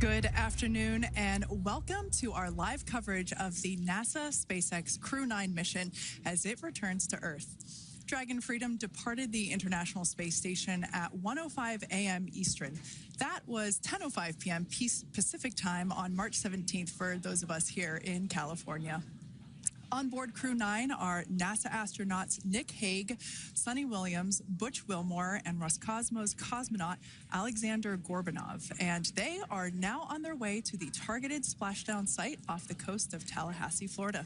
Good afternoon and welcome to our live coverage of the NASA SpaceX Crew 9 mission as it returns to Earth. Dragon Freedom departed the International Space Station at 1:05 a.m. Eastern. That was 10:05 p.m. Pacific time on March 17th for those of us here in California. On board Crew 9 are NASA astronauts Nic Hague, Suni Williams, Butch Wilmore, and Roscosmos cosmonaut Aleksandr Gorbunov. And they are now on their way to the targeted splashdown site off the coast of Tallahassee, Florida.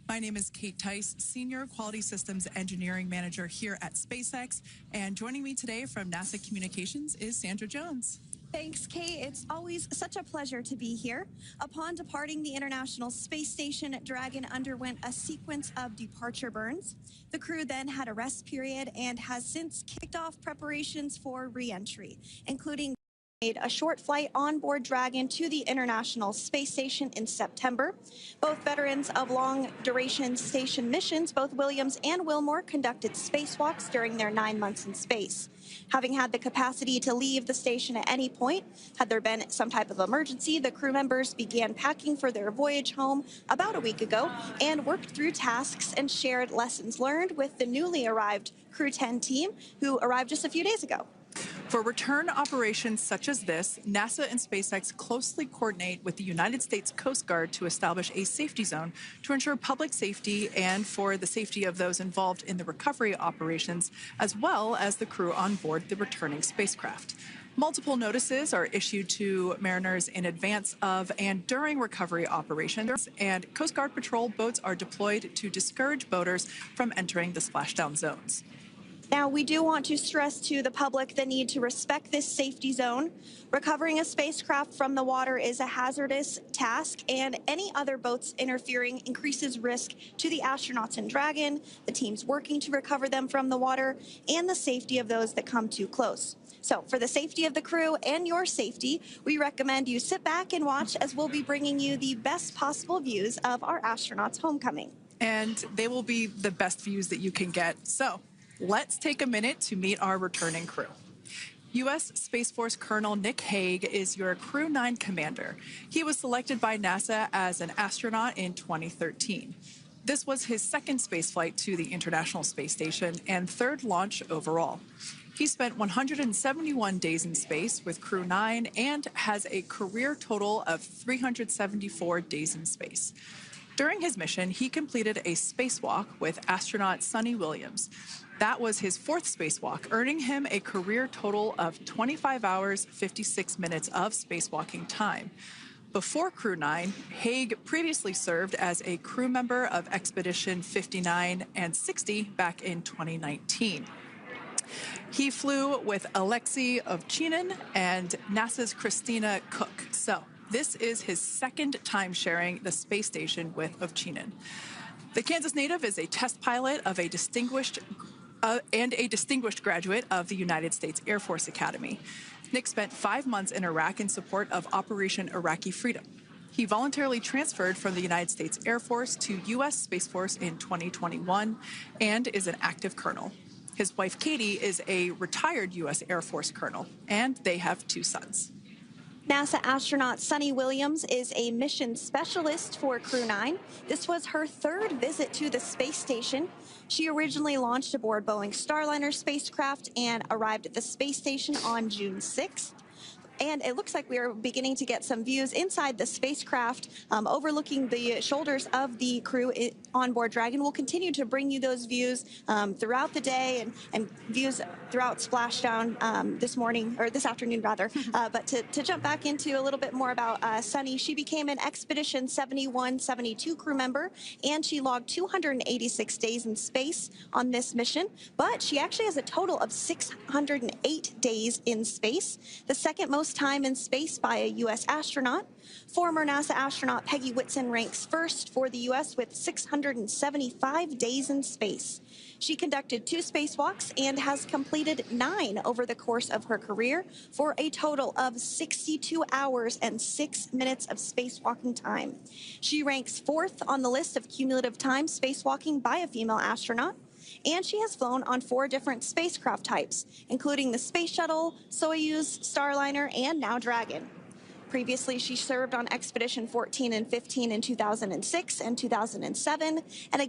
My name is Kate Tice, Senior Quality Systems Engineering Manager here at SpaceX. And joining me today from NASA Communications is Sandra Jones. Thanks, Kate. It's always such a pleasure to be here. Upon departing the International Space Station, Dragon underwent a sequence of departure burns. The crew then had a rest period and has since kicked off preparations for re-entry, including made a short flight on board Dragon to the International Space Station in September. Both veterans of long-duration station missions, both Williams and Wilmore, conducted spacewalks during their 9 months in space. Having had the capacity to leave the station at any point, had there been some type of emergency, the crew members began packing for their voyage home about a week ago and worked through tasks and shared lessons learned with the newly arrived Crew 10 team, who arrived just a few days ago. For return operations such as this, NASA and SpaceX closely coordinate with the United States Coast Guard to establish a safety zone to ensure public safety and for the safety of those involved in the recovery operations, as well as the crew on board the returning spacecraft. Multiple notices are issued to mariners in advance of and during recovery operations, and Coast Guard patrol boats are deployed to discourage boaters from entering the splashdown zones. Now, we do want to stress to the public the need to respect this safety zone. Recovering a spacecraft from the water is a hazardous task, and any other boats interfering increases risk to the astronauts in Dragon, the teams working to recover them from the water, and the safety of those that come too close. So, for the safety of the crew and your safety, we recommend you sit back and watch as we'll be bringing you the best possible views of our astronauts' homecoming. And they will be the best views that you can get. So, let's take a minute to meet our returning crew. U.S. Space Force Colonel Nic Hague is your Crew 9 commander. He was selected by NASA as an astronaut in 2013. This was his second spaceflight to the International Space Station and third launch overall. He spent 171 days in space with Crew 9 and has a career total of 374 days in space. During his mission, he completed a spacewalk with astronaut Suni Williams. That was his fourth spacewalk, earning him a career total of 25 hours, 56 minutes of spacewalking time. Before Crew 9, Hague previously served as a crew member of Expedition 59 and 60 back in 2019. He flew with Alexei Ovchinin and NASA's Christina Cook. So this is his second time sharing the space station with Ovchinin. The Kansas native is a test pilot of a distinguished graduate of the United States Air Force Academy. Nic spent 5 months in Iraq in support of Operation Iraqi Freedom. He voluntarily transferred from the United States Air Force to U.S. Space Force in 2021 and is an active colonel. His wife, Katie, is a retired U.S. Air Force colonel, and they have 2 sons. NASA astronaut Suni Williams is a mission specialist for Crew 9. This was her third visit to the space station. She originally launched aboard Boeing Starliner spacecraft and arrived at the space station on June 6th. And it looks like we are beginning to get some views inside the spacecraft, overlooking the shoulders of the crew on board Dragon. We'll continue to bring you those views throughout the day and views throughout splashdown this afternoon rather. But to jump back into a little bit more about Suni, she became an Expedition 71-72 crew member, and she logged 286 days in space on this mission. But she actually has a total of 608 days in space, the second most time in space by a U.S. astronaut. Former NASA astronaut Peggy Whitson ranks first for the U.S. with 675 days in space. She conducted 2 spacewalks and has completed 9 over the course of her career for a total of 62 hours and 6 minutes of spacewalking time. She ranks 4th on the list of cumulative time spacewalking by a female astronaut. And she has flown on 4 different spacecraft types, including the Space Shuttle, Soyuz, Starliner, and now Dragon. Previously, she served on Expedition 14 and 15 in 2006 and 2007, and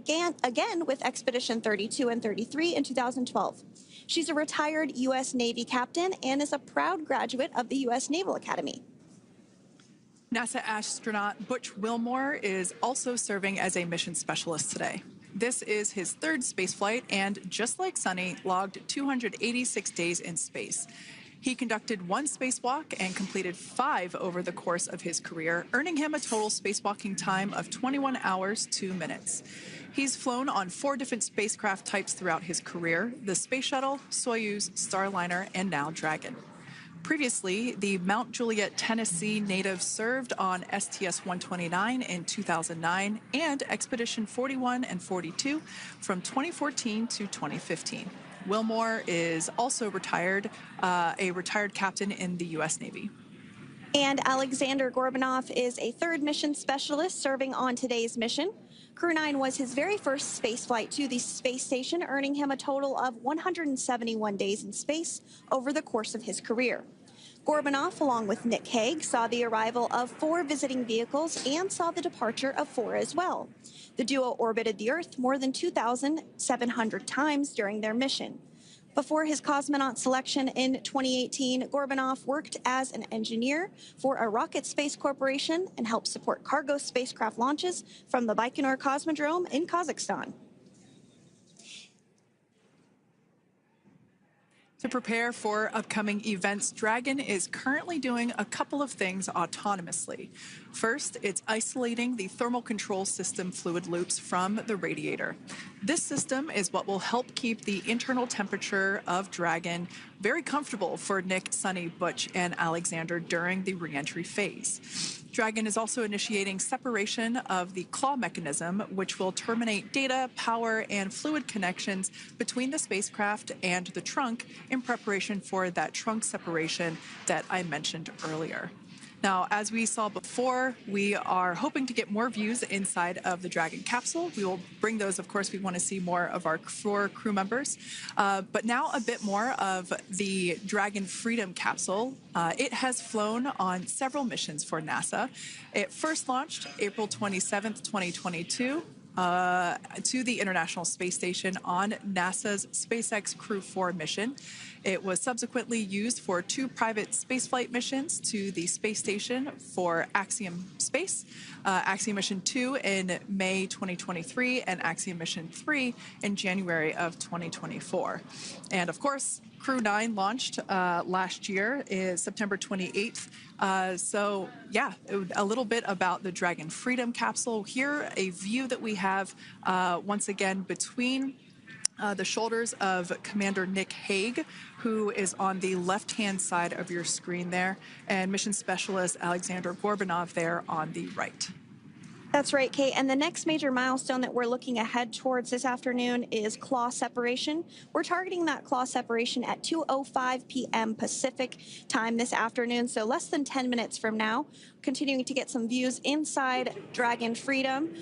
again with Expedition 32 and 33 in 2012. She's a retired U.S. Navy captain and is a proud graduate of the U.S. Naval Academy. NASA astronaut Butch Wilmore is also serving as a mission specialist today. This is his third spaceflight and, just like Suni, logged 286 days in space. He conducted one spacewalk and completed 5 over the course of his career, earning him a total spacewalking time of 21 hours, 2 minutes. He's flown on 4 different spacecraft types throughout his career: the Space Shuttle, Soyuz, Starliner, and now Dragon. Previously, the Mount Juliet, Tennessee native served on STS-129 in 2009 and Expedition 41 and 42 from 2014 to 2015. Wilmore is also retired, a retired captain in the U.S. Navy. And Aleksandr Gorbunov is a third mission specialist serving on today's mission. Crew 9 was his very first spaceflight to the space station, earning him a total of 171 days in space over the course of his career. Gorbunov, along with Nic Hague, saw the arrival of 4 visiting vehicles and saw the departure of 4 as well. The duo orbited the Earth more than 2,700 times during their mission. Before his cosmonaut selection in 2018, Gorbunov worked as an engineer for a rocket space corporation and helped support cargo spacecraft launches from the Baikonur Cosmodrome in Kazakhstan. To prepare for upcoming events, Dragon is currently doing a couple of things autonomously. First, it's isolating the thermal control system fluid loops from the radiator. This system is what will help keep the internal temperature of Dragon very comfortable for Nic, Suni, Butch, and Aleksandr during the re-entry phase. Dragon is also initiating separation of the claw mechanism, which will terminate data, power, and fluid connections between the spacecraft and the trunk in preparation for that trunk separation that I mentioned earlier. Now, as we saw before, we are hoping to get more views inside of the Dragon capsule. We will bring those, of course. We want to see more of our 4 crew members. But now a bit more of the Dragon Freedom capsule. It has flown on several missions for NASA. It first launched April 27th, 2022. To the International Space Station on NASA's SpaceX Crew 4 mission. It was subsequently used for 2 private spaceflight missions to the space station for Axiom Space, Axiom Mission 2 in May 2023, and Axiom Mission 3 in January of 2024. And of course, Crew 9 launched last year, is September 28th. So yeah, a little bit about the Dragon Freedom capsule. Here, a view that we have once again between the shoulders of Commander Nic Hague, who is on the left-hand side of your screen there, and Mission Specialist Aleksandr Gorbunov there on the right. That's right, Kate. And the next major milestone that we're looking ahead towards this afternoon is claw separation. We're targeting that claw separation at 2:05 p.m. Pacific time this afternoon, so less than 10 minutes from now. Continuing to get some views inside Dragon Freedom.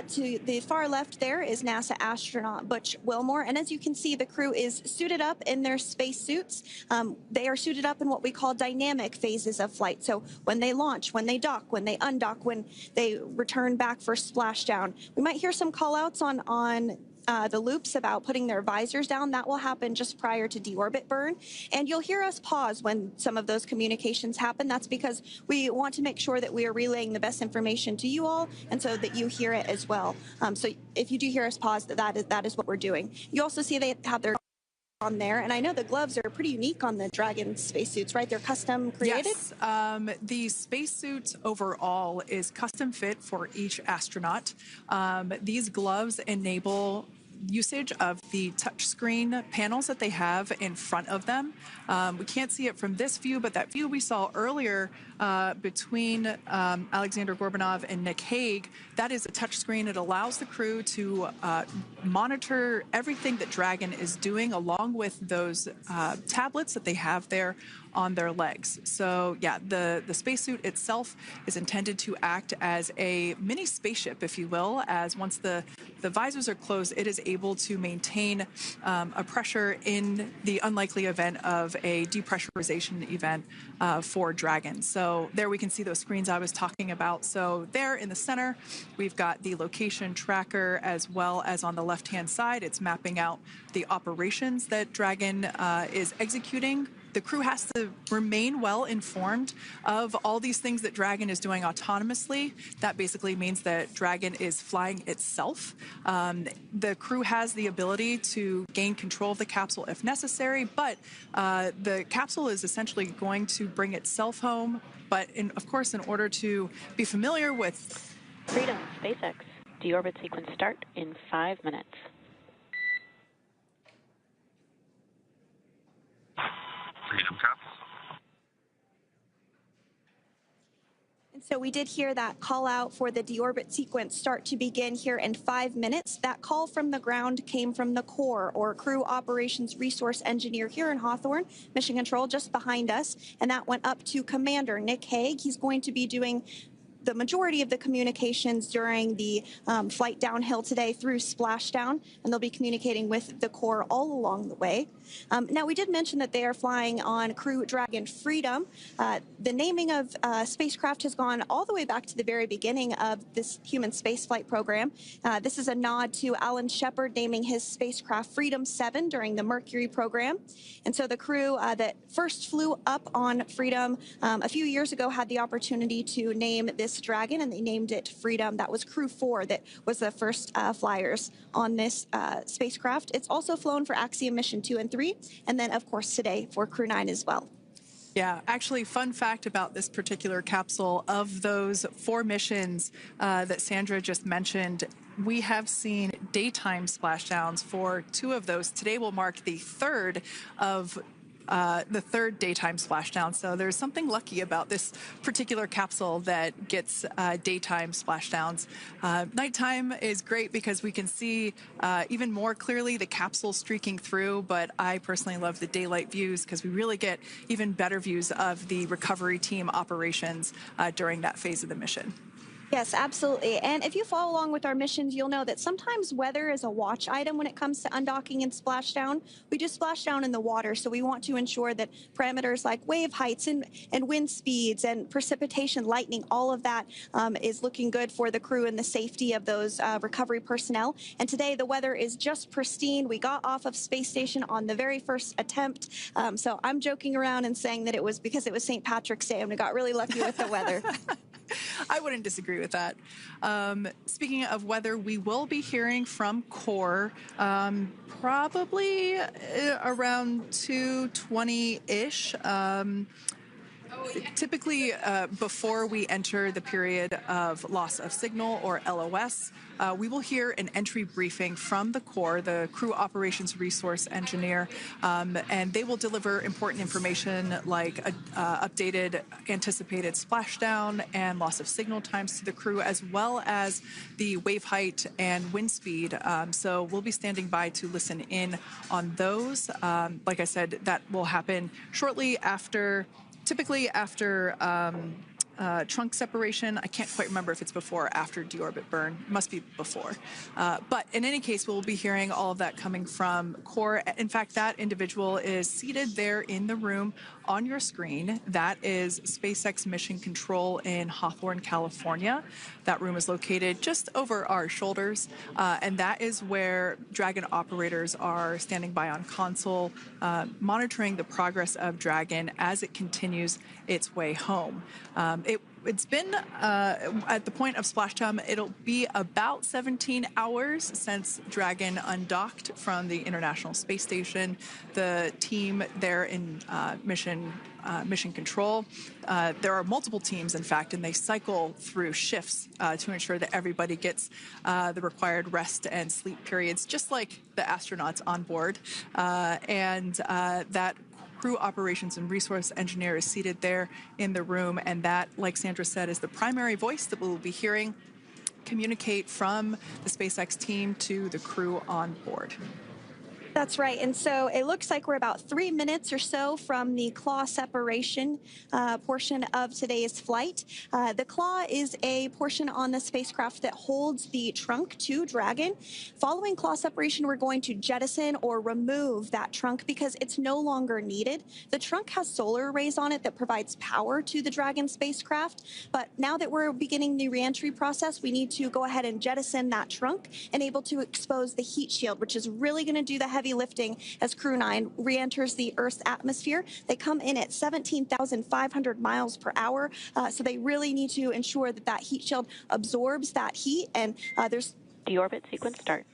To the far left there is NASA astronaut Butch Wilmore, and as you can see, the crew is suited up in their space suits. They are suited up in what we call dynamic phases of flight. So when they launch, when they dock, when they undock, when they return back for splashdown. We might hear some call-outs on the loops about putting their visors down. That will happen just prior to deorbit burn. And you'll hear us pause when some of those communications happen. That's because we want to make sure that we are relaying the best information to you all, and so that you hear it as well. So if you do hear us pause, that is what we're doing. You also see they have their on there, and I know the gloves are pretty unique on the Dragon spacesuits, right? They're custom created? Yes, the spacesuit overall is custom fit for each astronaut. These gloves enable usage of the touchscreen panels that they have in front of them. We can't see it from this view, but that view we saw earlier between Aleksandr Gorbunov and Nic Hague, that is a touchscreen. It allows the crew to monitor everything that Dragon is doing, along with those tablets that they have there on their legs. So yeah, the spacesuit itself is intended to act as a mini spaceship, if you will, as once the visors are closed, it is able to maintain a pressure in the unlikely event of a depressurization event for Dragon. So there we can see those screens I was talking about. So there in the center, we've got the location tracker, as well as on the left-hand side, it's mapping out the operations that Dragon is executing. The crew has to remain well informed of all these things that Dragon is doing autonomously. That basically means that Dragon is flying itself. The crew has the ability to gain control of the capsule if necessary, but the capsule is essentially going to bring itself home. But of course, in order to be familiar with Freedom, SpaceX, deorbit sequence start in 5 minutes. Freedom Cup. And so we did hear that call out for the deorbit sequence start to begin here in 5 minutes. That call from the ground came from the core, or Crew Operations Resource Engineer here in Hawthorne, Mission Control just behind us. And that went up to Commander Nic Hague. He's going to be doing the majority of the communications during the flight downhill today through splashdown, and they'll be communicating with the core all along the way. Now, we did mention that they are flying on Crew Dragon Freedom. The naming of spacecraft has gone all the way back to the very beginning of this human spaceflight program. This is a nod to Alan Shepard naming his spacecraft Freedom 7 during the Mercury program. And so the crew that first flew up on Freedom a few years ago had the opportunity to name this Dragon, and they named it Freedom. That was Crew 4 that was the first flyers on this spacecraft. It's also flown for Axiom Mission 2 and 3, and then, of course, today for Crew 9 as well. Yeah, actually, fun fact about this particular capsule, of those 4 missions that Sandra just mentioned, we have seen daytime splashdowns for 2 of those. Today will mark the third daytime splashdown. So there's something lucky about this particular capsule that gets daytime splashdowns. Nighttime is great because we can see even more clearly the capsule streaking through, but I personally love the daylight views because we really get even better views of the recovery team operations during that phase of the mission. Yes, absolutely. And if you follow along with our missions, you'll know that sometimes weather is a watch item when it comes to undocking and splashdown. We do splashdown in the water, so we want to ensure that parameters like wave heights and wind speeds and precipitation, lightning, all of that is looking good for the crew and the safety of those recovery personnel. And today the weather is just pristine. We got off of space station on the very first attempt. So I'm joking around and saying that it was because it was St. Patrick's Day and we got really lucky with the weather. I wouldn't disagree with that. Speaking of weather, we will be hearing from core probably around 2:20-ish. Typically, before we enter the period of loss of signal, or LOS, we will hear an entry briefing from the core, the Crew Operations Resource Engineer, and they will deliver important information like updated anticipated splashdown and loss of signal times to the crew, as well as the wave height and wind speed. So we'll be standing by to listen in on those. Like I said, that will happen shortly after, typically after trunk separation. I can't quite remember if it's before or after deorbit burn. It must be before. But in any case, we'll be hearing all of that coming from core. In fact, that individual is seated there in the room on your screen. That is SpaceX Mission Control in Hawthorne, California. That room is located just over our shoulders, and that is where Dragon operators are standing by on console, monitoring the progress of Dragon as it continues its way home. It's been, at the point of splashdown, it'll be about 17 hours since Dragon undocked from the International Space Station. The team there in mission control, there are multiple teams, in fact, and they cycle through shifts to ensure that everybody gets the required rest and sleep periods, just like the astronauts on board. And that Crew Operations and Resource Engineer is seated there in the room, and that, like Sandra said, is the primary voice that we'll be hearing communicate from the SpaceX team to the crew on board. That's right. And so it looks like we're about 3 minutes or so from the claw separation portion of today's flight. The claw is a portion on the spacecraft that holds the trunk to Dragon. Following claw separation, we're going to jettison or remove that trunk because it's no longer needed. The trunk has solar arrays on it that provides power to the Dragon spacecraft. But now that we're beginning the reentry process, we need to go ahead and jettison that trunk and able to expose the heat shield, which is really going to do the heavy lifting as Crew 9 re-enters the Earth's atmosphere. They come in at 17,500 miles per hour, so they really need to ensure that that heat shield absorbs that heat. And there's Deorbit sequence start.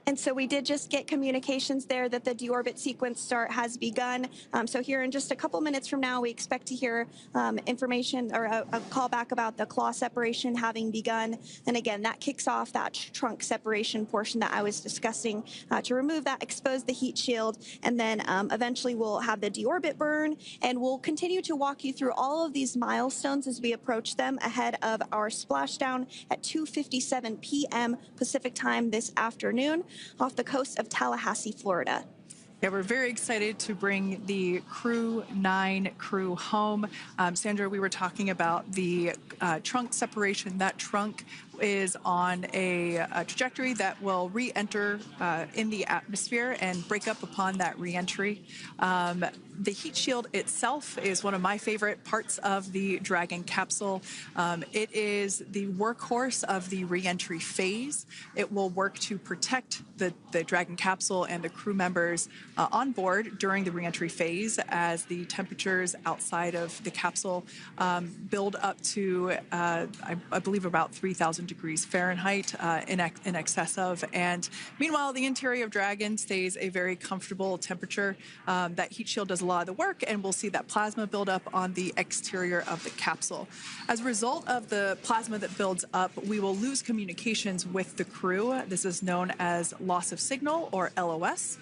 And so we did just get communications there that the deorbit sequence start has begun. So here in just a couple minutes from now, we expect to hear information or a call back about the claw separation having begun. And again, that kicks off that trunk separation portion that I was discussing to remove that, expose the heat shield, and then eventually we'll have the deorbit burn. And we'll continue to walk you through all of these milestones as we approach them ahead of our splashdown at 2:57 p.m. Pacific time this afternoon off the coast of Tallahassee, Florida. Yeah, we're very excited to bring the Crew 9 crew home. Sandra, we were talking about the trunk separation. That trunk is on a trajectory that will re-enter in the atmosphere and break up upon that re-entry. The heat shield itself is one of my favorite parts of the Dragon capsule. It is the workhorse of the re-entry phase. It will work to protect the Dragon capsule and the crew members on board during the re-entry phase as the temperatures outside of the capsule build up to, I believe, about 3,000 degrees Fahrenheit in excess of. And meanwhile, the interior of Dragon stays a very comfortable temperature. That heat shield does a lot of the work, and we'll see that plasma build up on the exterior of the capsule. As a result of the plasma that builds up, we will lose communications with the crew. This is known as loss of signal, or LOS.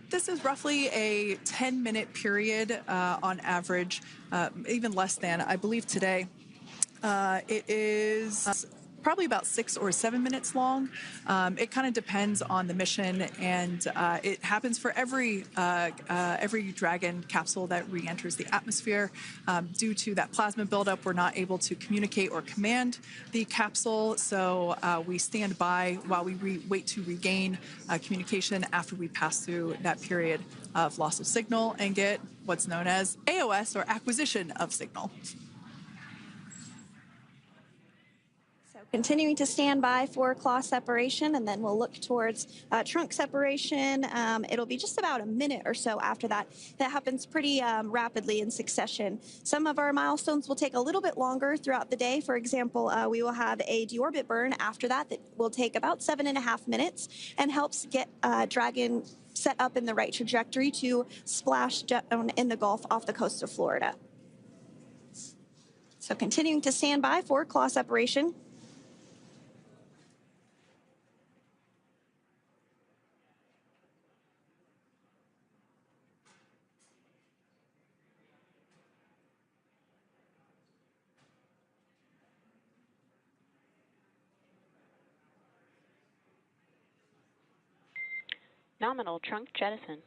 This is roughly a 10-minute period on average, even less than. I believe today it is probably about 6 or 7 minutes long. It kind of depends on the mission, and it happens for every Dragon capsule that re-enters the atmosphere. Due to that plasma buildup, we're not able to communicate or command the capsule, so we stand by while we wait to regain communication after we pass through that period of loss of signal and get what's known as AOS, or acquisition of signal. Continuing to stand by for claw separation, and then we'll look towards trunk separation. It'll be just about a minute or so after that. That happens pretty rapidly in succession. Some of our milestones will take a little bit longer throughout the day. For example, we will have a deorbit burn after that will take about 7.5 minutes and helps get Dragon set up in the right trajectory to splash down in the Gulf off the coast of Florida. So continuing to stand by for claw separation. Nominal trunk jettison.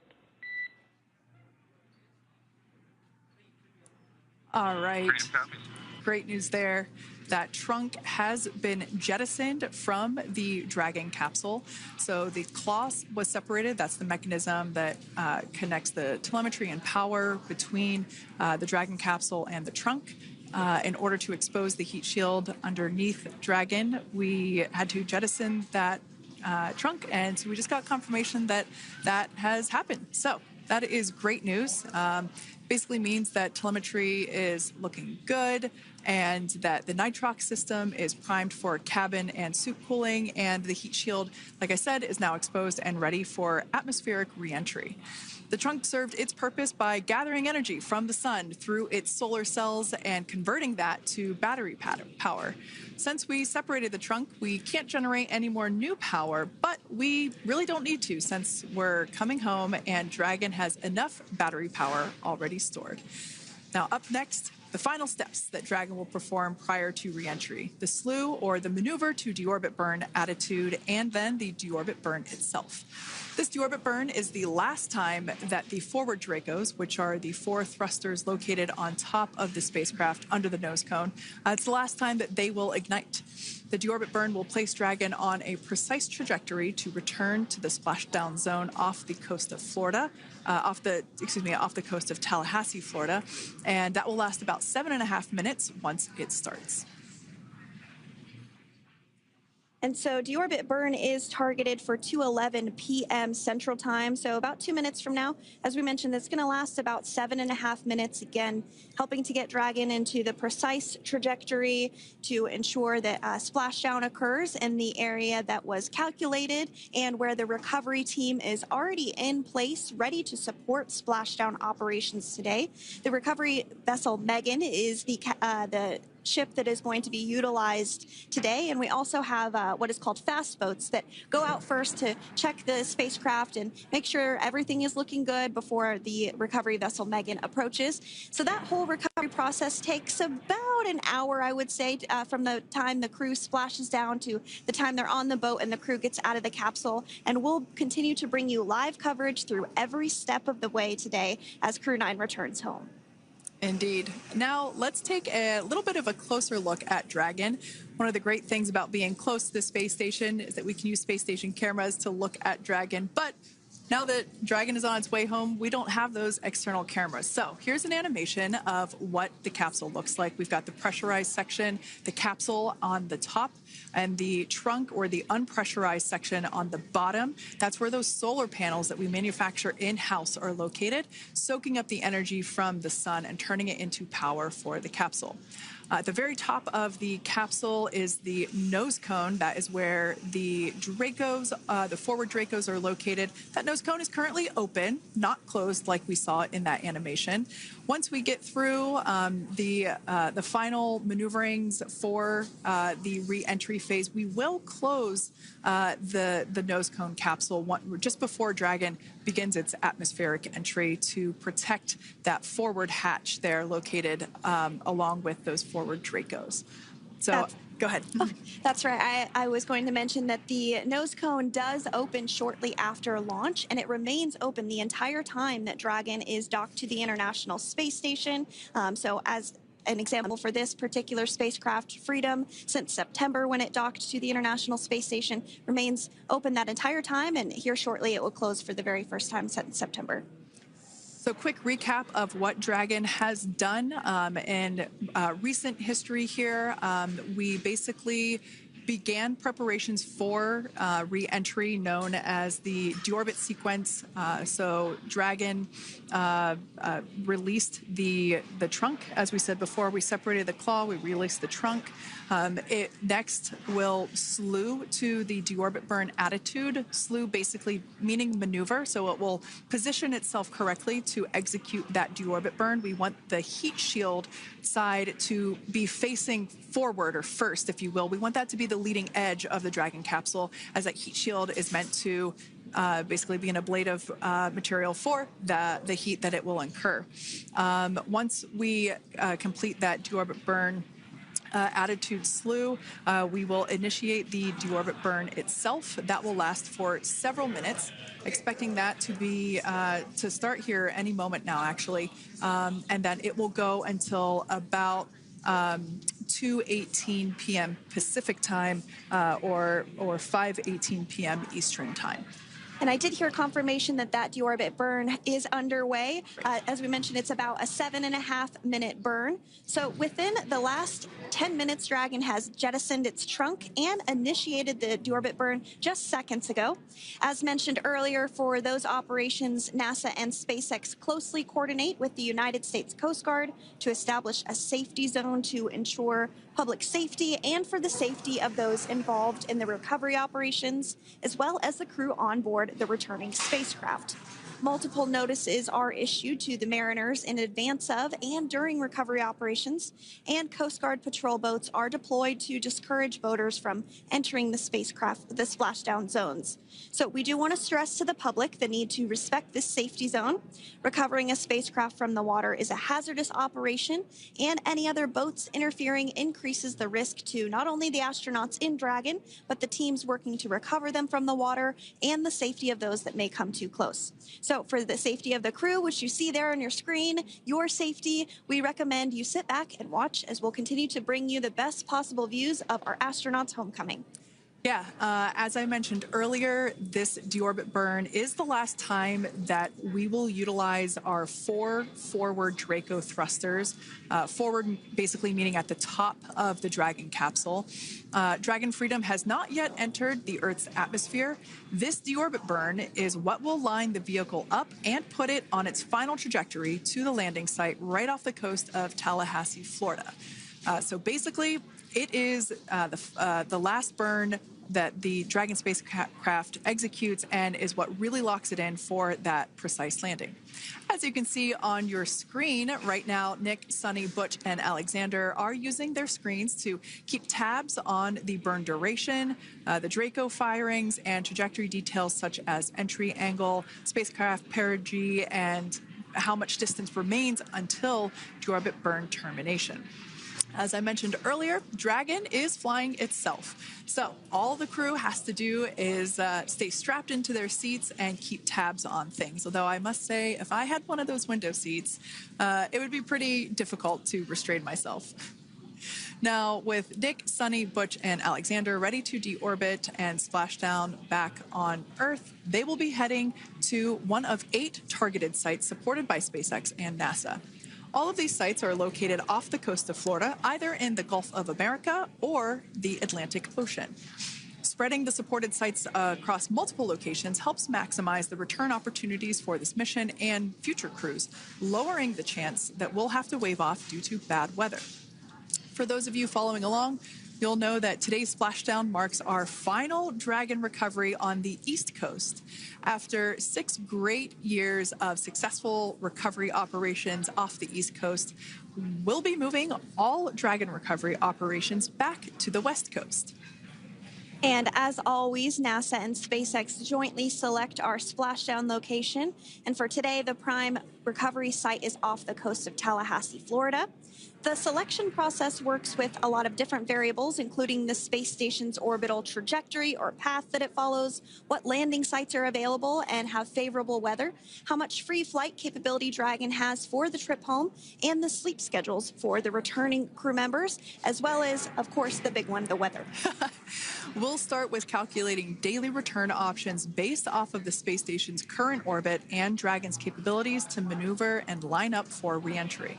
All right. Great news there. That trunk has been jettisoned from the Dragon capsule. So the claw was separated. That's the mechanism that connects the telemetry and power between the Dragon capsule and the trunk. In order to expose the heat shield underneath Dragon, we had to jettison that trunk, and so we just got confirmation that that has happened. So that is great news. Basically means that telemetry is looking good and that the nitrox system is primed for cabin and suit cooling, and the heat shield, like I said, is now exposed and ready for atmospheric reentry. The trunk served its purpose by gathering energy from the sun through its solar cells and converting that to battery power. Since we separated the trunk, we can't generate any more new power, but we really don't need to since we're coming home and Dragon has enough battery power already stored. Now, up next, the final steps that Dragon will perform prior to reentry: the slew, or the maneuver to deorbit burn attitude, and then the deorbit burn itself. This deorbit burn is the last time that the forward Dracos, which are the 4 thrusters located on top of the spacecraft under the nose cone, it's the last time that they will ignite. The deorbit burn will place Dragon on a precise trajectory to return to the splashdown zone off the coast of Florida, off the coast of Tallahassee, Florida, and that will last about 7.5 minutes once it starts. And so deorbit burn is targeted for 2:11 p.m. Central Time, so about 2 minutes from now. As we mentioned, it's going to last about 7.5 minutes, again, helping to get Dragon into the precise trajectory to ensure that splashdown occurs in the area that was calculated and where the recovery team is already in place, ready to support splashdown operations today. The recovery vessel Megan is the ship that is going to be utilized today, and we also have what is called fast boats that go out first to check the spacecraft and make sure everything is looking good before the recovery vessel Megan approaches. So that whole recovery process takes about an hour, I would say, from the time the crew splashes down to the time they're on the boat and the crew gets out of the capsule. And we'll continue to bring you live coverage through every step of the way today as Crew 9 returns home. Indeed. Now, let's take a little bit of a closer look at Dragon. One of the great things about being close to the space station is that we can use space station cameras to look at Dragon. But now that Dragon is on its way home, we don't have those external cameras. So here's an animation of what the capsule looks like. We've got the pressurized section, the capsule on the top, and the trunk, or the unpressurized section, on the bottom. That's where those solar panels that we manufacture in-house are located, soaking up the energy from the sun and turning it into power for the capsule. At the very top of the capsule is the nose cone. That is where the Dracos, the forward Dracos, are located. That nose cone is currently open, not closed like we saw in that animation. Once we get through the final maneuverings for the re-entry phase, we will close the nose cone capsule just before Dragon begins its atmospheric entry to protect that forward hatch there located along with those forward Dracos. So go ahead. That's right. I was going to mention that the nose cone does open shortly after launch, and it remains open the entire time that Dragon is docked to the International Space Station. So as an example for this particular spacecraft, Freedom, since September when it docked to the International Space Station, remains open that entire time, and here shortly it will close for the very first time since September. So quick recap of what Dragon has done in recent history here. We basically began preparations for re-entry known as the deorbit sequence. So Dragon released the trunk. As we said before, we separated the claw, we released the trunk. It next will slew to the deorbit burn attitude. Slew basically meaning maneuver, so it will position itself correctly to execute that deorbit burn. We want the heat shield side to be facing forward, or first, if you will. We want that to be the leading edge of the Dragon capsule, as that heat shield is meant to basically be an ablative material for the heat that it will incur. Once we complete that deorbit burn attitude slew, we will initiate the deorbit burn itself. That will last for several minutes, expecting that to be to start here any moment now, actually, and then it will go until about 2:18 p.m. Pacific time or 5:18 p.m. Eastern time. And I did hear confirmation that that deorbit burn is underway. As we mentioned, it's about a 7.5-minute burn. So within the last 10 minutes, Dragon has jettisoned its trunk and initiated the deorbit burn just seconds ago. As mentioned earlier, for those operations, NASA and SpaceX closely coordinate with the United States Coast Guard to establish a safety zone to ensure public safety and for the safety of those involved in the recovery operations, as well as the crew on board the returning spacecraft. Multiple notices are issued to the mariners in advance of and during recovery operations, and Coast Guard patrol boats are deployed to discourage boaters from entering the splashdown zones. So we do want to stress to the public the need to respect this safety zone. Recovering a spacecraft from the water is a hazardous operation, and any other boats interfering increases the risk to not only the astronauts in Dragon, but the teams working to recover them from the water and the safety of those that may come too close. So for the safety of the crew, which you see there on your screen, your safety, we recommend you sit back and watch as we'll continue to bring you the best possible views of our astronauts' homecoming. Yeah, as I mentioned earlier, this deorbit burn is the last time that we will utilize our 4 forward Draco thrusters. Forward basically meaning at the top of the Dragon capsule. Dragon Freedom has not yet entered the Earth's atmosphere. This deorbit burn is what will line the vehicle up and put it on its final trajectory to the landing site right off the coast of Tallahassee, Florida. So basically, it is the last burn that the Dragon spacecraft executes and is what really locks it in for that precise landing. As you can see on your screen right now, Nic, Suni, Butch, and Alexander are using their screens to keep tabs on the burn duration, the Draco firings, and trajectory details such as entry angle, spacecraft perigee, and how much distance remains until deorbit burn termination. As I mentioned earlier, Dragon is flying itself. So all the crew has to do is stay strapped into their seats and keep tabs on things. Although I must say, if I had one of those window seats, it would be pretty difficult to restrain myself. Now, with Nic, Suni, Butch, and Alexander ready to deorbit and splash down back on Earth, they will be heading to one of 8 targeted sites supported by SpaceX and NASA. All of these sites are located off the coast of Florida, either in the Gulf of America or the Atlantic Ocean. Spreading the supported sites across multiple locations helps maximize the return opportunities for this mission and future crews, lowering the chance that we'll have to wave off due to bad weather. For those of you following along, you'll know that today's splashdown marks our final Dragon recovery on the East Coast. After 6 great years of successful recovery operations off the East Coast, we'll be moving all Dragon recovery operations back to the West Coast. And as always, NASA and SpaceX jointly select our splashdown location. And for today, the prime recovery site is off the coast of Tallahassee, Florida. The selection process works with a lot of different variables, including the space station's orbital trajectory or path that it follows, what landing sites are available and have favorable weather, how much free flight capability Dragon has for the trip home, and the sleep schedules for the returning crew members, as well as, of course, the big one, the weather. We'll start with calculating daily return options based off of the space station's current orbit and Dragon's capabilities to maneuver and line up for re-entry.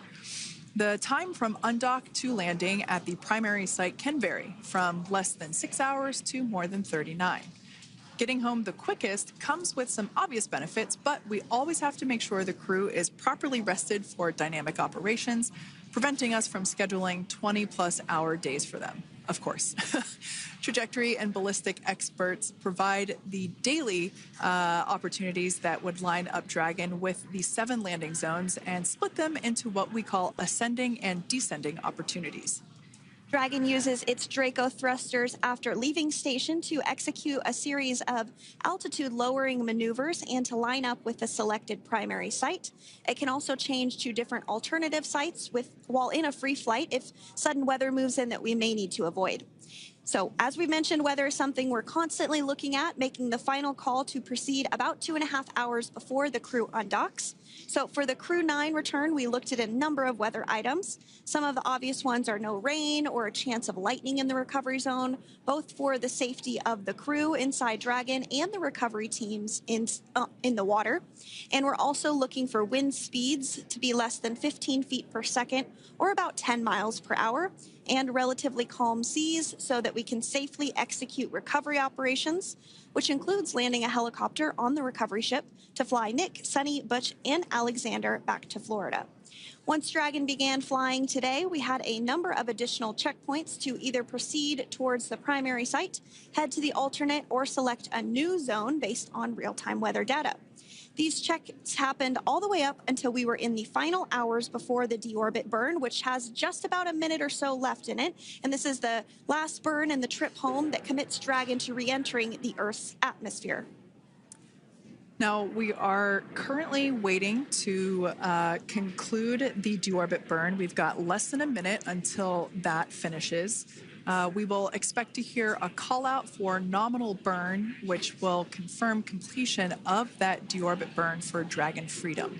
The time from undock to landing at the primary site can vary from less than 6 hours to more than 39. Getting home the quickest comes with some obvious benefits, but we always have to make sure the crew is properly rested for dynamic operations, preventing us from scheduling 20-plus hour days for them, of course. Trajectory and ballistic experts provide the daily opportunities that would line up Dragon with the 7 landing zones and split them into what we call ascending and descending opportunities. Dragon uses its Draco thrusters after leaving station to execute a series of altitude-lowering maneuvers and to line up with the selected primary site. It can also change to different alternative sites while in a free flight if sudden weather moves in that we may need to avoid. So, as we mentioned, weather is something we're constantly looking at, making the final call to proceed about 2.5 hours before the crew undocks. So, for the Crew 9 return, we looked at a number of weather items. Some of the obvious ones are no rain or a chance of lightning in the recovery zone, both for the safety of the crew inside Dragon and the recovery teams in the water. And we're also looking for wind speeds to be less than 15 feet per second, or about 10 miles per hour, and relatively calm seas so that we can safely execute recovery operations, which includes landing a helicopter on the recovery ship to fly Nic, Suni, Butch, and Alexander back to Florida. Once Dragon began flying today, we had a number of additional checkpoints to either proceed towards the primary site, head to the alternate, or select a new zone based on real-time weather data. These checks happened all the way up until we were in the final hours before the deorbit burn, which has just about a minute or so left in it. And this is the last burn in the trip home that commits Dragon to re-entering the Earth's atmosphere. Now, we are currently waiting to conclude the deorbit burn. We've got less than a minute until that finishes. We will expect to hear a call out for nominal burn, which will confirm completion of that deorbit burn for Dragon Freedom.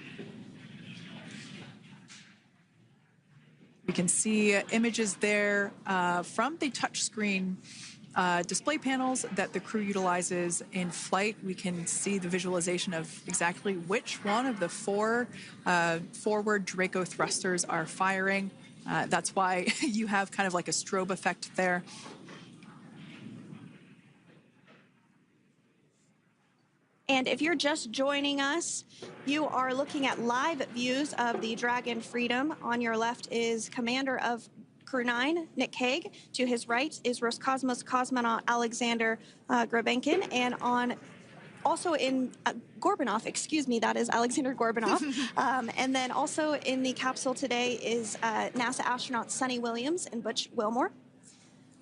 We can see images there from the touchscreen display panels that the crew utilizes in flight. We can see the visualization of exactly which one of the four forward Draco thrusters are firing. That's why you have kind of like a strobe effect there. And if you're just joining us, you are looking at live views of the Dragon Freedom. On your left is Commander of Crew 9, Nic Hague. To his right is Roscosmos cosmonaut Aleksandr Gorbunov, and also in Gorbunov, excuse me, that is Aleksandr Gorbunov. And then also in the capsule today is NASA astronauts Suni Williams and Butch Wilmore.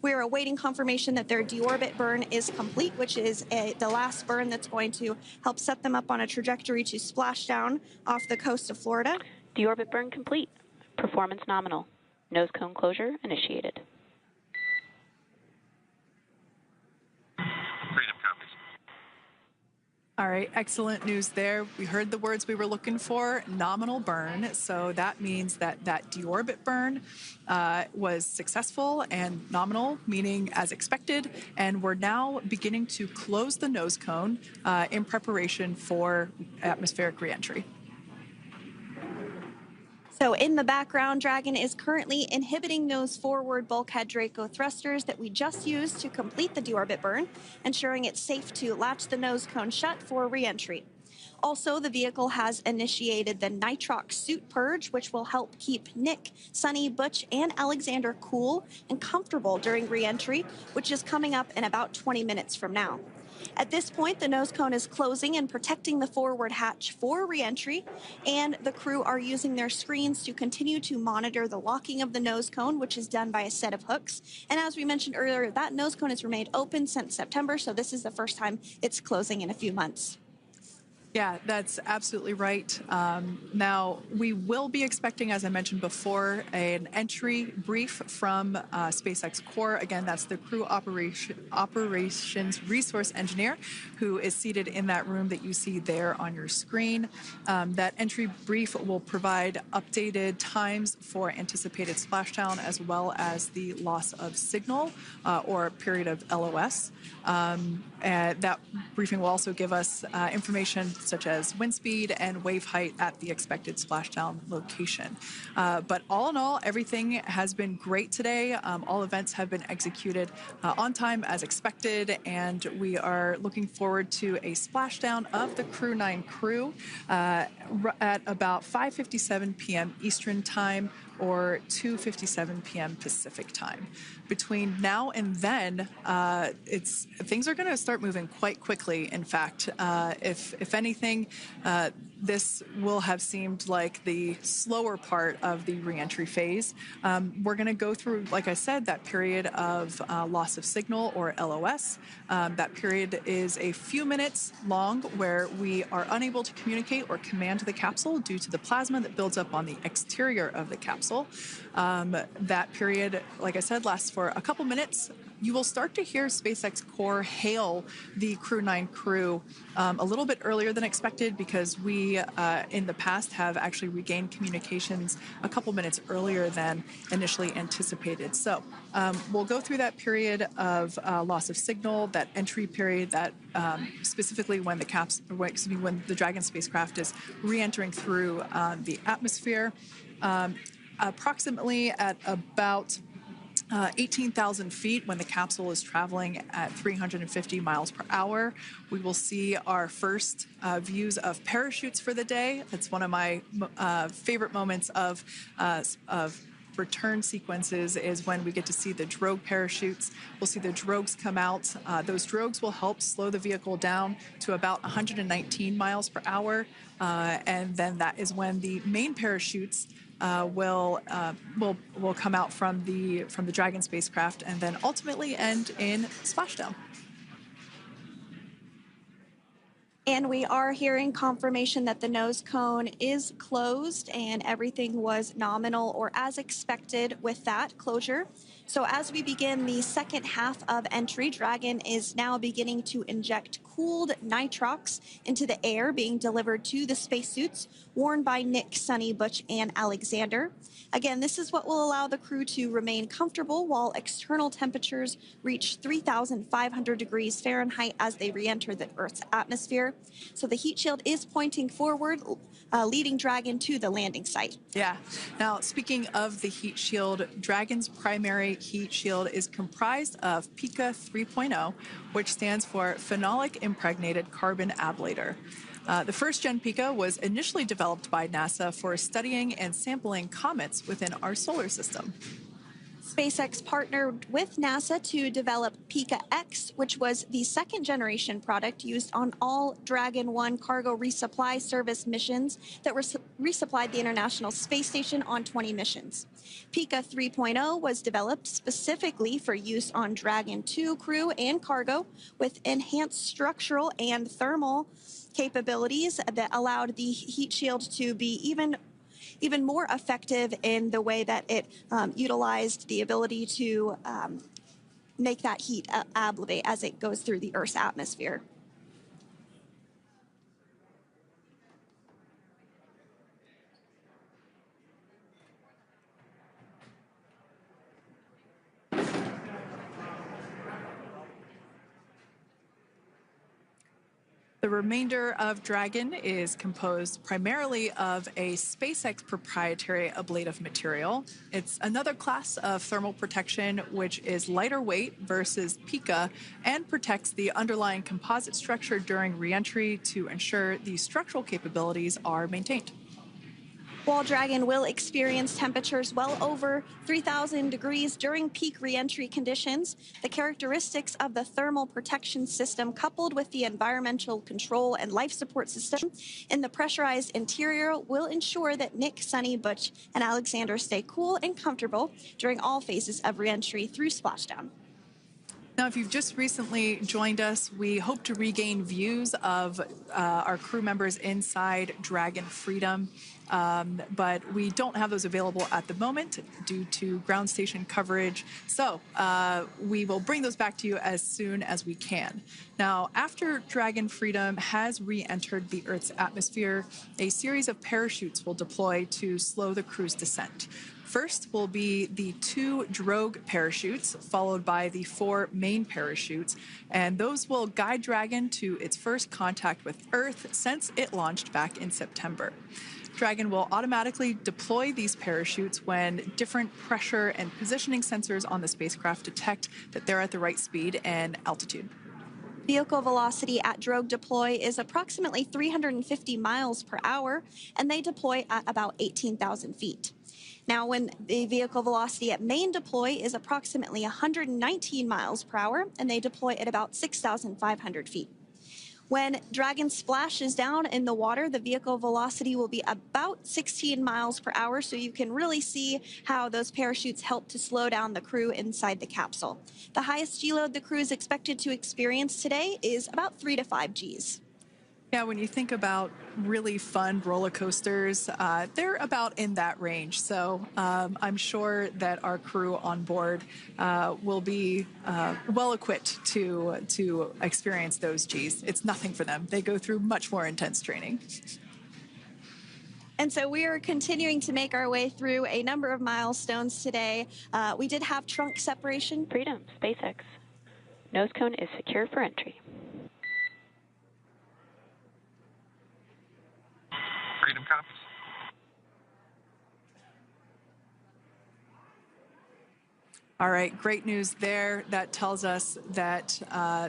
We're awaiting confirmation that their deorbit burn is complete, which is the last burn that's going to help set them up on a trajectory to splash down off the coast of Florida. Deorbit burn complete. Performance nominal. Nose cone closure initiated. Freedom copies. All right, excellent news there. We heard the words we were looking for, nominal burn. So that means that that deorbit burn was successful and nominal, meaning as expected. And we're now beginning to close the nose cone in preparation for atmospheric reentry. So in the background, Dragon is currently inhibiting those forward bulkhead Draco thrusters that we just used to complete the deorbit burn, ensuring it's safe to latch the nose cone shut for reentry. Also, the vehicle has initiated the nitrox suit purge, which will help keep Nic, Suni, Butch, and Aleksandr cool and comfortable during reentry, which is coming up in about 20 minutes from now. At this point, the nose cone is closing and protecting the forward hatch for reentry, and the crew are using their screens to continue to monitor the locking of the nose cone, which is done by a set of hooks. And as we mentioned earlier, that nose cone has remained open since September, so this is the first time it's closing in a few months. Yeah, that's absolutely right. Now, we will be expecting, as I mentioned before, an entry brief from SpaceX Core. Again, that's the crew operations resource engineer who is seated in that room that you see there on your screen. That entry brief will provide updated times for anticipated splashdown as well as the loss of signal or period of LOS. That briefing will also give us information such as wind speed and wave height at the expected splashdown location. But all in all, everything has been great today. All events have been executed on time as expected, and we are looking forward to a splashdown of the Crew 9 crew at about 5:57 p.m. Eastern Time or 2:57 p.m. Pacific Time. Between now and then, things are going to start moving quite quickly. In fact, if anything, this will have seemed like the slower part of the reentry phase. We're going to go through, like I said, that period of loss of signal or LOS. That period is a few minutes long where we are unable to communicate or command the capsule due to the plasma that builds up on the exterior of the capsule. That period, like I said, lasts for a couple minutes. You will start to hear SpaceX Core hail the Crew 9 crew a little bit earlier than expected because we, in the past, have actually regained communications a couple minutes earlier than initially anticipated. So we'll go through that period of loss of signal, that entry period, that specifically when the Dragon spacecraft is re-entering through the atmosphere. Approximately at about 18,000 feet when the capsule is traveling at 350 miles per hour. We will see our first views of parachutes for the day. That's one of my favorite moments of return sequences is when we get to see the drogue parachutes. We'll see the drogues come out. Those drogues will help slow the vehicle down to about 119 miles per hour. And then that is when the main parachutes will come out from the Dragon spacecraft and then ultimately end in splashdown. And we are hearing confirmation that the nose cone is closed and everything was nominal or as expected with that closure. So as we begin the second half of entry, Dragon is now beginning to inject cooled nitrox into the air being delivered to the spacesuits worn by Nic, Suni, Butch, and Alexander. Again, this is what will allow the crew to remain comfortable while external temperatures reach 3,500 degrees Fahrenheit as they re-enter the Earth's atmosphere. So the heat shield is pointing forward, leading Dragon to the landing site. Yeah. Now, speaking of the heat shield, Dragon's primary heat shield is comprised of PICA 3.0, which stands for Phenolic Impregnated Carbon Ablator. The first-gen PICA was initially developed by NASA for studying and sampling comets within our solar system. SpaceX partnered with NASA to develop PICA-X, which was the second-generation product used on all Dragon 1 cargo resupply service missions that resupplied the International Space Station on 20 missions. PICA 3.0 was developed specifically for use on Dragon 2 crew and cargo with enhanced structural and thermal capabilities that allowed the heat shield to be even more effective in the way that it utilized the ability to make that heat ablevate as it goes through the Earth's atmosphere. The remainder of Dragon is composed primarily of a SpaceX proprietary ablative material. It's another class of thermal protection which is lighter weight versus PICA and protects the underlying composite structure during reentry to ensure the structural capabilities are maintained. While Dragon will experience temperatures well over 3,000 degrees during peak reentry conditions, the characteristics of the thermal protection system coupled with the environmental control and life support system in the pressurized interior will ensure that Nic, Suni, Butch, and Alexander stay cool and comfortable during all phases of reentry through splashdown. Now, if you've just recently joined us, we hope to regain views of our crew members inside Dragon Freedom, but we don't have those available at the moment due to ground station coverage. So we will bring those back to you as soon as we can. Now, after Dragon Freedom has re-entered the Earth's atmosphere, a series of parachutes will deploy to slow the crew's descent. First will be the 2 drogue parachutes, followed by the 4 main parachutes, and those will guide Dragon to its first contact with Earth since it launched back in September. Dragon will automatically deploy these parachutes when different pressure and positioning sensors on the spacecraft detect that they're at the right speed and altitude. Vehicle velocity at drogue deploy is approximately 350 miles per hour, and they deploy at about 18,000 feet. Now, when the vehicle velocity at main deploy is approximately 119 miles per hour, and they deploy at about 6,500 feet. When Dragon splashes down in the water, the vehicle velocity will be about 16 miles per hour, so you can really see how those parachutes help to slow down the crew inside the capsule. The highest G-load the crew is expected to experience today is about 3 to 5 Gs. Yeah, when you think about really fun roller coasters, they're about in that range. So I'm sure that our crew on board will be well equipped to experience those Gs. It's nothing for them. They go through much more intense training. And so we are continuing to make our way through a number of milestones today. We did have trunk separation. Freedom, SpaceX. Nose cone is secure for entry. Freedom copies. All right, great news there. That tells us that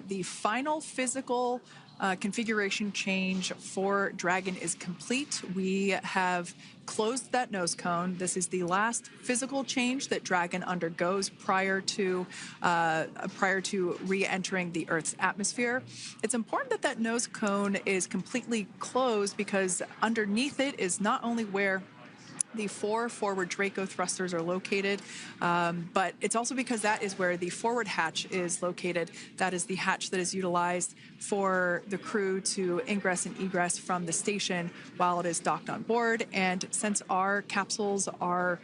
the final physical configuration change for Dragon is complete. We have closed that nose cone. This is the last physical change that Dragon undergoes prior to re-entering the Earth's atmosphere. It's important that that nose cone is completely closed because underneath it is not only where the 4 forward Draco thrusters are located, but it's also because that is where the forward hatch is located. That is the hatch that is utilized for the crew to ingress and egress from the station while it is docked on board. And since our capsules are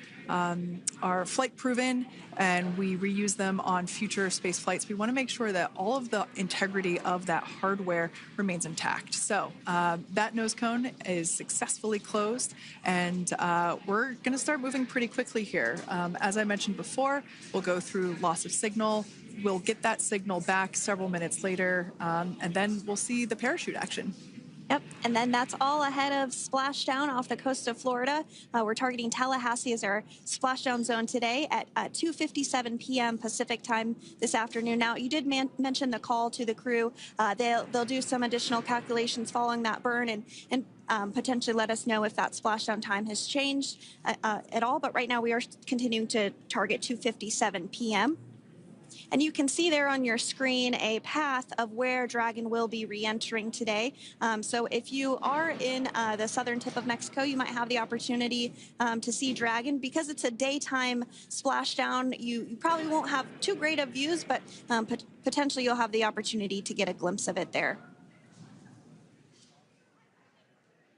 flight proven and we reuse them on future space flights, we want to make sure that all of the integrity of that hardware remains intact. So that nose cone is successfully closed, and we're going to start moving pretty quickly here. As I mentioned before, we'll go through loss of signal. We'll get that signal back several minutes later, and then we'll see the parachute action. Yep, and then that's all ahead of splashdown off the coast of Florida. We're targeting Tallahassee as our splashdown zone today at 2:57 p.m. Pacific time this afternoon. Now, you did mention the call to the crew. They'll do some additional calculations following that burn and potentially let us know if that splashdown time has changed at all. But right now, we are continuing to target 2:57 p.m. And you can see there on your screen a path of where Dragon will be re-entering today. So if you are in the southern tip of Mexico, you might have the opportunity to see Dragon. Because it's a daytime splashdown, you probably won't have too great of views, but potentially you'll have the opportunity to get a glimpse of it there.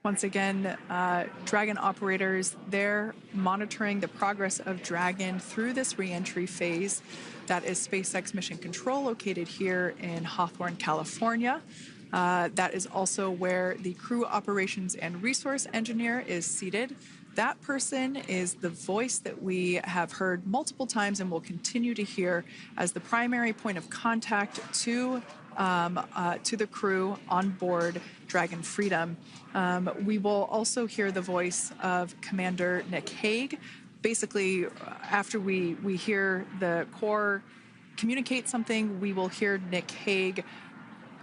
Once again, Dragon operators, they're monitoring the progress of Dragon through this re-entry phase. That is SpaceX Mission Control, located here in Hawthorne, California. That is also where the crew operations and resource engineer is seated. That person is the voice that we have heard multiple times and will continue to hear as the primary point of contact to the crew on board Dragon Freedom. We will also hear the voice of Commander Nic Hague. Basically, after we hear the Corps communicate something, we will hear Nic Hague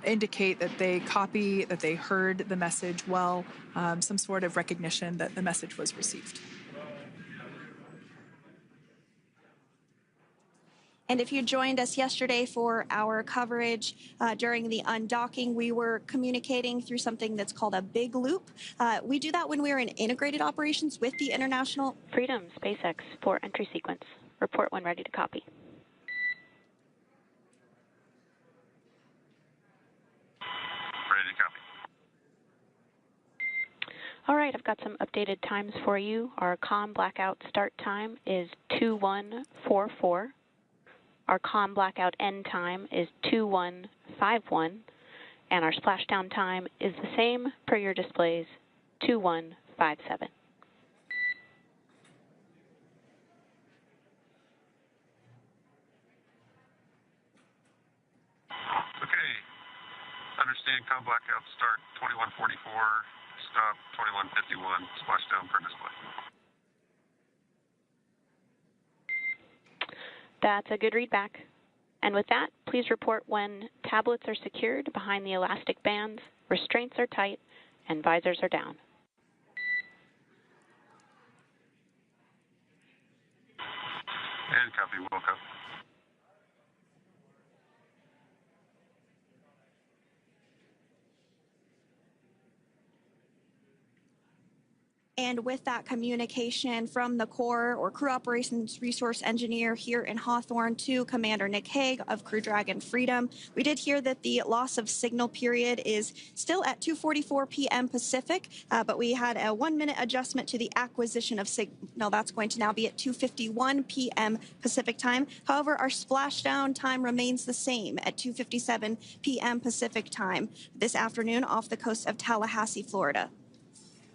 indicate that they copy, that they heard the message well, some sort of recognition that the message was received. And if you joined us yesterday for our coverage during the undocking, we were communicating through something that's called a big loop. We do that when we're in integrated operations with the International Freedom, SpaceX, for entry sequence. Report when ready to copy. Ready to copy. All right, I've got some updated times for you. Our comm blackout start time is 2144. Our comm blackout end time is 2151, and our splashdown time is the same per your displays, 2157. Okay. Understand comm blackout start 2144, stop 2151, splashdown per display. That's a good readback. And with that, please report when tablets are secured behind the elastic bands, restraints are tight, and visors are down. And copy, woke up. And with that communication from the Corps or Crew Operations Resource Engineer here in Hawthorne to Commander Nic Hague of Crew Dragon Freedom, we did hear that the loss of signal period is still at 2:44 p.m. Pacific, but we had a 1-minute adjustment to the acquisition of signal. That's going to now be at 2:51 p.m. Pacific time. However, our splashdown time remains the same at 2:57 p.m. Pacific time this afternoon off the coast of Tallahassee, Florida.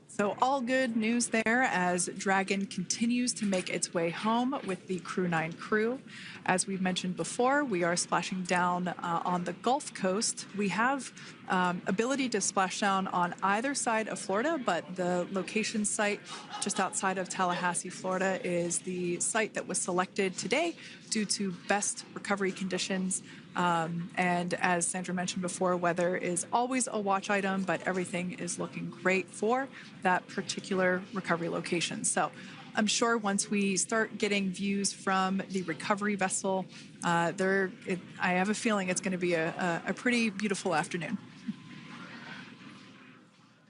So all good news there as Dragon continues to make its way home with the Crew 9 crew. As we've mentioned before, we are splashing down on the Gulf Coast. We have ability to splash down on either side of Florida, but the location site just outside of Tallahassee, Florida, is the site that was selected today due to best recovery conditions. And as Sandra mentioned before, weather is always a watch item, but everything is looking great for that particular recovery location. So I'm sure once we start getting views from the recovery vessel, I have a feeling it's going to be a pretty beautiful afternoon.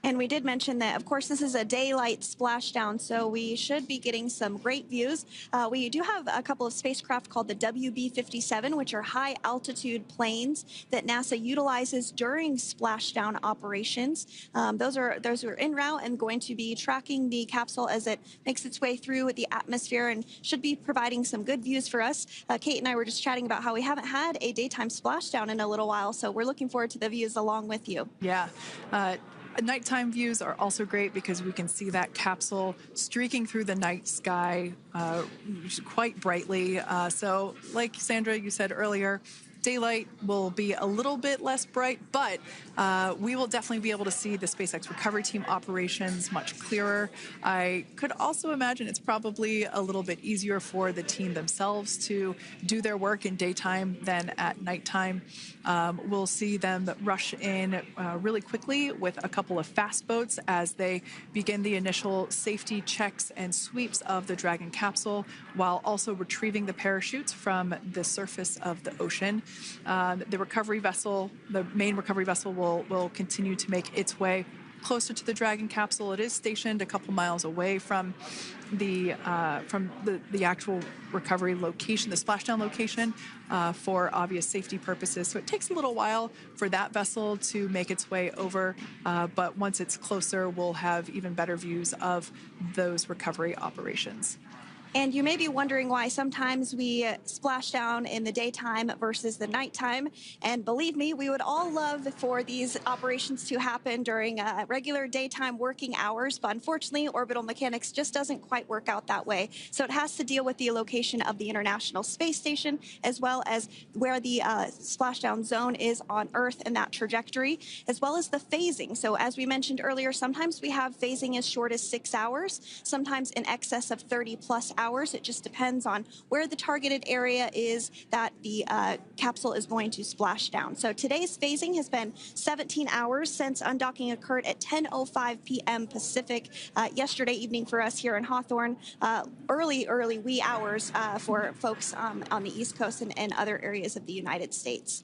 And we did mention that, of course, this is a daylight splashdown, so we should be getting some great views. We do have a couple of spacecraft called the WB-57, which are high-altitude planes that NASA utilizes during splashdown operations. Those are en route and going to be tracking the capsule as it makes its way through the atmosphere and should be providing some good views for us. Kate and I were just chatting about how we haven't had a daytime splashdown in a little while, so we're looking forward to the views along with you. Yeah. Nighttime views are also great because we can see that capsule streaking through the night sky quite brightly. So like Sandra, you said earlier, daylight will be a little bit less bright, but we will definitely be able to see the SpaceX recovery team operations much clearer. I could also imagine it's probably a little bit easier for the team themselves to do their work in daytime than at nighttime. We'll see them rush in really quickly with a couple of fast boats as they begin the initial safety checks and sweeps of the Dragon capsule, while also retrieving the parachutes from the surface of the ocean. The recovery vessel, the main recovery vessel, will continue to make its way closer to the Dragon capsule. It is stationed a couple miles away from the actual recovery location, the splashdown location, for obvious safety purposes. So it takes a little while for that vessel to make its way over, but once it's closer, we'll have even better views of those recovery operations. And you may be wondering why sometimes we splash down in the daytime versus the nighttime. And believe me, we would all love for these operations to happen during regular daytime working hours. But unfortunately, orbital mechanics just doesn't quite work out that way. So it has to deal with the location of the International Space Station, as well as where the splashdown zone is on Earth and that trajectory, as well as the phasing. So as we mentioned earlier, sometimes we have phasing as short as 6 hours, sometimes in excess of 30+ hours. It just depends on where the targeted area is that the capsule is going to splash down. So today's phasing has been 17 hours since undocking occurred at 10:05 p.m. Pacific yesterday evening for us here in Hawthorne. Early wee hours for folks on the East Coast and other areas of the United States.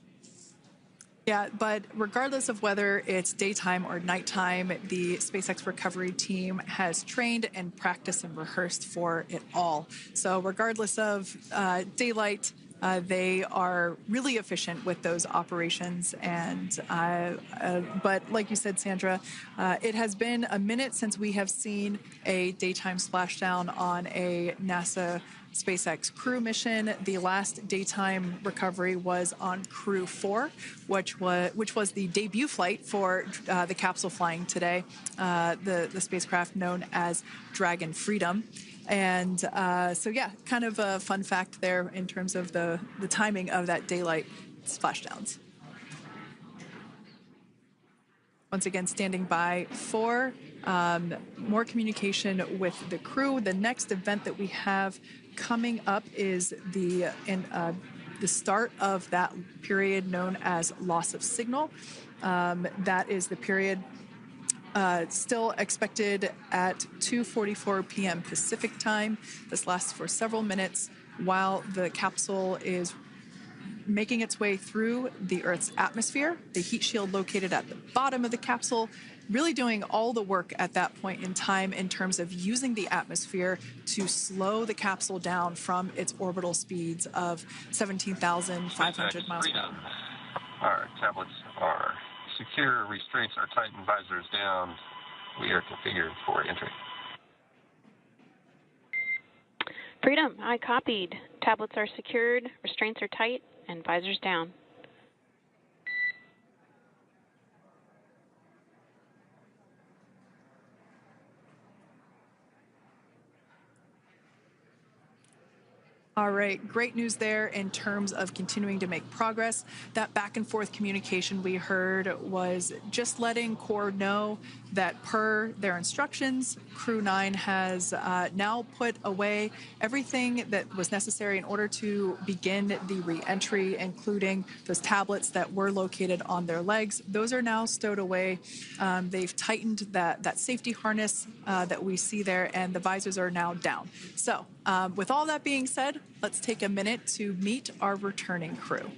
Yeah, but regardless of whether it's daytime or nighttime, the SpaceX recovery team has trained and practiced and rehearsed for it all. So regardless of daylight, they are really efficient with those operations. And but like you said, Sandra, it has been a minute since we have seen a daytime splashdown on a NASA SpaceX crew mission. The last daytime recovery was on Crew 4, which was the debut flight for the capsule flying today, the spacecraft known as Dragon Freedom. And so, yeah, kind of a fun fact there in terms of the timing of that daylight splashdowns. Once again, standing by for more communication with the crew. The next event that we have coming up is the start of that period known as loss of signal. That is the period still expected at 2:44 p.m. Pacific time. This lasts for several minutes while the capsule is making its way through the Earth's atmosphere, the heat shield located at the bottom of the capsule, really doing all the work at that point in time in terms of using the atmosphere to slow the capsule down from its orbital speeds of 17,500 miles per hour. Our tablets are secure, restraints are tight, and visors down. We are configured for entry. Freedom, I copied. Tablets are secured, restraints are tight, and visors down. All right, great news there in terms of continuing to make progress. That back and forth communication we heard was just letting Core know that per their instructions, Crew 9 has now put away everything that was necessary in order to begin the re-entry, including those tablets that were located on their legs. Those are now stowed away. They've tightened that safety harness that we see there, and the visors are now down. So with all that being said, let's take a minute to meet our returning crew.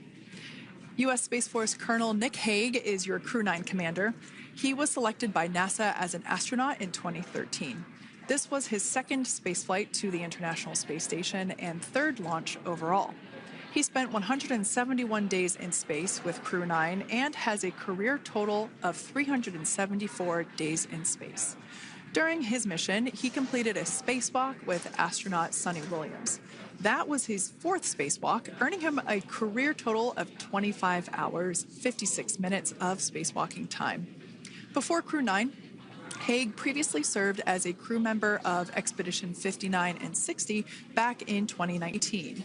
U.S. Space Force Colonel Nic Hague is your Crew 9 commander. He was selected by NASA as an astronaut in 2013. This was his second spaceflight to the International Space Station and third launch overall. He spent 171 days in space with Crew 9 and has a career total of 374 days in space. During his mission, he completed a spacewalk with astronaut Suni Williams. That was his fourth spacewalk, earning him a career total of 25 hours, 56 minutes of spacewalking time. Before Crew 9, Hague previously served as a crew member of Expedition 59 and 60 back in 2019.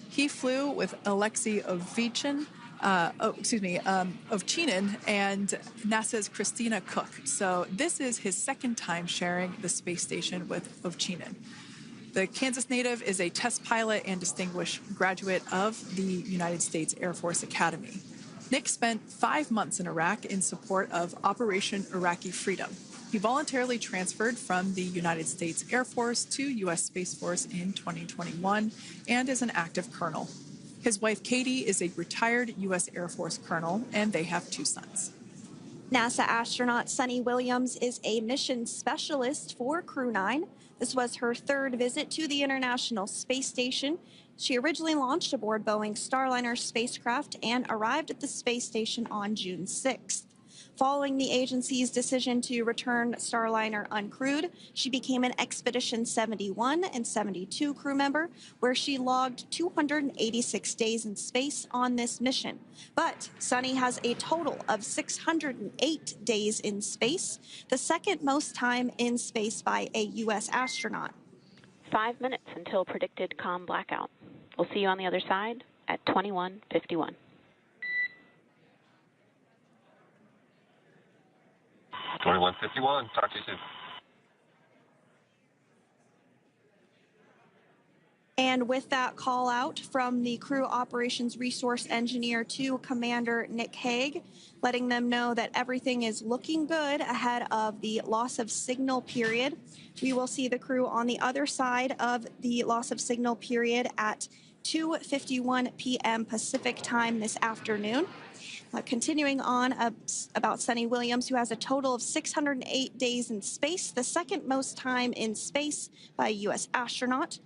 He flew with Alexei Ovchinin and NASA's Christina Cook. So this is his second time sharing the space station with Ovchinin. The Kansas native is a test pilot and distinguished graduate of the United States Air Force Academy. Nic spent 5 months in Iraq in support of Operation Iraqi Freedom. He voluntarily transferred from the United States Air Force to U.S. Space Force in 2021 and is an active colonel. His wife, Katie, is a retired U.S. Air Force colonel, and they have 2 sons. NASA astronaut Suni Williams is a mission specialist for Crew 9. This was her third visit to the International Space Station. She originally launched aboard Boeing Starliner spacecraft and arrived at the space station on June 6th. Following the agency's decision to return Starliner uncrewed, she became an Expedition 71 and 72 crew member, where she logged 286 days in space on this mission. But Suni has a total of 608 days in space, the second most time in space by a U.S. astronaut. 5 minutes until predicted comm blackout. We'll see you on the other side at 21:51. Talk to you soon. And with that call out from the crew operations resource engineer to Commander Nic Hague, letting them know that everything is looking good ahead of the loss of signal period. We will see the crew on the other side of the loss of signal period at 2:51 p.m. Pacific time this afternoon. Continuing on about Suni Williams, who has a total of 608 days in space, the second most time in space by a U.S. astronaut.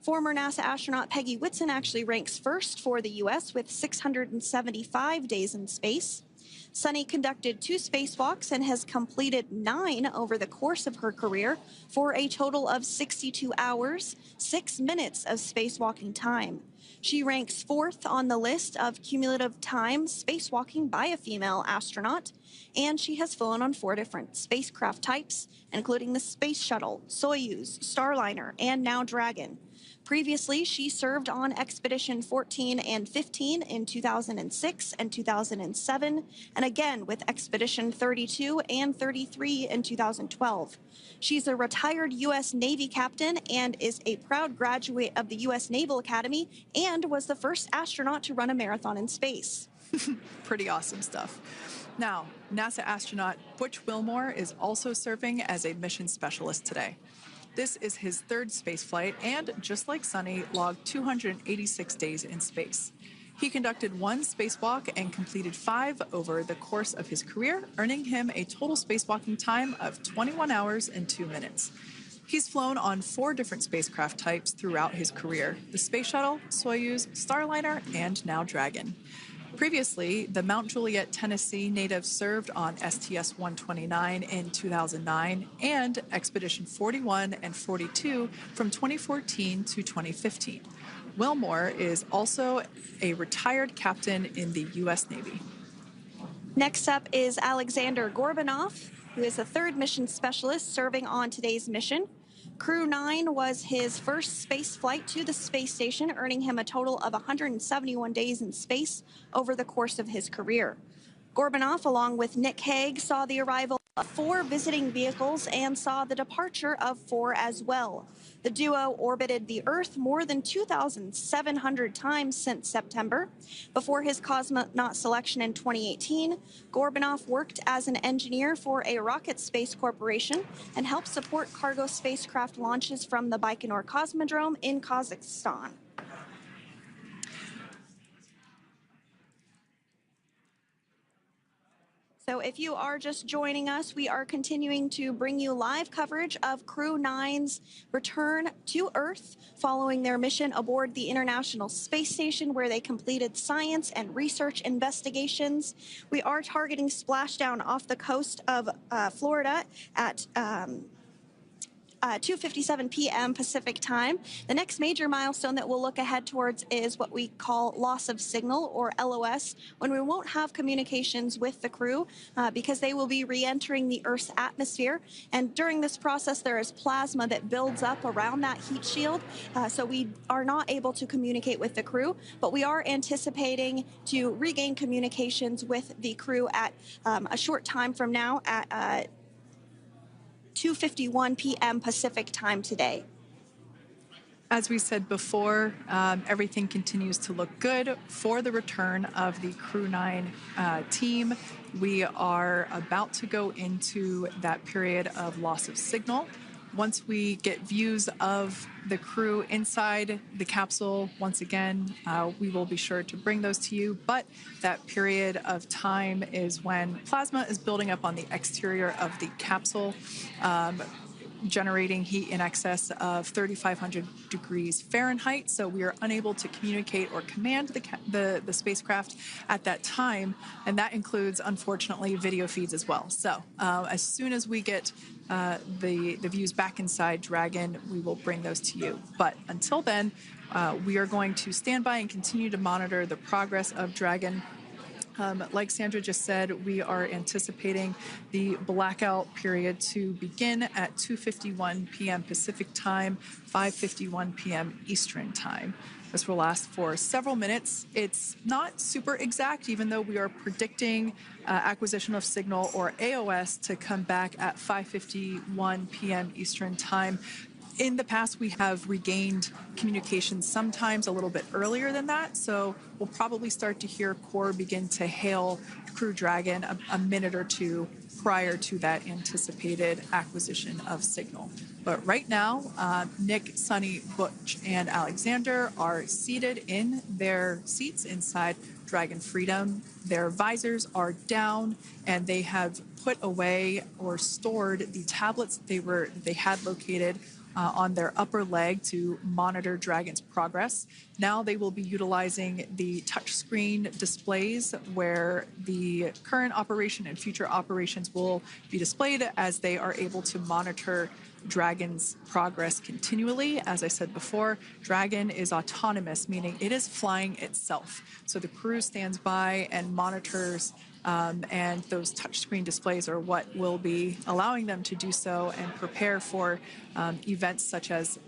Former NASA astronaut Peggy Whitson actually ranks first for the U.S. with 675 days in space. Suni conducted 2 spacewalks and has completed 9 over the course of her career for a total of 62 hours, 6 minutes of spacewalking time. She ranks 4th on the list of cumulative time spacewalking by a female astronaut, and she has flown on 4 different spacecraft types, including the Space Shuttle, Soyuz, Starliner, and now Dragon. Previously, she served on Expedition 14 and 15 in 2006 and 2007, and again with Expedition 32 and 33 in 2012. She's a retired U.S. Navy captain and is a proud graduate of the U.S. Naval Academy and was the first astronaut to run a marathon in space. Pretty awesome stuff. Now, NASA astronaut Butch Wilmore is also serving as a mission specialist today. This is his 3rd spaceflight and, just like Suni, logged 286 days in space. He conducted 1 spacewalk and completed 5 over the course of his career, earning him a total spacewalking time of 21 hours and 2 minutes. He's flown on 4 different spacecraft types throughout his career: the Space Shuttle, Soyuz, Starliner, and now Dragon. Previously, the Mount Juliet, Tennessee native served on STS-129 in 2009 and Expedition 41 and 42 from 2014 to 2015. Wilmore is also a retired captain in the U.S. Navy. Next up is Aleksandr Gorbunov, who is the 3rd mission specialist serving on today's mission. Crew 9 was his first space flight to the space station, earning him a total of 171 days in space over the course of his career. Gorbunov, along with Nic Hague, saw the arrival of 4 visiting vehicles and saw the departure of 4 as well. The duo orbited the Earth more than 2,700 times since September. Before his cosmonaut selection in 2018, Gorbunov worked as an engineer for a rocket space corporation and helped support cargo spacecraft launches from the Baikonur Cosmodrome in Kazakhstan. So if you are just joining us, we are continuing to bring you live coverage of Crew 9's return to Earth following their mission aboard the International Space Station, where they completed science and research investigations. We are targeting splashdown off the coast of Florida at 2:57 p.m. Pacific time. The next major milestone that we'll look ahead towards is what we call loss of signal, or LOS, when we won't have communications with the crew because they will be re-entering the Earth's atmosphere. And during this process, there is plasma that builds up around that heat shield, so we are not able to communicate with the crew, but we are anticipating to regain communications with the crew at a short time from now at 2:51 p.m. Pacific time today. As we said before, everything continues to look good for the return of the Crew 9 team. We are about to go into that period of loss of signal. Once we get views of the crew inside the capsule, once again, we will be sure to bring those to you. But that period of time is when plasma is building up on the exterior of the capsule, generating heat in excess of 3,500 degrees Fahrenheit. So we are unable to communicate or command the spacecraft at that time. And that includes, unfortunately, video feeds as well. So as soon as we get the views back inside Dragon, we will bring those to you. But until then, we are going to stand by and continue to monitor the progress of Dragon. Like Sandra just said, we are anticipating the blackout period to begin at 2:51 p.m. Pacific time, 5:51 p.m. Eastern time. This will last for several minutes. It's not super exact, even though we are predicting acquisition of signal, or AOS, to come back at 5:51 p.m. Eastern time. In the past, we have regained communication sometimes a little bit earlier than that, so we'll probably start to hear Core begin to hail Crew Dragon a minute or two prior to that anticipated acquisition of signal. But right now, Nic, Suni, Butch, and Alexander are seated in their seats inside Dragon Freedom. Their visors are down, and they have put away or stored the tablets they had located on their upper leg to monitor Dragon's progress. Now they will be utilizing the touchscreen displays, where the current operation and future operations will be displayed as they are able to monitor Dragon's progress continually. As I said before, Dragon is autonomous, meaning it is flying itself. So the crew stands by and monitors, and those touchscreen displays are what will be allowing them to do so and prepare for events such as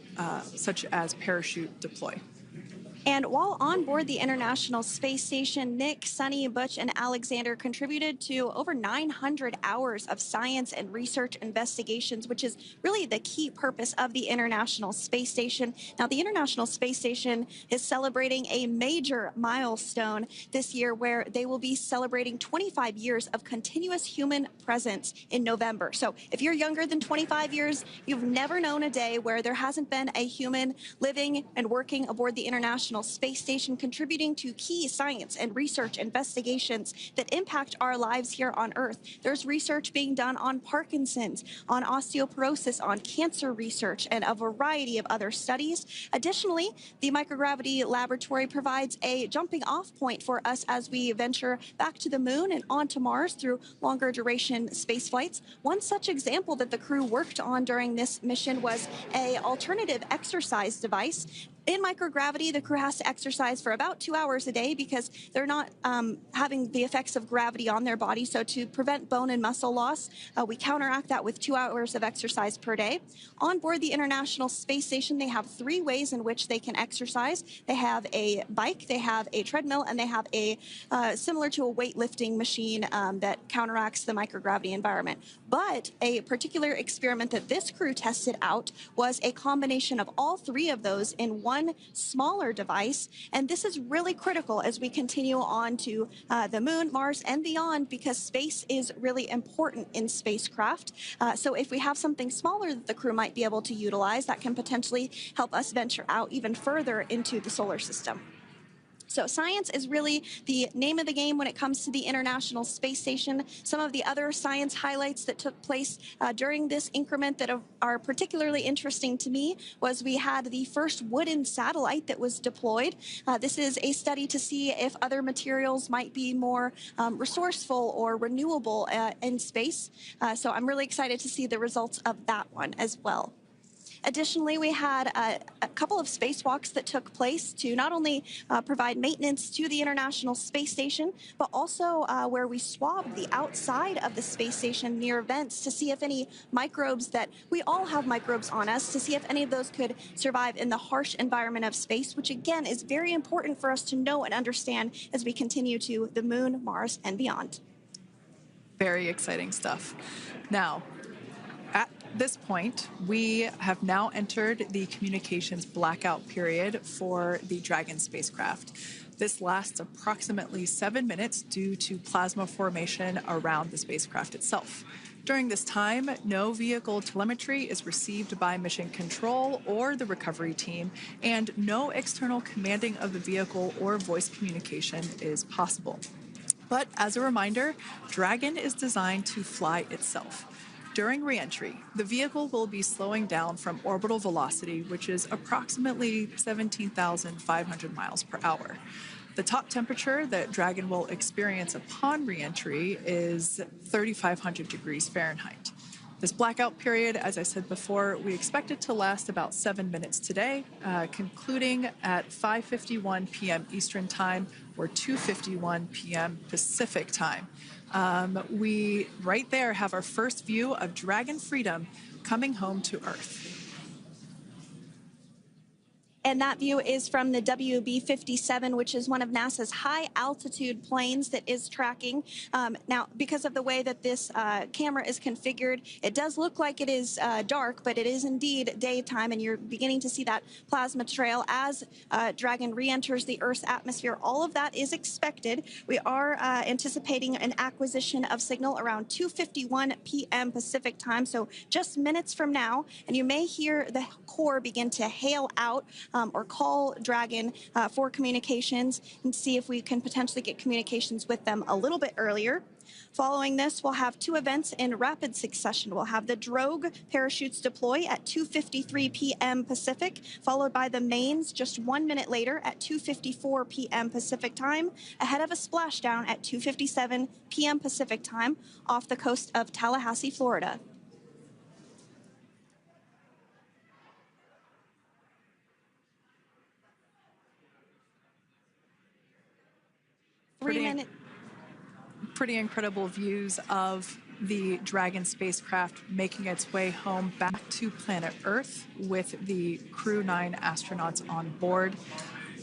parachute deploy. And while on board the International Space Station, Nic, Suni, Butch, and Alexander contributed to over 900 hours of science and research investigations, which is really the key purpose of the International Space Station. Now, the International Space Station is celebrating a major milestone this year, where they will be celebrating 25 years of continuous human presence in November. So if you're younger than 25 years, you've never known a day where there hasn't been a human living and working aboard the International Space Station, contributing to key science and research investigations that impact our lives here on Earth. There's research being done on Parkinson's, on osteoporosis, on cancer research, and a variety of other studies. Additionally, the microgravity laboratory provides a jumping off point for us as we venture back to the moon and onto Mars through longer duration space flights. One such example that the crew worked on during this mission was an alternative exercise device. In microgravity, the crew has to exercise for about 2 hours a day because they're not having the effects of gravity on their body. So to prevent bone and muscle loss, we counteract that with 2 hours of exercise per day. On board the International Space Station, they have 3 ways in which they can exercise. They have a bike, they have a treadmill, and they have a similar to a weightlifting machine that counteracts the microgravity environment. But a particular experiment that this crew tested out was a combination of all 3 of those in one smaller device. And this is really critical as we continue on to the moon, Mars, and beyond, because space is really important in spacecraft. So if we have something smaller that the crew might be able to utilize, that can potentially help us venture out even further into the solar system. So science is really the name of the game when it comes to the International Space Station. Some of the other science highlights that took place during this increment that are particularly interesting to me was we had the first wooden satellite that was deployed. This is a study to see if other materials might be more resourceful or renewable in space. So I'm really excited to see the results of that one as well. Additionally, we had a couple of spacewalks that took place to not only provide maintenance to the International Space Station, but also where we swabbed the outside of the space station near vents to see if any microbes that we all have microbes on us, to see if any of those could survive in the harsh environment of space, which again is very important for us to know and understand as we continue to the moon, Mars, and beyond. Very exciting stuff. Now, at this point, we have now entered the communications blackout period for the Dragon spacecraft. This lasts approximately 7 minutes due to plasma formation around the spacecraft itself. During this time, no vehicle telemetry is received by mission control or the recovery team, and no external commanding of the vehicle or voice communication is possible. But as a reminder, Dragon is designed to fly itself. During re-entry, the vehicle will be slowing down from orbital velocity, which is approximately 17,500 miles per hour. The top temperature that Dragon will experience upon re-entry is 3,500 degrees Fahrenheit. This blackout period, as I said before, we expect it to last about 7 minutes today, concluding at 5:51 p.m. Eastern Time or 2:51 p.m. Pacific Time. We, right there, have our first view of Dragon Freedom coming home to Earth. And that view is from the WB-57, which is one of NASA's high-altitude planes that is tracking. Now, because of the way that this camera is configured, it does look like it is dark, but it is indeed daytime, and you're beginning to see that plasma trail as Dragon re-enters the Earth's atmosphere. All of that is expected. We are anticipating an acquisition of signal around 2:51 p.m. Pacific Time, so just minutes from now, and you may hear the core begin to hail out or call Dragon for communications and see if we can potentially get communications with them a little bit earlier. Following this, we'll have 2 events in rapid succession. We'll have the drogue parachutes deploy at 2:53 p.m. Pacific, followed by the mains just 1 minute later at 2:54 p.m. Pacific Time, ahead of a splashdown at 2:57 p.m. Pacific Time off the coast of Tallahassee, Florida. Pretty incredible views of the Dragon spacecraft making its way home back to planet Earth with the Crew 9 astronauts on board.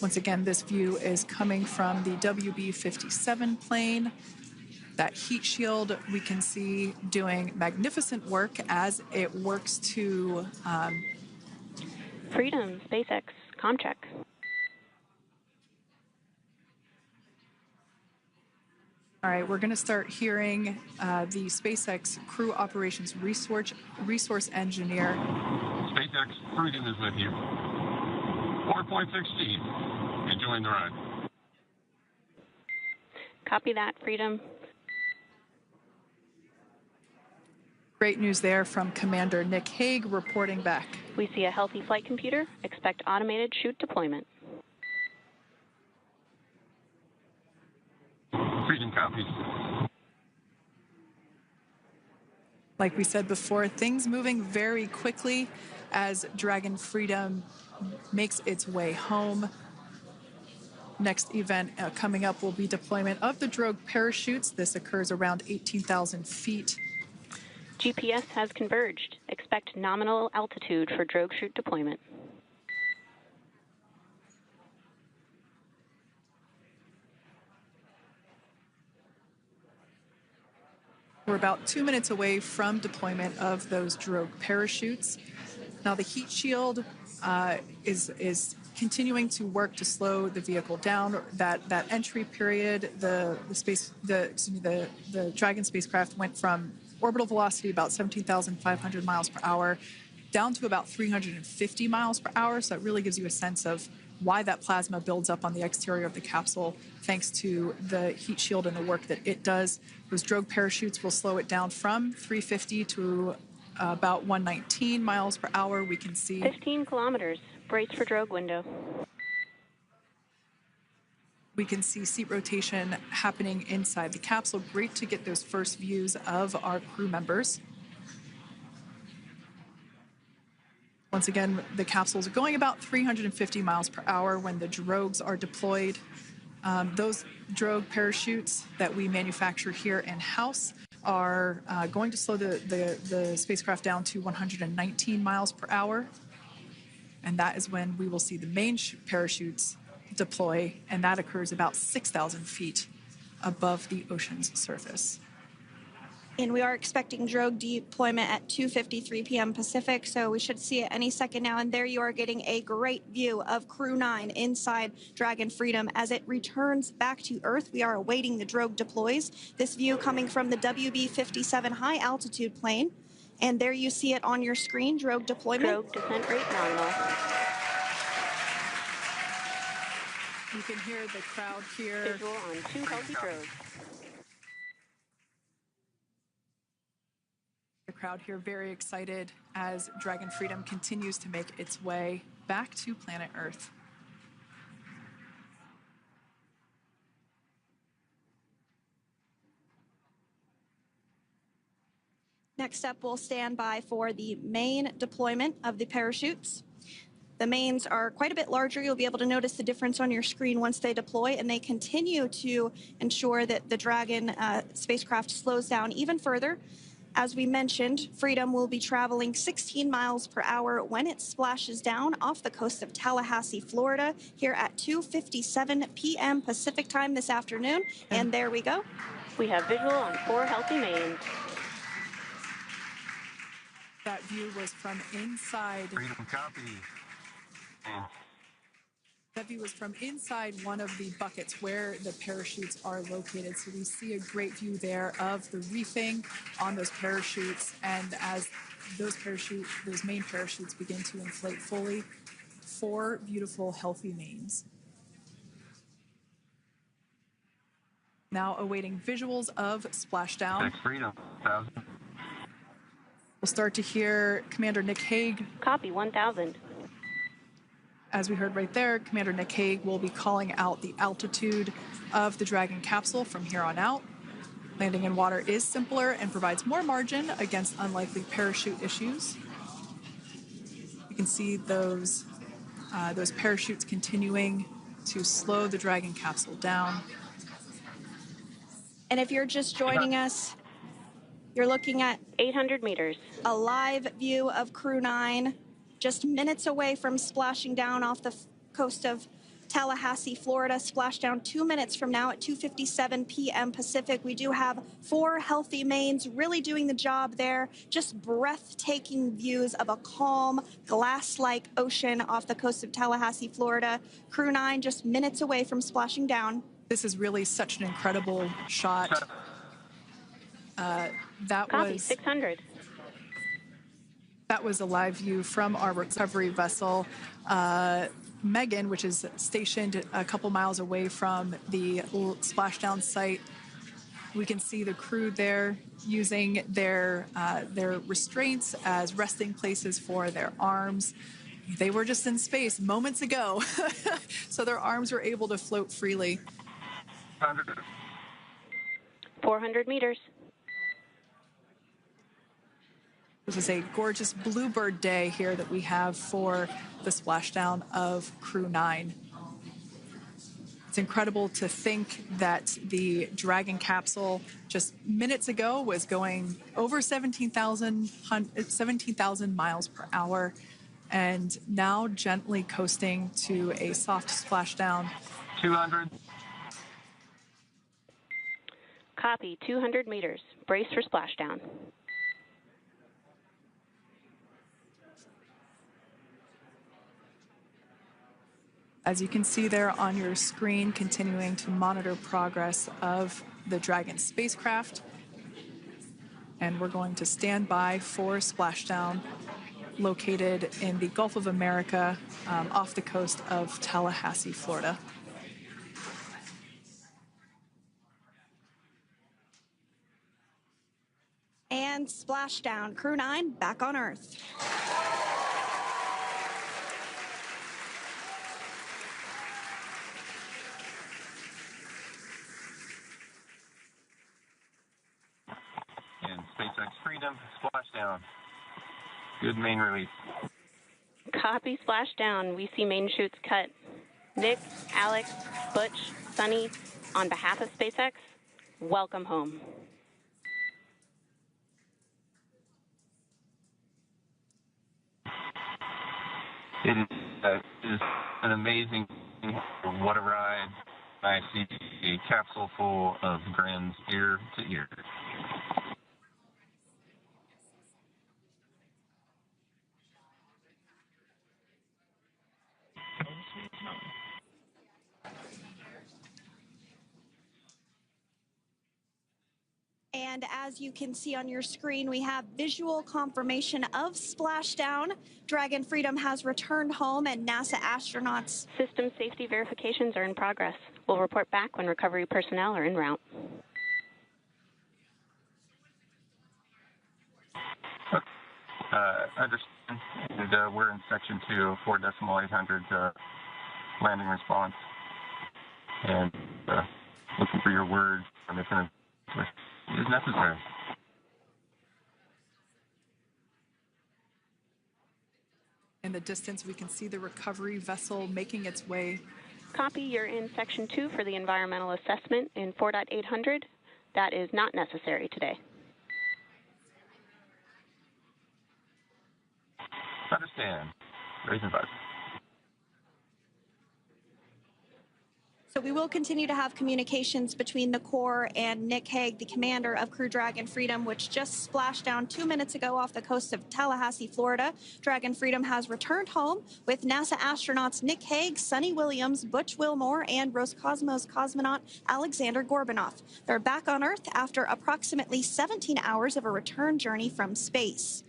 Once again, this view is coming from the WB-57 plane. That heat shield we can see doing magnificent work as it works to... Freedom, SpaceX, Comcheck. All right, we're going to start hearing the SpaceX Crew Operations Resource Engineer. SpaceX Freedom is with you. 4.16. Enjoying the ride. Copy that, Freedom. Great news there from Commander Nic Hague reporting back. We see a healthy flight computer. Expect automated chute deployment. Freedom copies. Like we said before, things moving very quickly as Dragon Freedom makes its way home. Next event coming up will be deployment of the drogue parachutes. This occurs around 18,000 feet. GPS has converged. Expect nominal altitude for drogue chute deployment. We're about 2 minutes away from deployment of those drogue parachutes. Now the heat shield is continuing to work to slow the vehicle down. That entry period, the Dragon spacecraft went from orbital velocity about 17,500 miles per hour down to about 350 miles per hour. So that really gives you a sense of why that plasma builds up on the exterior of the capsule, thanks to the heat shield and the work that it does. Those drogue parachutes will slow it down from 350 to about 119 miles per hour. We can see 15 kilometers. Brace for drogue window. We can see seat rotation happening inside the capsule. Great to get those first views of our crew members. Once again, the capsules are going about 350 miles per hour when the drogues are deployed. Those drogue parachutes that we manufacture here in-house are going to slow the spacecraft down to 119 miles per hour. And that is when we will see the main parachutes deploy, and that occurs about 6,000 feet above the ocean's surface. And we are expecting drogue deployment at 2:53 p.m. Pacific, so we should see it any second now. And there you are getting a great view of Crew 9 inside Dragon Freedom as it returns back to Earth. We are awaiting the drogue deploys. This view coming from the WB-57 high altitude plane. And there you see it on your screen, drogue deployment. Drogue descent rate nominal. You can hear the crowd here. Visual on 2 healthy drogues. The crowd here very excited as Dragon Freedom continues to make its way back to planet Earth. Next up, we'll stand by for the main deployment of the parachutes. The mains are quite a bit larger. You'll be able to notice the difference on your screen once they deploy, and they continue to ensure that the Dragon spacecraft slows down even further. As we mentioned, Freedom will be traveling 16 miles per hour when it splashes down off the coast of Tallahassee, Florida, here at 2:57 p.m. Pacific time this afternoon. And there we go. We have visual on 4 healthy mains. That view was from inside. Freedom copy. That view was from inside one of the buckets where the parachutes are located. So we see a great view there of the reefing on those parachutes. And as those main parachutes begin to inflate fully, 4 beautiful, healthy mains. Now awaiting visuals of splashdown. Next Freedom, 1,000. We'll start to hear Commander Nic Hague. Copy, 1,000. As we heard right there, Commander Nic Hague will be calling out the altitude of the Dragon capsule from here on out. Landing in water is simpler and provides more margin against unlikely parachute issues. You can see those parachutes continuing to slow the Dragon capsule down. And if you're just joining us, you're looking at 800 meters. a live view of Crew 9, just minutes away from splashing down off the coast of Tallahassee, Florida. Splashdown 2 minutes from now at 2:57 p.m. Pacific. We do have 4 healthy mains really doing the job there. Just breathtaking views of a calm, glass-like ocean off the coast of Tallahassee, Florida. Crew 9 just minutes away from splashing down. This is really such an incredible shot. Copy, 600. That was a live view from our recovery vessel, Megan, which is stationed a couple miles away from the splashdown site. We can see the crew there using their restraints as resting places for their arms. They were just in space moments ago, so their arms were able to float freely. 400 meters. This is a gorgeous bluebird day here that we have for the splashdown of Crew 9. It's incredible to think that the Dragon capsule just minutes ago was going over 17,000 miles per hour and now gently coasting to a soft splashdown. 200. Copy, 200 meters. Brace for splashdown. As you can see there on your screen, continuing to monitor progress of the Dragon spacecraft. And we're going to stand by for splashdown located in the Gulf of America off the coast of Tallahassee, Florida. And splashdown, Crew 9 back on Earth. And SpaceX Freedom, splashdown. Good main release. Copy, splashdown. We see main chutes cut. Nic, Alex, Butch, Suni, on behalf of SpaceX, welcome home. It is an amazing, what a ride. I see a capsule full of grins ear to ear. And as you can see on your screen, we have visual confirmation of splashdown. Dragon Freedom has returned home, and NASA astronauts. System safety verifications are in progress. We'll report back when recovery personnel are en route. Understand. And, we're in section 2, 4.800 landing response. And looking for your word on if it is necessary. In the distance, we can see the recovery vessel making its way. Copy, you're in section 2 for the environmental assessment in 4.800. That is not necessary today. Understand. Raising visor. So we will continue to have communications between the Corps and Nic Hague, the commander of Crew Dragon Freedom, which just splashed down 2 minutes ago off the coast of Tallahassee, Florida. Dragon Freedom has returned home with NASA astronauts Nic Hague, Suni Williams, Butch Wilmore, and Roscosmos cosmonaut Aleksandr Gorbunov. They're back on Earth after approximately 17 hours of a return journey from space.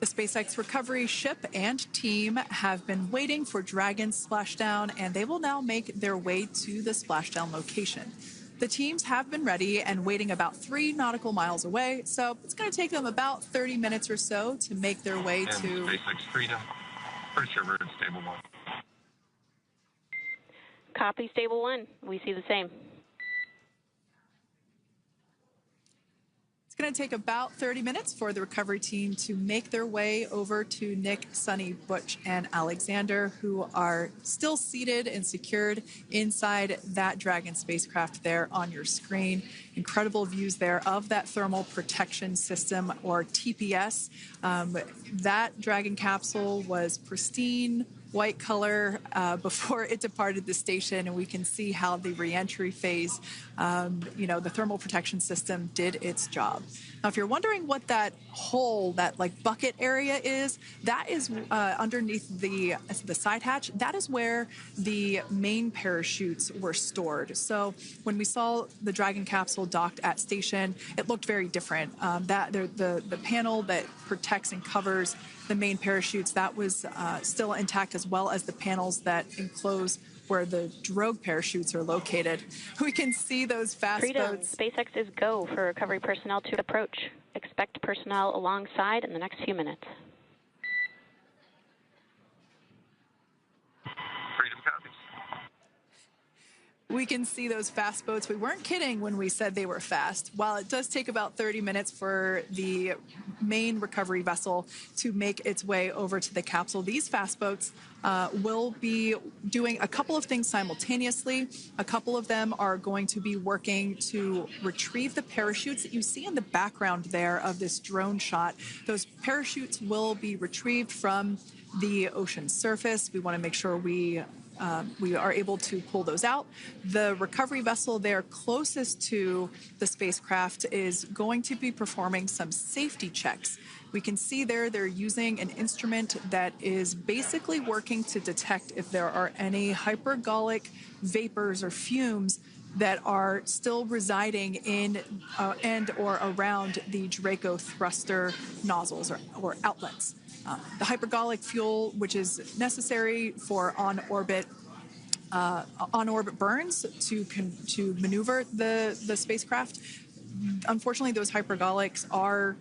The SpaceX recovery ship and team have been waiting for Dragon's splashdown, and they will now make their way to the splashdown location. The teams have been ready and waiting about 3 nautical miles away, so it's going to take them about 30 minutes or so to make their way and to SpaceX Freedom. Pretty sure we're in stable 1. Copy, stable 1. We see the same. It's going to take about 30 minutes for the recovery team to make their way over to Nic, Suni, Butch, and Alexander, who are still seated and secured inside that Dragon spacecraft there on your screen. Incredible views there of that thermal protection system, or TPS. That Dragon capsule was pristine, white color before it departed the station, and we can see how the reentry phase, the thermal protection system did its job. Now, if you're wondering what that hole, that like bucket area is, that is underneath the side hatch. That is where the main parachutes were stored. So when we saw the Dragon capsule docked at station, it looked very different. The panel that protects and covers the main parachutes, that was still intact, as well as the panels that enclose where the drogue parachutes are located. We can see those fast Freedom. boats. SpaceX is go for recovery personnel to approach. Expect personnel alongside in the next few minutes. Freedom copies. We can see those fast boats. We weren't kidding when we said they were fast. While it does take about 30 minutes for the main recovery vessel to make its way over to the capsule, these fast boats will be doing a couple of things simultaneously. A couple of them are going to be working to retrieve the parachutes that you see in the background there of this drone shot. Those parachutes will be retrieved from the ocean surface. We want to make sure we are able to pull those out. The recovery vessel there closest to the spacecraft is going to be performing some safety checks. We can see there they're using an instrument that is basically working to detect if there are any hypergolic vapors or fumes that are still residing in and or around the Draco thruster nozzles or outlets. The hypergolic fuel, which is necessary for on-orbit burns to maneuver the spacecraft. Unfortunately, those hypergolics are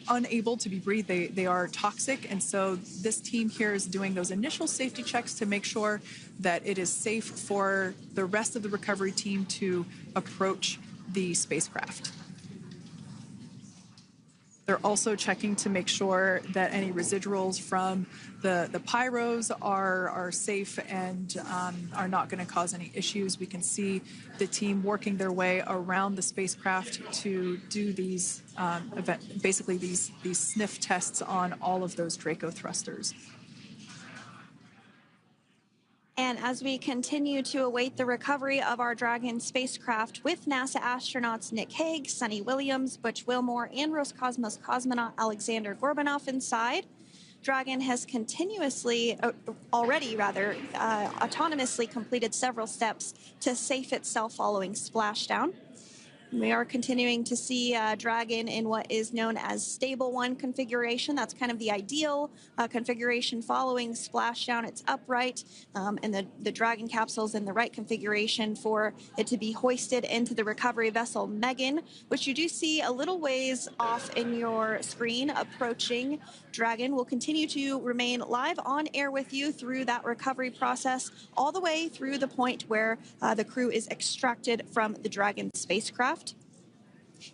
unable to be breathed. They are toxic, and so this team here is doing those initial safety checks to make sure that it is safe for the rest of the recovery team to approach the spacecraft. They're also checking to make sure that any residuals from the pyros are safe and are not going to cause any issues. We can see the team working their way around the spacecraft to do these basically these sniff tests on all of those Draco thrusters. And as we continue to await the recovery of our Dragon spacecraft with NASA astronauts Nic Hague, Suni Williams, Butch, Wilmore, and Roscosmos cosmonaut Aleksandr Gorbunov inside, Dragon has autonomously completed several steps to safe itself following splashdown. We are continuing to see Dragon in what is known as stable 1 configuration. That's kind of the ideal configuration following splashdown. It's upright, and the Dragon capsule is in the right configuration for it to be hoisted into the recovery vessel Megan, which you do see a little ways off in your screen approaching. Dragon will continue to remain live on air with you through that recovery process, all the way through the point where the crew is extracted from the Dragon spacecraft.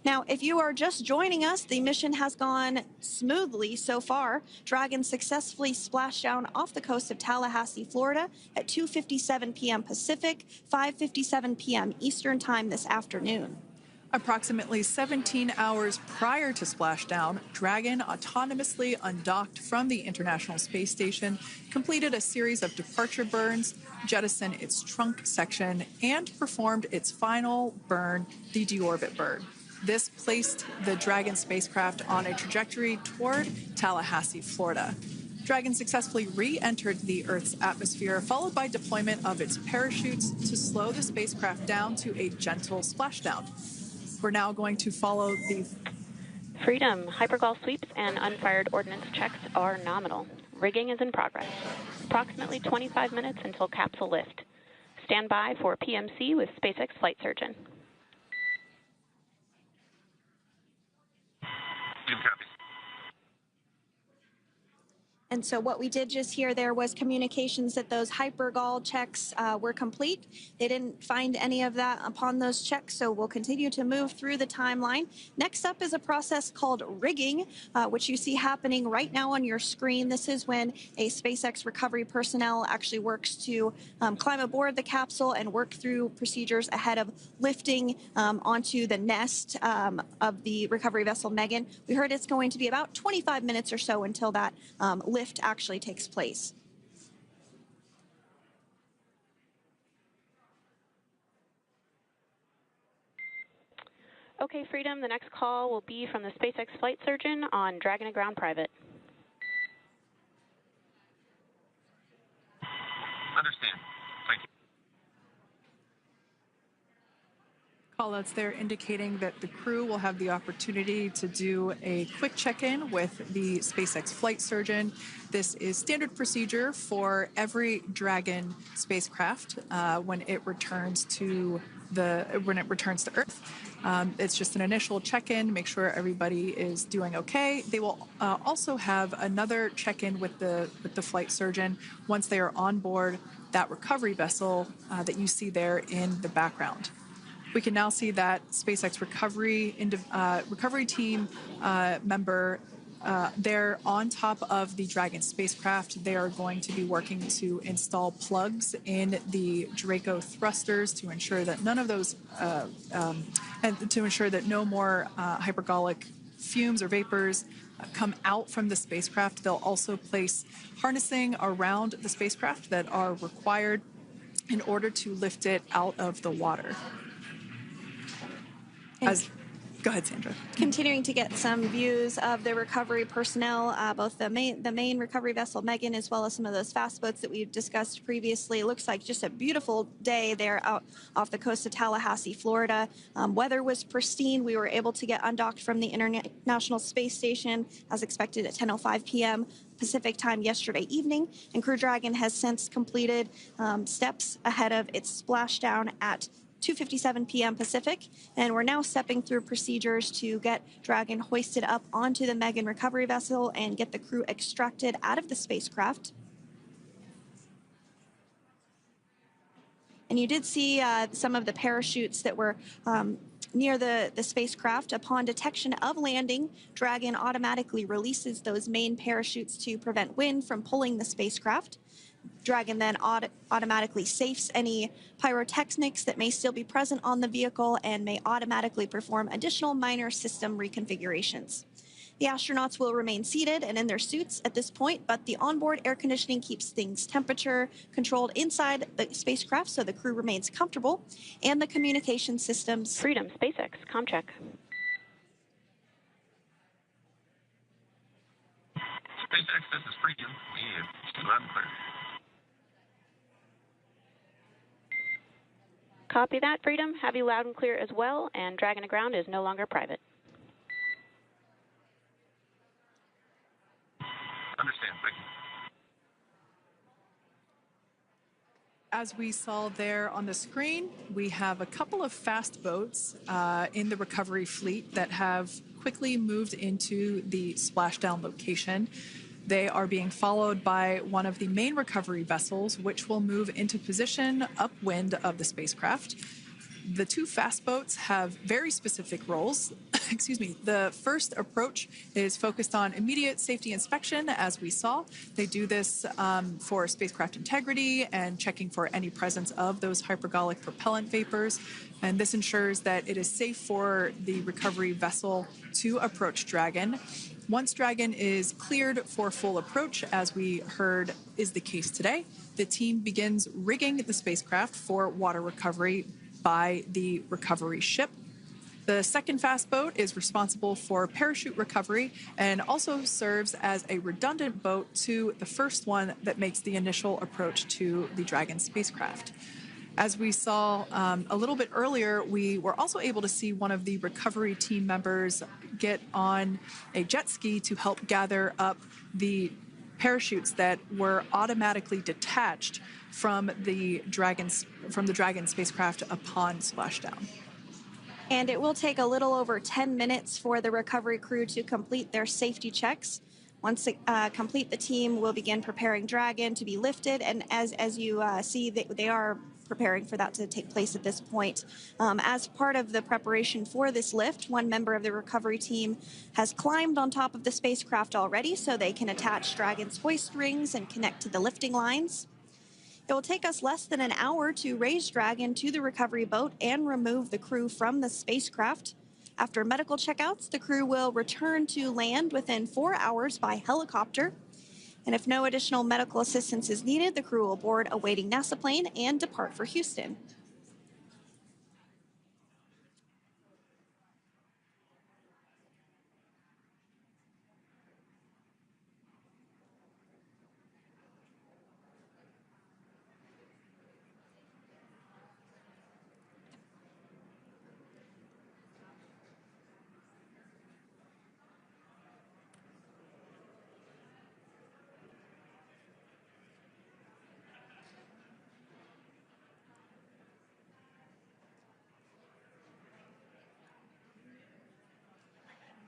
Now, if you are just joining us, the mission has gone smoothly so far. Dragon successfully splashed down off the coast of Tallahassee, Florida at 2:57 p.m. Pacific, 5:57 p.m. Eastern Time this afternoon. Approximately 17 hours prior to splashdown, Dragon autonomously undocked from the International Space Station, completed a series of departure burns, jettisoned its trunk section, and performed its final burn, the deorbit burn. This placed the Dragon spacecraft on a trajectory toward Tallahassee, Florida. Dragon successfully re-entered the Earth's atmosphere, followed by deployment of its parachutes to slow the spacecraft down to a gentle splashdown. We're now going to follow the Freedom. Hypergol sweeps and unfired ordnance checks are nominal. Rigging is in progress. Approximately 25 minutes until capsule lift. Stand by for PMC with SpaceX flight surgeon. And so what we did just hear there was communications that those hypergol checks were complete. They didn't find any of that upon those checks, so we'll continue to move through the timeline. Next up is a process called rigging, which you see happening right now on your screen. This is when a SpaceX recovery personnel actually works to climb aboard the capsule and work through procedures ahead of lifting onto the nest of the recovery vessel Megan. We heard it's going to be about 25 minutes or so until that lift actually takes place. Okay, Freedom, the next call will be from the SpaceX flight surgeon on Dragon to Ground Private. Understand. Thank you. callouts there indicating that the crew will have the opportunity to do a quick check-in with the SpaceX flight surgeon. This is standard procedure for every Dragon spacecraft when it returns to Earth. It's just an initial check-in, make sure everybody is doing okay. They will also have another check-in with the flight surgeon once they are on board that recovery vessel that you see there in the background. We can now see that SpaceX recovery team member they're on top of the Dragon spacecraft. They are going to be working to install plugs in the Draco thrusters to ensure that none of those, and to ensure that no more hypergolic fumes or vapors come out from the spacecraft. They'll also place harnessing around the spacecraft that are required in order to lift it out of the water. Go ahead, Sandra. Continuing to get some views of the recovery personnel, both the main recovery vessel, Megan, as well as some of those fast boats that we've discussed previously. It looks like just a beautiful day there out off the coast of Tallahassee, Florida. Weather was pristine. We were able to get undocked from the International Space Station as expected at 10:05 p.m. Pacific time yesterday evening, and Crew Dragon has since completed steps ahead of its splashdown at 2:57 p.m. Pacific, and we're now stepping through procedures to get Dragon hoisted up onto the Megan recovery vessel and get the crew extracted out of the spacecraft. And you did see some of the parachutes that were near the spacecraft. Upon detection of landing, Dragon automatically releases those main parachutes to prevent wind from pulling the spacecraft. Dragon then automatically safes any pyrotechnics that may still be present on the vehicle and may automatically perform additional minor system reconfigurations. The astronauts will remain seated and in their suits at this point, but the onboard air conditioning keeps things temperature controlled inside the spacecraft so the crew remains comfortable, and the communication systems... Freedom, SpaceX, ComCheck. SpaceX, this is Freedom. We have loud and clear. Copy that, Freedom. Have you loud and clear as well, and Dragon to ground is no longer private. Understand, thank you. As we saw there on the screen, we have a couple of fast boats in the recovery fleet that have quickly moved into the splashdown location. They are being followed by one of the main recovery vessels, which will move into position upwind of the spacecraft. The two fast boats have very specific roles. Excuse me. The first approach is focused on immediate safety inspection, as we saw. They do this for spacecraft integrity and checking for any presence of those hypergolic propellant vapors. And this ensures that it is safe for the recovery vessel to approach Dragon. Once Dragon is cleared for full approach, as we heard is the case today, the team begins rigging the spacecraft for water recovery by the recovery ship. The second fast boat is responsible for parachute recovery and also serves as a redundant boat to the first one that makes the initial approach to the Dragon spacecraft. As we saw a little bit earlier, we were also able to see one of the recovery team members get on a jet ski to help gather up the parachutes that were automatically detached from the Dragon spacecraft upon splashdown. And it will take a little over 10 minutes for the recovery crew to complete their safety checks. Once complete, the team will begin preparing Dragon to be lifted, and as you see, they are preparing for that to take place at this point. As part of the preparation for this lift, one member of the recovery team has climbed on top of the spacecraft already so they can attach Dragon's hoist rings and connect to the lifting lines. It will take us less than an hour to raise Dragon to the recovery boat and remove the crew from the spacecraft. After medical checkouts, the crew will return to land within 4 hours by helicopter. And if no additional medical assistance is needed, the crew will board a waiting NASA plane and depart for Houston.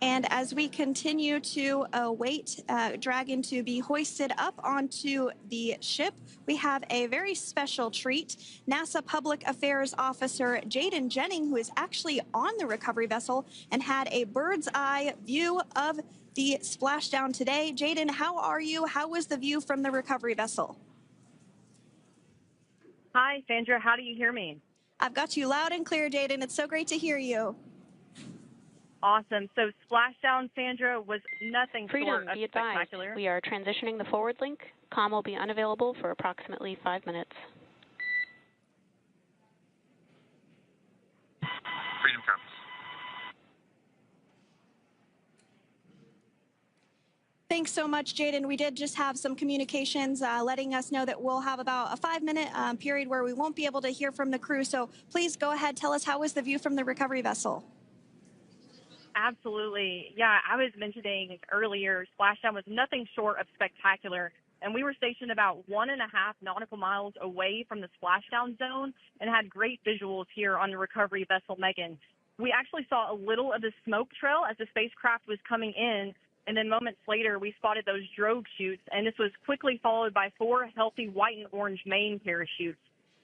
And as we continue to await Dragon to be hoisted up onto the ship, we have a very special treat. NASA Public Affairs Officer Jaden Jennings, who is actually on the recovery vessel and had a bird's eye view of the splashdown today. Jaden, how are you? How was the view from the recovery vessel? Hi, Sandra. How do you hear me? I've got you loud and clear, Jaden. It's so great to hear you. Awesome. So splashdown, Sandra, was nothing short of be advised, spectacular. we are transitioning the forward link. Comm will be unavailable for approximately 5 minutes. Freedom comes. Thanks so much, Jaden. We did just have some communications letting us know that we'll have about a 5-minute period where we won't be able to hear from the crew. So please go ahead, tell us, how was the view from the recovery vessel? Absolutely. Yeah, I was mentioning earlier, splashdown was nothing short of spectacular. And we were stationed about 1.5 nautical miles away from the splashdown zone and had great visuals here on the recovery vessel Megan. We actually saw a little of the smoke trail as the spacecraft was coming in. And then moments later, we spotted those drogue chutes, and this was quickly followed by 4 healthy white and orange main parachutes.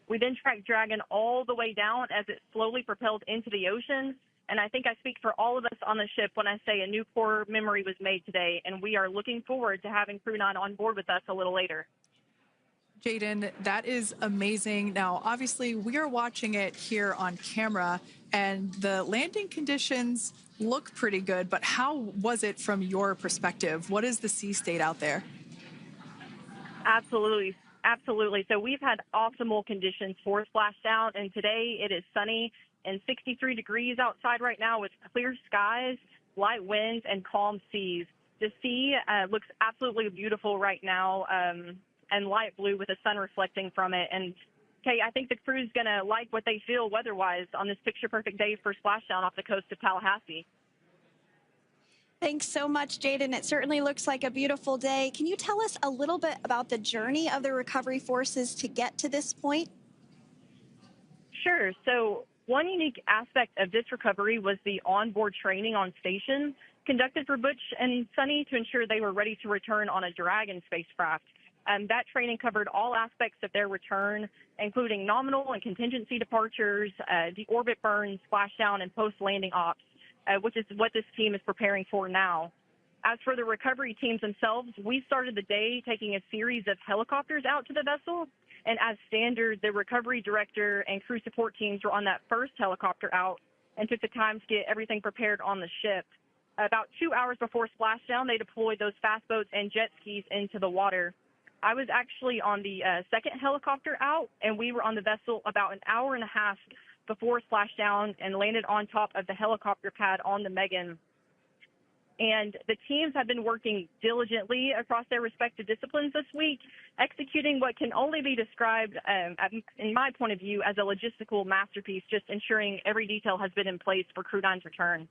We then tracked Dragon all the way down as it slowly propelled into the ocean. And I think I speak for all of us on the ship when I say a new core memory was made today, and we are looking forward to having Crew 9 on board with us a little later. Jaden, that is amazing. Now, obviously, we are watching it here on camera, and the landing conditions look pretty good, but how was it from your perspective? What is the sea state out there? Absolutely. Absolutely. So we've had optimal conditions for splashdown, and today it is sunny and 63 degrees outside right now with clear skies, light winds, and calm seas. The sea looks absolutely beautiful right now, and light blue with the sun reflecting from it. And, Kay, I think the crew's going to like what they feel weather-wise on this picture-perfect day for splashdown off the coast of Tallahassee. Thanks so much, Jaden. It certainly looks like a beautiful day. Can you tell us a little bit about the journey of the recovery forces to get to this point? Sure. So one unique aspect of this recovery was the onboard training on station conducted for Butch and Suni to ensure they were ready to return on a Dragon spacecraft. That training covered all aspects of their return, including nominal and contingency departures, deorbit burns, splashdown, and post-landing ops, which is what this team is preparing for now. As for the recovery teams themselves, we started the day taking a series of helicopters out to the vessel. And as standard, the recovery director and crew support teams were on that first helicopter out and took the time to get everything prepared on the ship. About 2 hours before splashdown, they deployed those fast boats and jet skis into the water. I was actually on the second helicopter out, and we were on the vessel about an hour and a half before splashdown and landed on top of the helicopter pad on the Megan. And the teams have been working diligently across their respective disciplines this week, executing what can only be described, in my point of view, as a logistical masterpiece, just ensuring every detail has been in place for Crew 9's return.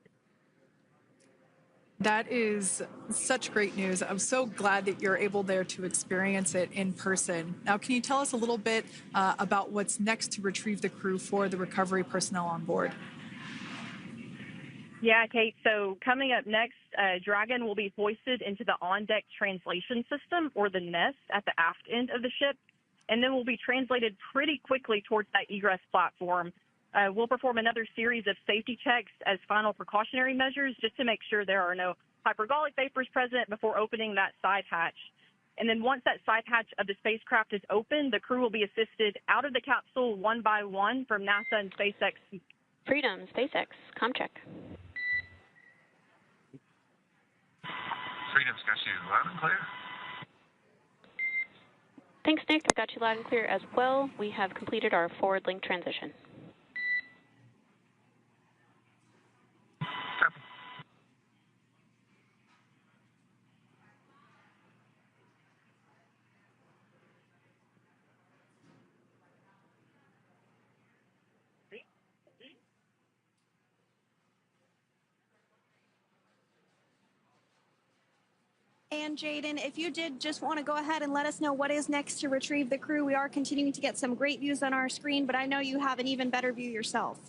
That is such great news. I'm so glad that you're able there to experience it in person. Now, can you tell us a little bit about what's next to retrieve the crew for the recovery personnel on board? Yeah, Kate. So coming up next, Dragon will be hoisted into the on-deck translation system, or the nest, at the aft end of the ship, and then will be translated pretty quickly towards that egress platform. We'll perform another series of safety checks as final precautionary measures just to make sure there are no hypergolic vapors present before opening that side hatch. And then once that side hatch of the spacecraft is open, the crew will be assisted out of the capsule one by one from NASA and SpaceX. Freedom, SpaceX, comm check. Freedom's got you loud and clear. Thanks, Nick. I've got you loud and clear as well. We have completed our forward link transition. And Jaden, if you did just want to go ahead and let us know what is next to retrieve the crew, we are continuing to get some great views on our screen, but I know you have an even better view yourself.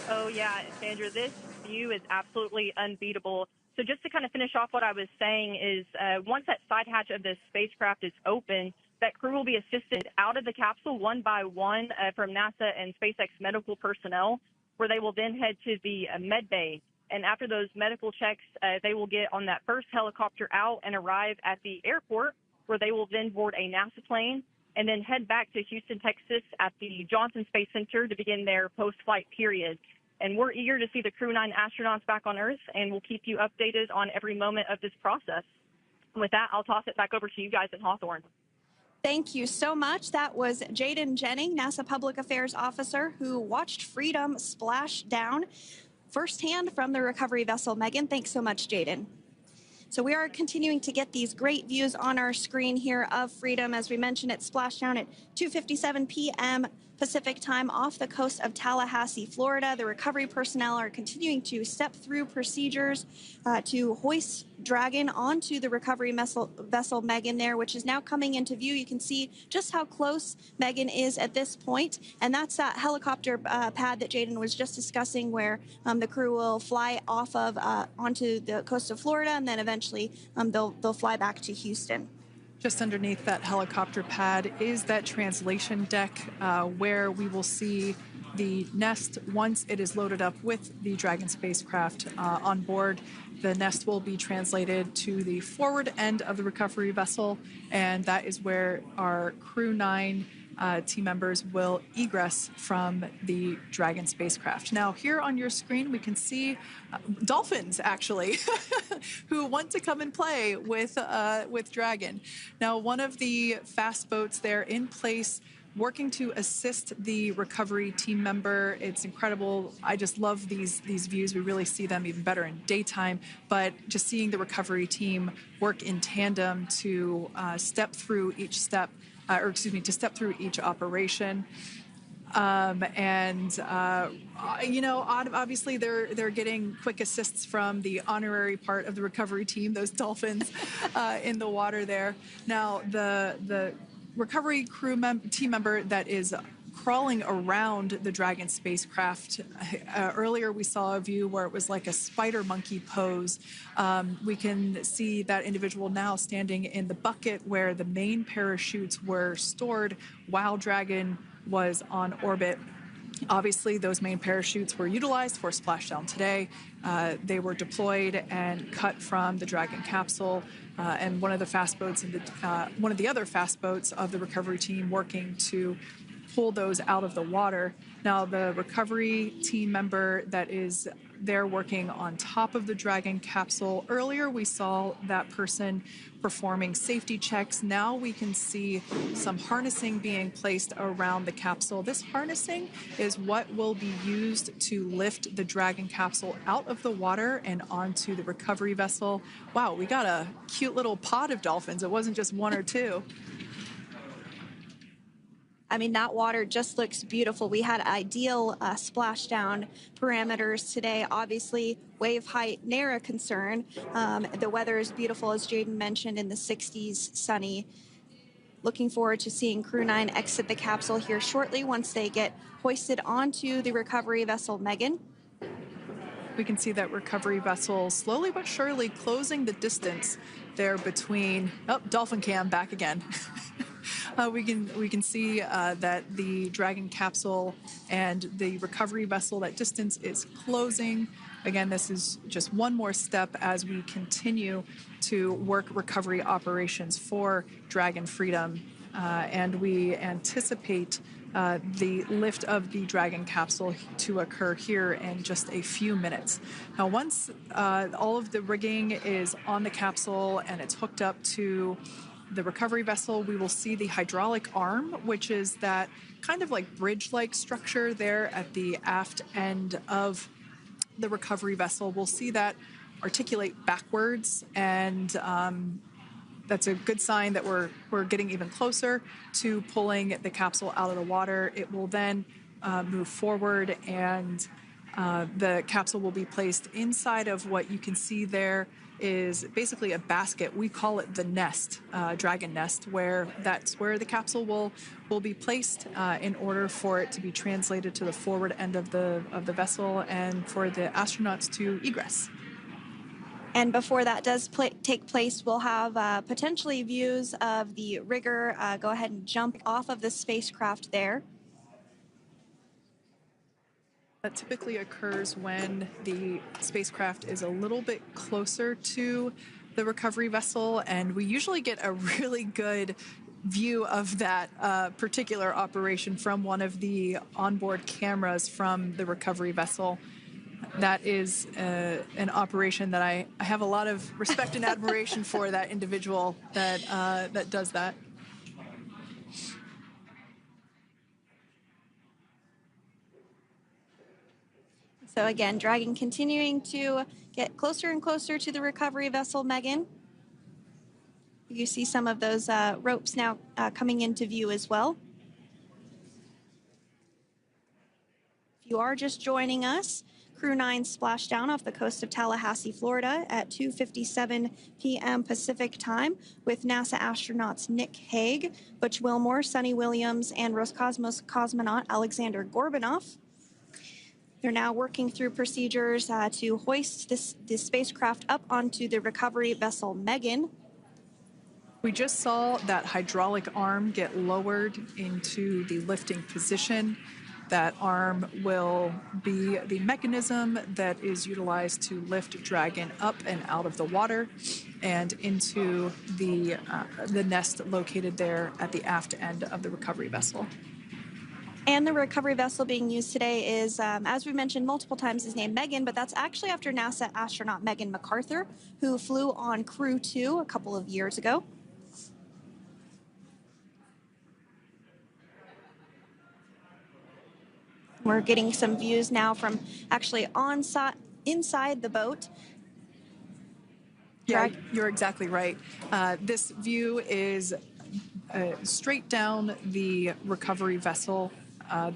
Oh, yeah, Sandra, this view is absolutely unbeatable. So just to kind of finish off what I was saying is once that side hatch of the spacecraft is open, that crew will be assisted out of the capsule one by one from NASA and SpaceX medical personnel, where they will then head to the med bay. And after those medical checks, they will get on that first helicopter out and arrive at the airport, where they will then board a NASA plane and then head back to Houston, Texas at the Johnson Space Center to begin their post-flight period. And we're eager to see the Crew 9 astronauts back on Earth, and we'll keep you updated on every moment of this process. And with that, I'll toss it back over to you guys in Hawthorne. Thank you so much. That was Jaden Jennings, NASA Public Affairs Officer, who watched Freedom splash down firsthand from the recovery vessel Megan. Thanks so much, Jaden. So we are continuing to get these great views on our screen here of Freedom. As we mentioned, it splashed down at 2:57 p.m. Pacific time off the coast of Tallahassee, Florida. The recovery personnel are continuing to step through procedures to hoist Dragon onto the recovery vessel Megan there, which is now coming into view. You can see just how close Megan is at this point. And that's that helicopter pad that Jaden was just discussing, where the crew will fly off of onto the coast of Florida, and then eventually they'll fly back to Houston. Just underneath that helicopter pad is that translation deck where we will see the nest once it is loaded up with the Dragon spacecraft on board. The nest will be translated to the forward end of the recovery vessel, and that is where our Crew 9 team members will egress from the Dragon spacecraft. Now, here on your screen, we can see dolphins, actually, who want to come and play with Dragon. Now, one of the fast boats there in place, working to assist the recovery team member. It's incredible. I just love these views. We really see them even better in daytime, but just seeing the recovery team work in tandem to step through each step, to step through each operation. Obviously they're getting quick assists from the honorary part of the recovery team, those dolphins in the water there. Now, the recovery team member that is crawling around the Dragon spacecraft. Earlier we saw a view where it was like a spider monkey pose. We can see that individual now standing in the bucket where the main parachutes were stored while Dragon was on orbit. Obviously, those main parachutes were utilized for splashdown today. They were deployed and cut from the Dragon capsule, and one of the other fast boats of the recovery team working to pull those out of the water. Now, the recovery team member that is there working on top of the Dragon capsule. Earlier, we saw that person performing safety checks. Now we can see some harnessing being placed around the capsule. This harnessing is what will be used to lift the Dragon capsule out of the water and onto the recovery vessel. Wow, we got a cute little pod of dolphins. It wasn't just one or two. I mean, that water just looks beautiful. We had ideal splashdown parameters today. Obviously, wave height, ne'er a concern. The weather is beautiful, as Jaden mentioned, in the 60s, sunny. Looking forward to seeing Crew 9 exit the capsule here shortly once they get hoisted onto the recovery vessel Megan. We can see that recovery vessel slowly but surely closing the distance there between... Oh, dolphin cam back again. We can see that the Dragon capsule and the recovery vessel, that distance is closing. Again, this is just one more step as we continue to work recovery operations for Dragon Freedom, and we anticipate the lift of the Dragon capsule to occur here in just a few minutes. Now, once all of the rigging is on the capsule and it's hooked up to the recovery vessel, we will see the hydraulic arm, which is that kind of like bridge-like structure there at the aft end of the recovery vessel. We'll see that articulate backwards, and that's a good sign that we're getting even closer to pulling the capsule out of the water. It will then move forward and The capsule will be placed inside of what you can see there is basically a basket. We call it the nest, dragon nest, where that's where the capsule will be placed in order for it to be translated to the forward end of the vessel and for the astronauts to egress. And before that does take place, we'll have potentially views of the rigger go ahead and jump off of the spacecraft there. That typically occurs when the spacecraft is a little bit closer to the recovery vessel, and we usually get a really good view of that particular operation from one of the onboard cameras from the recovery vessel. That is an operation that I have a lot of respect and admiration for that individual that does that. So again, Dragon continuing to get closer and closer to the recovery vessel, Megan. You see some of those ropes now coming into view as well. If you are just joining us, Crew 9 splashed down off the coast of Tallahassee, Florida at 2:57 p.m. Pacific time with NASA astronauts Nic Hague, Butch Wilmore, Suni Williams, and Roscosmos cosmonaut Aleksandr Gorbunov. They're now working through procedures to hoist this spacecraft up onto the recovery vessel Megan. We just saw that hydraulic arm get lowered into the lifting position. That arm will be the mechanism that is utilized to lift Dragon up and out of the water and into the nest located there at the aft end of the recovery vessel. And the recovery vessel being used today is, as we mentioned multiple times, is named Megan, but that's actually after NASA astronaut Megan McArthur, who flew on Crew 2 a couple of years ago. We're getting some views now from actually inside the boat. Yeah, you're exactly right. This view is straight down the recovery vessel.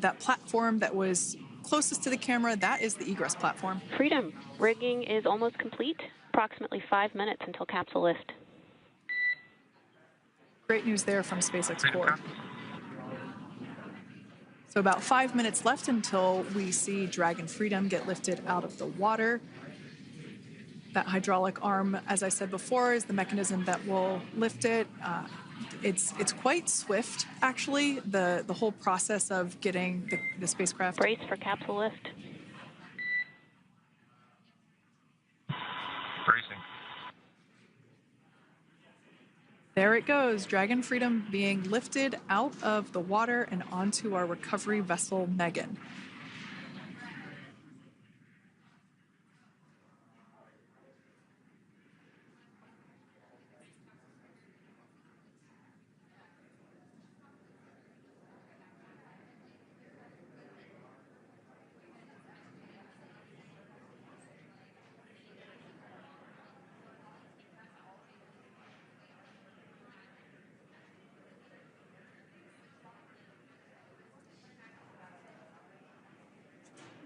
That platform that was closest to the camera, that is the egress platform. Freedom. Rigging is almost complete. Approximately 5 minutes until capsule lift. Great news there from SpaceX Core. So about 5 minutes left until we see Dragon Freedom get lifted out of the water. That hydraulic arm, as I said before, is the mechanism that will lift it. It's quite swift, actually, the whole process of getting the spacecraft. Brace for capsule lift. Bracing. There it goes, Dragon Freedom being lifted out of the water and onto our recovery vessel, Megan.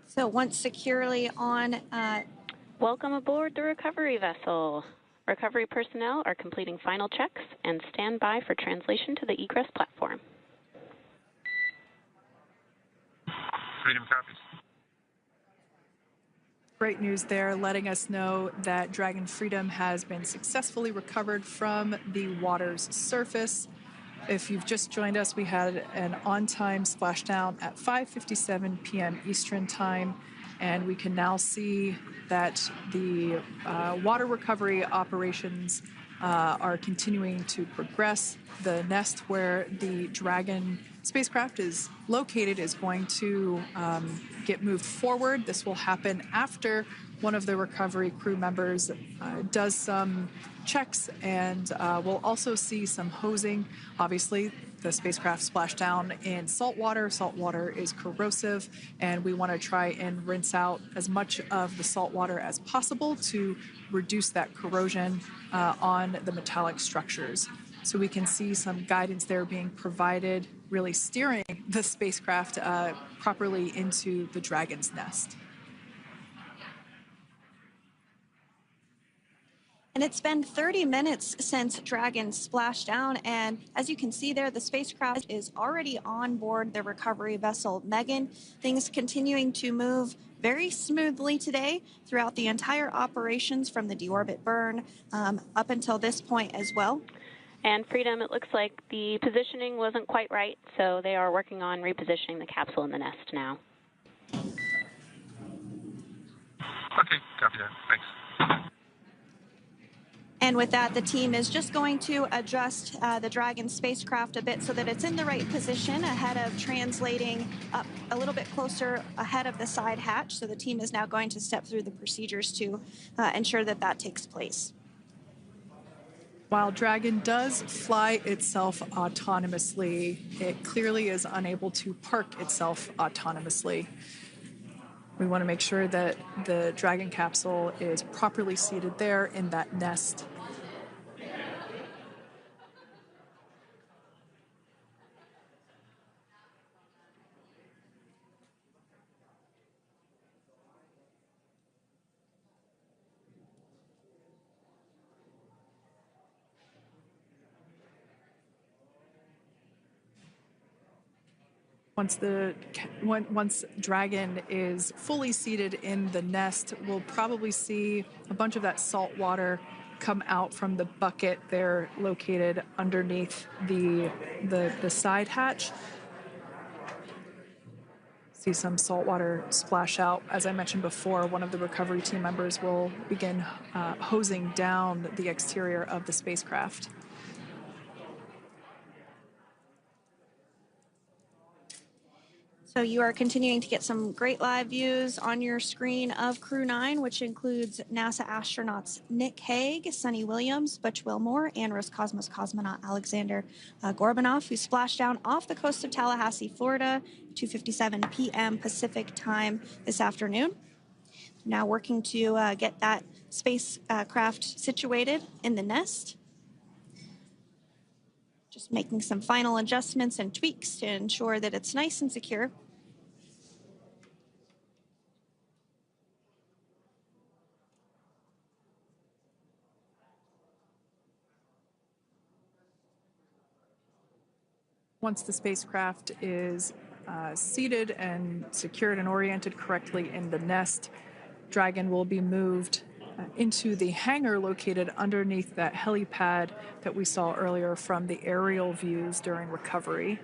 So once securely on... Welcome aboard the recovery vessel. Recovery personnel are completing final checks and stand by for translation to the egress platform. Freedom copies. Great news there, letting us know that Dragon Freedom has been successfully recovered from the water's surface. If you've just joined us, we had an on-time splashdown at 5:57 p.m. Eastern Time, and we can now see that the water recovery operations are continuing to progress. The nest where the Dragon spacecraft is located is going to get moved forward. This will happen after one of the recovery crew members does some checks, and we'll also see some hosing. Obviously, the spacecraft splashed down in salt water. Salt water is corrosive, and we want to try and rinse out as much of the salt water as possible to reduce that corrosion on the metallic structures. So we can see some guidance there being provided, really steering the spacecraft properly into the Dragon's nest. And it's been 30 minutes since Dragon splashed down, and as you can see there, the spacecraft is already on board the recovery vessel Megan. Things continuing to move very smoothly today throughout the entire operations from the deorbit burn up until this point as well. And Freedom, it looks like the positioning wasn't quite right, so they are working on repositioning the capsule in the nest now. Okay, copy that. Thanks. And with that, the team is just going to adjust the Dragon spacecraft a bit so that it's in the right position ahead of translating up a little bit closer ahead of the side hatch. So the team is now going to step through the procedures to ensure that that takes place. While Dragon does fly itself autonomously, it clearly is unable to park itself autonomously. We want to make sure that the Dragon capsule is properly seated there in that nest. Once Dragon is fully seated in the nest, we'll probably see a bunch of that salt water come out from the bucket there located underneath the side hatch. See some salt water splash out. As I mentioned before, one of the recovery team members will begin hosing down the exterior of the spacecraft. So you are continuing to get some great live views on your screen of Crew 9, which includes NASA astronauts Nic Hague, Suni Williams, Butch Wilmore, and Roscosmos cosmonaut Aleksandr Gorbunov, who splashed down off the coast of Tallahassee, Florida, 2:57 p.m. Pacific time this afternoon. Now working to get that spacecraft situated in the nest. Just making some final adjustments and tweaks to ensure that it's nice and secure. Once the spacecraft is seated and secured and oriented correctly in the nest, Dragon will be moved into the hangar located underneath that helipad that we saw earlier from the aerial views during recovery.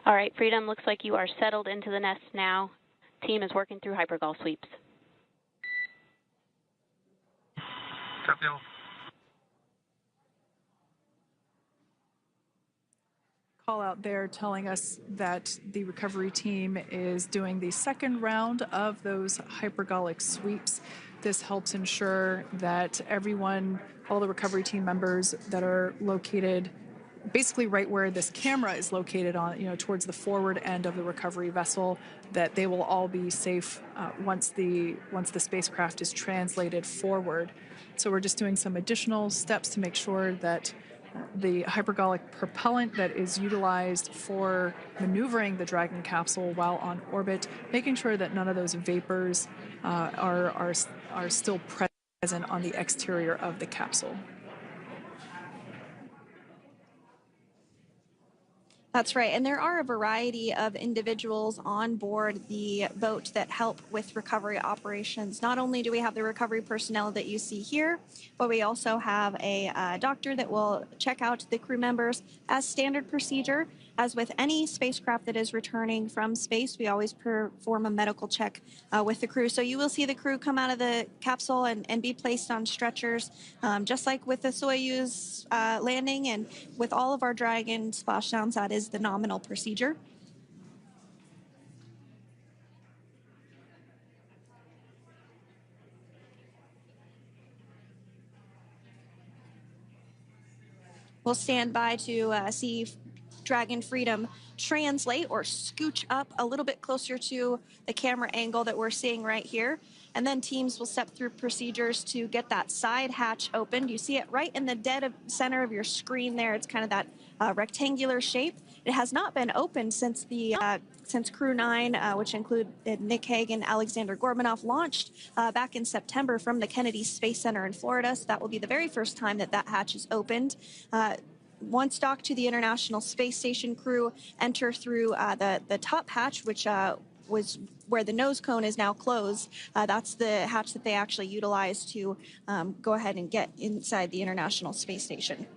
All right, Freedom, looks like you are settled into the nest now. Team is working through hypergol sweeps. Copy all. Call out there telling us that the recovery team is doing the second round of those hypergolic sweeps. This helps ensure that everyone, all the recovery team members that are located basically right where this camera is located on, towards the forward end of the recovery vessel, that they will all be safe once the spacecraft is translated forward. So we're just doing some additional steps to make sure that the hypergolic propellant that is utilized for maneuvering the Dragon capsule while on orbit, making sure that none of those vapors are still present on the exterior of the capsule. That's right, and there are a variety of individuals on board the boat that help with recovery operations. Not only do we have the recovery personnel that you see here, but we also have a doctor that will check out the crew members as standard procedure. As with any spacecraft that is returning from space, we always perform a medical check with the crew. So you will see the crew come out of the capsule and be placed on stretchers, just like with the Soyuz landing and with all of our Dragon splashdowns, that is the nominal procedure. We'll stand by to see Dragon Freedom translate or scooch up a little bit closer to the camera angle that we're seeing right here. And then teams will step through procedures to get that side hatch opened. You see it right in the dead center of your screen there. It's kind of that rectangular shape. It has not been opened since since Crew 9, which include Nic Hague and Aleksandr Gorbunov, launched back in September from the Kennedy Space Center in Florida. So that will be the very first time that hatch is opened. Once docked to the International Space Station, crew enter through the top hatch, which was where the nose cone is now closed. That's the hatch that they actually utilize to go ahead and get inside the International Space Station.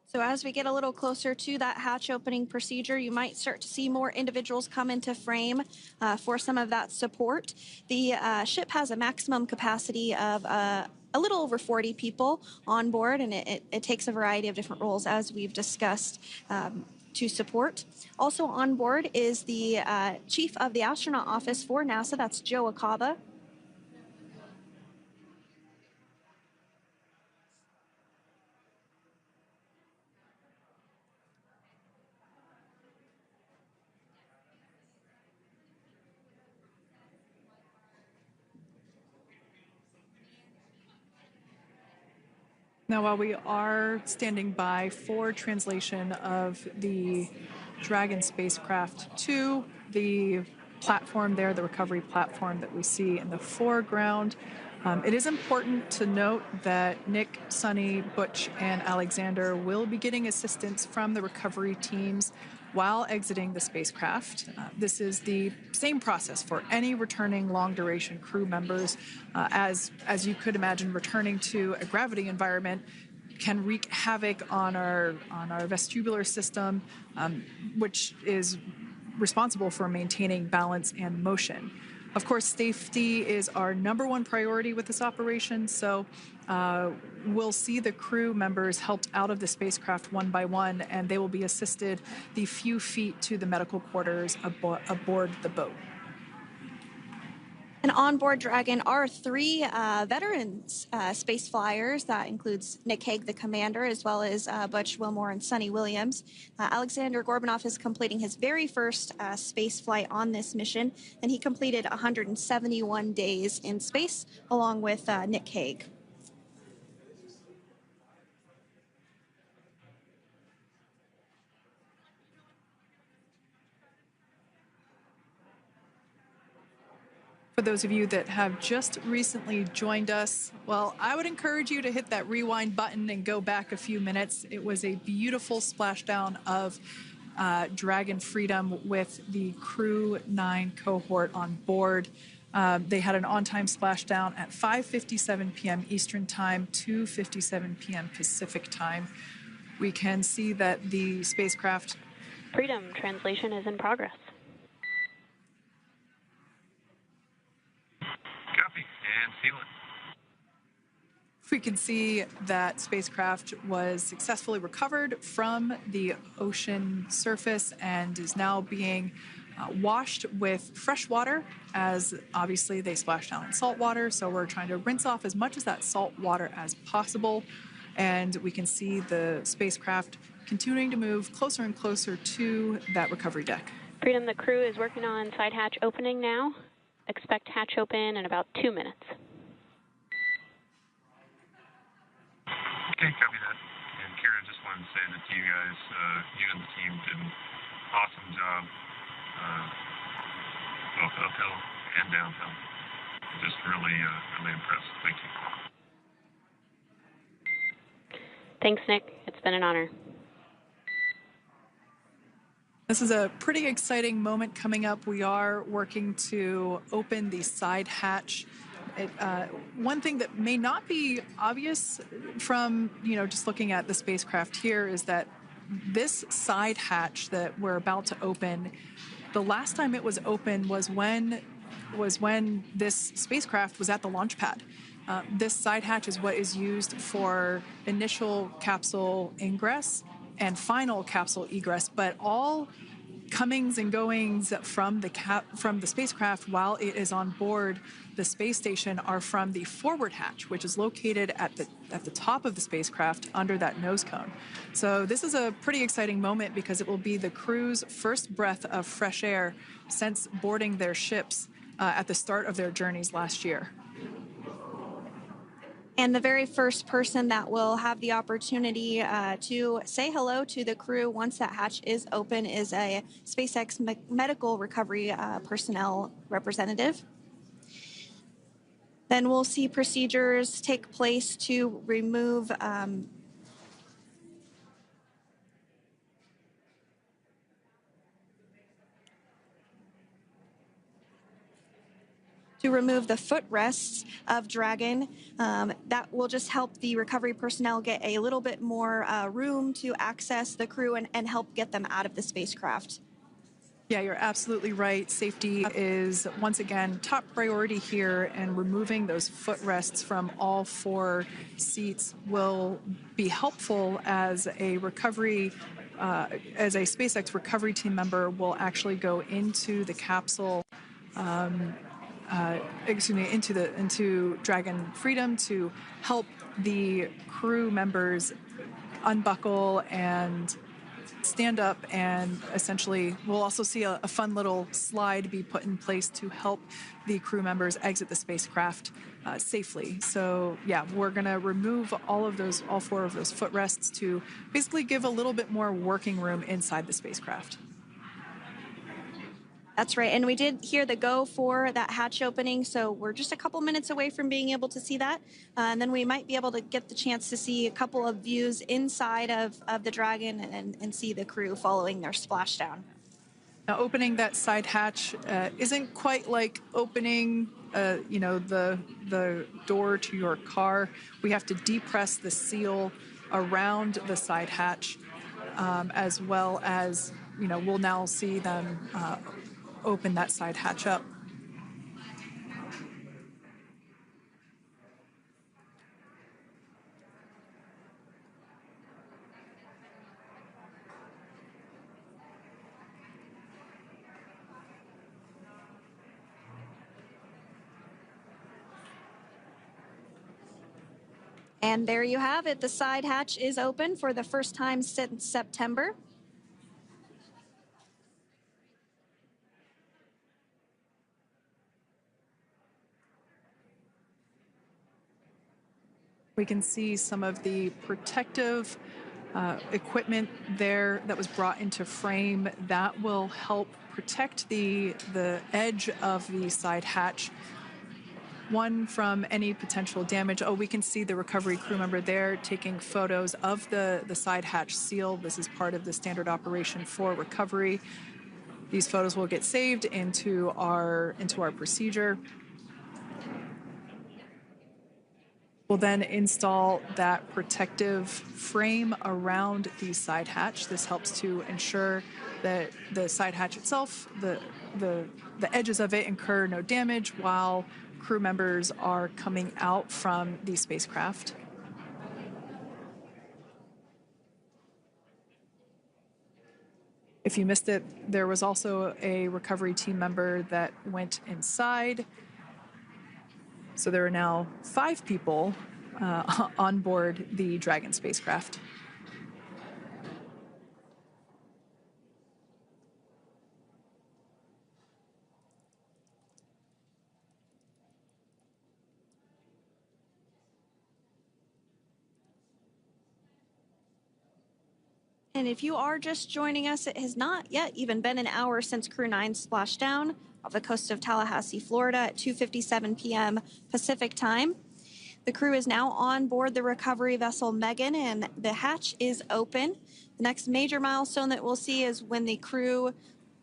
So as we get a little closer to that hatch opening procedure, you might start to see more individuals come into frame for some of that support. The ship has a maximum capacity of a little over 40 people on board, and it takes a variety of different roles, as we've discussed, to support. Also on board is the chief of the astronaut office for NASA, that's Joe Acaba. Now, while we are standing by for translation of the Dragon spacecraft to the platform there, the recovery platform that we see in the foreground, it is important to note that Nic, Suni, Butch, and Alexander will be getting assistance from the recovery teams while exiting the spacecraft. This is the same process for any returning long-duration crew members. As you could imagine, returning to a gravity environment can wreak havoc on our vestibular system, which is responsible for maintaining balance and motion. Of course, safety is our #1 priority with this operation, so we'll see the crew members helped out of the spacecraft one by one, and they will be assisted the few feet to the medical quarters aboard the boat. And on board Dragon are 3 veterans space flyers. That includes Nic Hague, the commander, as well as Butch, Wilmore, and Suni Williams. Aleksandr Gorbunov is completing his very first space flight on this mission, and he completed 171 days in space along with Nic Hague. For those of you that have just recently joined us, well, I would encourage you to hit that rewind button and go back a few minutes. It was a beautiful splashdown of Dragon Freedom with the Crew 9 cohort on board. They had an on-time splashdown at 5:57 p.m. Eastern Time, 2:57 p.m. Pacific Time. We can see that the spacecraft... Freedom translation is in progress. Copy, and seal it. We can see that spacecraft was successfully recovered from the ocean surface and is now being washed with fresh water, as obviously they splashed down in salt water. So we're trying to rinse off as much of that salt water as possible. And we can see the spacecraft continuing to move closer and closer to that recovery deck. Freedom, the crew is working on side hatch opening now. Expect hatch open in about 2 minutes. Okay, copy that. And Kira, just wanted to say that you guys, you and the team did an awesome job, both uphill and downhill. Just really, really impressed. Thank you. Thanks, Nick. It's been an honor. This is a pretty exciting moment coming up. We are working to open the side hatch. One thing that may not be obvious from, just looking at the spacecraft here is that this side hatch that we're about to open, the last time it was open was when this spacecraft was at the launch pad. This side hatch is what is used for initial capsule ingress and final capsule egress, but all comings and goings from the spacecraft while it is on board the space station are from the forward hatch, which is located at the top of the spacecraft under that nose cone. So this is a pretty exciting moment because it will be the crew's first breath of fresh air since boarding their ships at the start of their journeys last year. And the very first person that will have the opportunity to say hello to the crew once that hatch is open is a SpaceX medical recovery personnel representative. Then we'll see procedures take place to remove the footrests of Dragon. That will just help the recovery personnel get a little bit more room to access the crew and help get them out of the spacecraft. Yeah, you're absolutely right. Safety is, once again, top priority here, and removing those footrests from all 4 seats will be helpful as a recovery, as a SpaceX recovery team member will actually go into the capsule, into Dragon Freedom to help the crew members unbuckle and stand up, and essentially we'll also see a fun little slide be put in place to help the crew members exit the spacecraft safely. So yeah, we're going to remove all 4 of those footrests to basically give a little bit more working room inside the spacecraft. That's right, and we did hear the go for that hatch opening, so we're just a couple minutes away from being able to see that, and then we might be able to get the chance to see a couple of views inside of the Dragon and see the crew following their splashdown. Now, opening that side hatch isn't quite like opening, the door to your car. We have to depress the seal around the side hatch, as well as, we'll now see them open that side hatch up. And there you have it. The side hatch is open for the first time since September. We can see some of the protective equipment there that was brought into frame that will help protect the edge of the side hatch, one, from any potential damage. Oh, we can see the recovery crew member there taking photos of the side hatch seal. This is part of the standard operation for recovery. These photos will get saved into our procedure. We'll then install that protective frame around the side hatch. This helps to ensure that the side hatch itself, the edges of it, incur no damage while crew members are coming out from the spacecraft. If you missed it, there was also a recovery team member that went inside. So there are now 5 people on board the Dragon spacecraft. And if you are just joining us, it has not yet even been an hour since Crew 9 splashed down off the coast of Tallahassee, Florida at 2:57 p.m. Pacific time. The crew is now on board the recovery vessel Megan, and the hatch is open. The next major milestone that we'll see is when the crew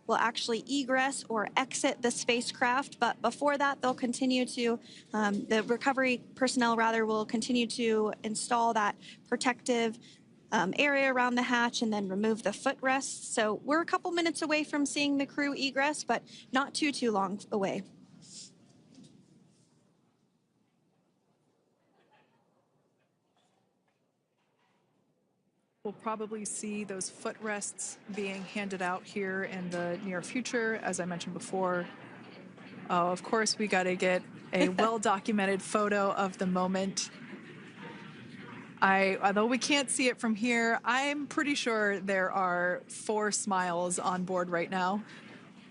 will actually egress or exit the spacecraft. But before that, they'll continue to, the recovery personnel rather, will continue to install that protective area around the hatch and then remove the footrests. So we're a couple minutes away from seeing the crew egress, but not too long away. We'll probably see those footrests being handed out here in the near future, as I mentioned before. Oh, of course, we got to get a well-documented photo of the moment. Although we can't see it from here, I'm pretty sure there are 4 smiles on board right now.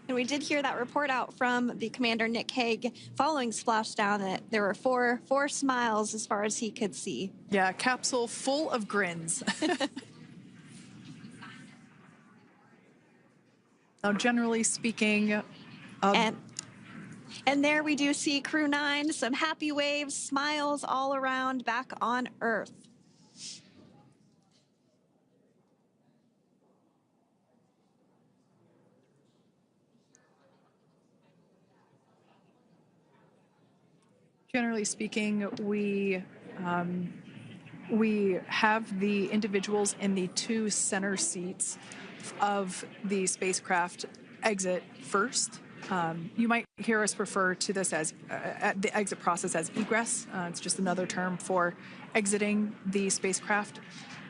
And we did hear that report out from the commander, Nic Hague, following splashdown, that there were four smiles as far as he could see. Yeah, capsule full of grins. Now, generally speaking, and there we do see Crew 9, some happy waves, smiles all around back on Earth. generally speaking, we have the individuals in the two center seats of the spacecraft exit first. You might hear us refer to this as the exit process as egress. It's just another term for exiting the spacecraft.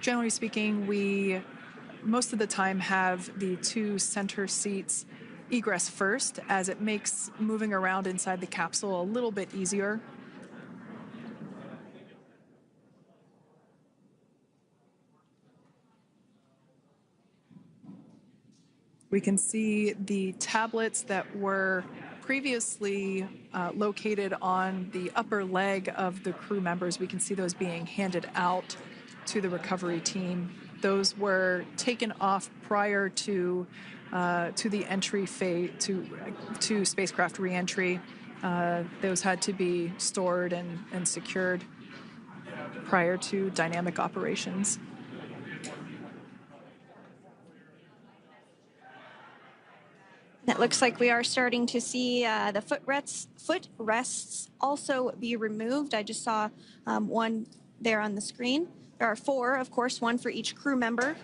Generally speaking, we most of the time have the two center seats egress first, as it makes moving around inside the capsule a little bit easier. We can see the tablets that were previously located on the upper leg of the crew members. We can see those being handed out to the recovery team. Those were taken off prior to the entry phase, to spacecraft reentry. Those had to be stored and secured prior to dynamic operations. It looks like we are starting to see the footrests also be removed. I just saw one there on the screen. There are four, of course, one for each crew member.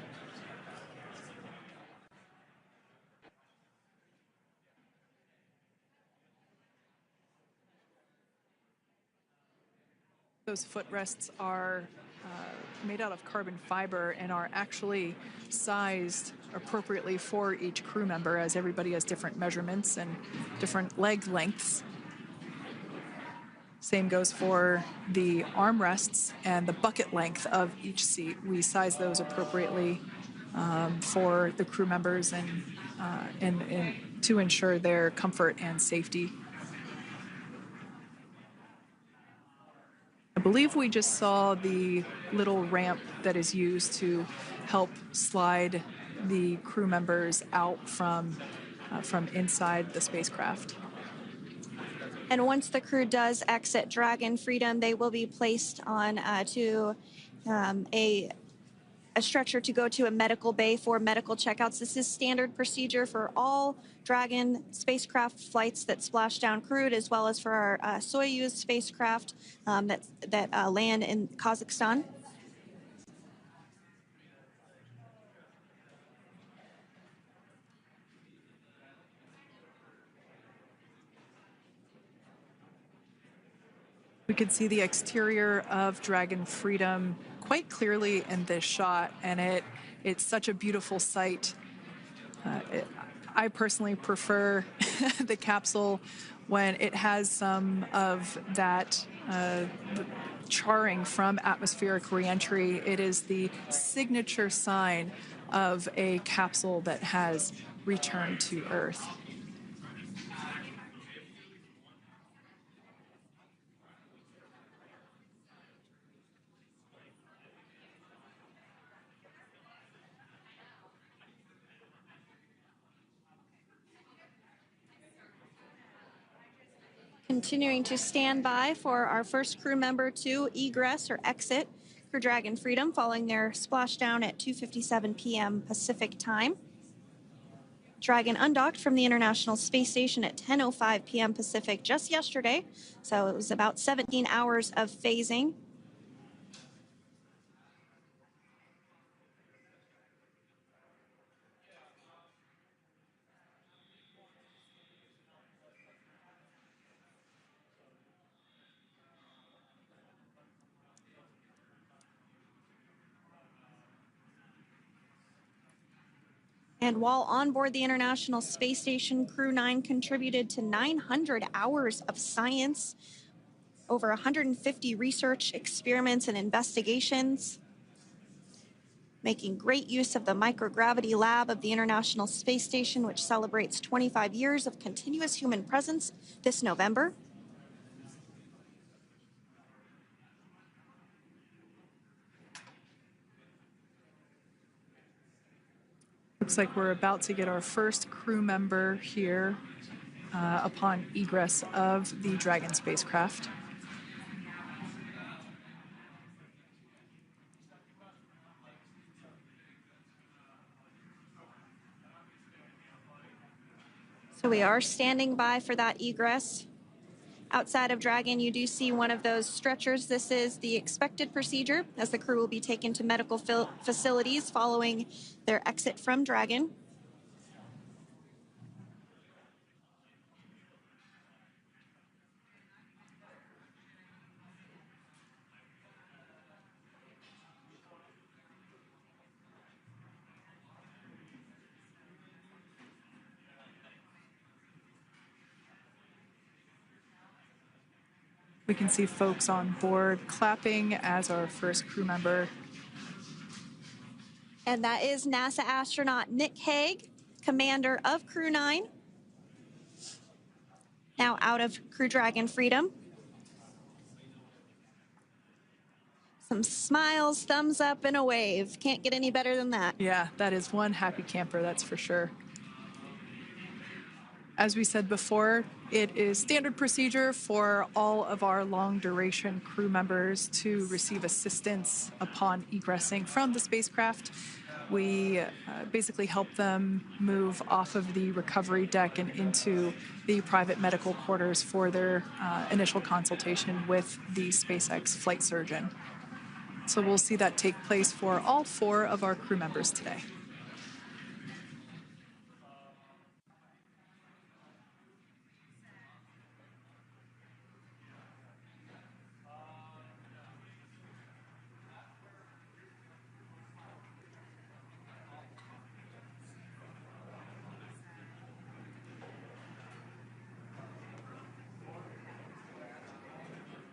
Those footrests are made out of carbon fiber and are actually sized appropriately for each crew member, as everybody has different measurements and different leg lengths. Same goes for the armrests and the bucket length of each seat. We size those appropriately for the crew members and to ensure their comfort and safety. I believe we just saw the little ramp that is used to help slide the crew members out from inside the spacecraft. And once the crew does exit Dragon Freedom, they will be placed on to a structure to go to a medical bay for medical checkouts. This is standard procedure for all Dragon spacecraft flights that splashdown crewed, as well as for our Soyuz spacecraft that land in Kazakhstan. We can see the exterior of Dragon Freedom quite clearly in this shot, and it's such a beautiful sight. I personally prefer the capsule when it has some of that charring from atmospheric reentry. It is the signature sign of a capsule that has returned to Earth. Continuing to stand by for our first crew member to egress or exit for Dragon Freedom following their splashdown at 2:57 p.m. Pacific time. Dragon undocked from the International Space Station at 10:05 p.m. Pacific just yesterday, so it was about 17 hours of phasing. And while on board the International Space Station, Crew 9 contributed to 900 hours of science, over 150 research experiments and investigations. making great use of the microgravity lab of the International Space Station, which celebrates 25 years of continuous human presence this November. Looks like we're about to get our first crew member here upon egress of the Dragon spacecraft. So we are standing by for that egress. Outside of Dragon, you do see one of those stretchers. This is the expected procedure, as the crew will be taken to medical facilities following their exit from Dragon. We can see folks on board clapping as our first crew member. And that is NASA astronaut Nic Hague, commander of Crew 9, now out of Crew Dragon Freedom. Some smiles, thumbs up, and a wave. Can't get any better than that. Yeah, that is one happy camper, that's for sure. As we said before, it is standard procedure for all of our long-duration crew members to receive assistance upon egressing from the spacecraft. We basically help them move off of the recovery deck and into the private medical quarters for their initial consultation with the SpaceX flight surgeon. So we'll see that take place for all 4 of our crew members today.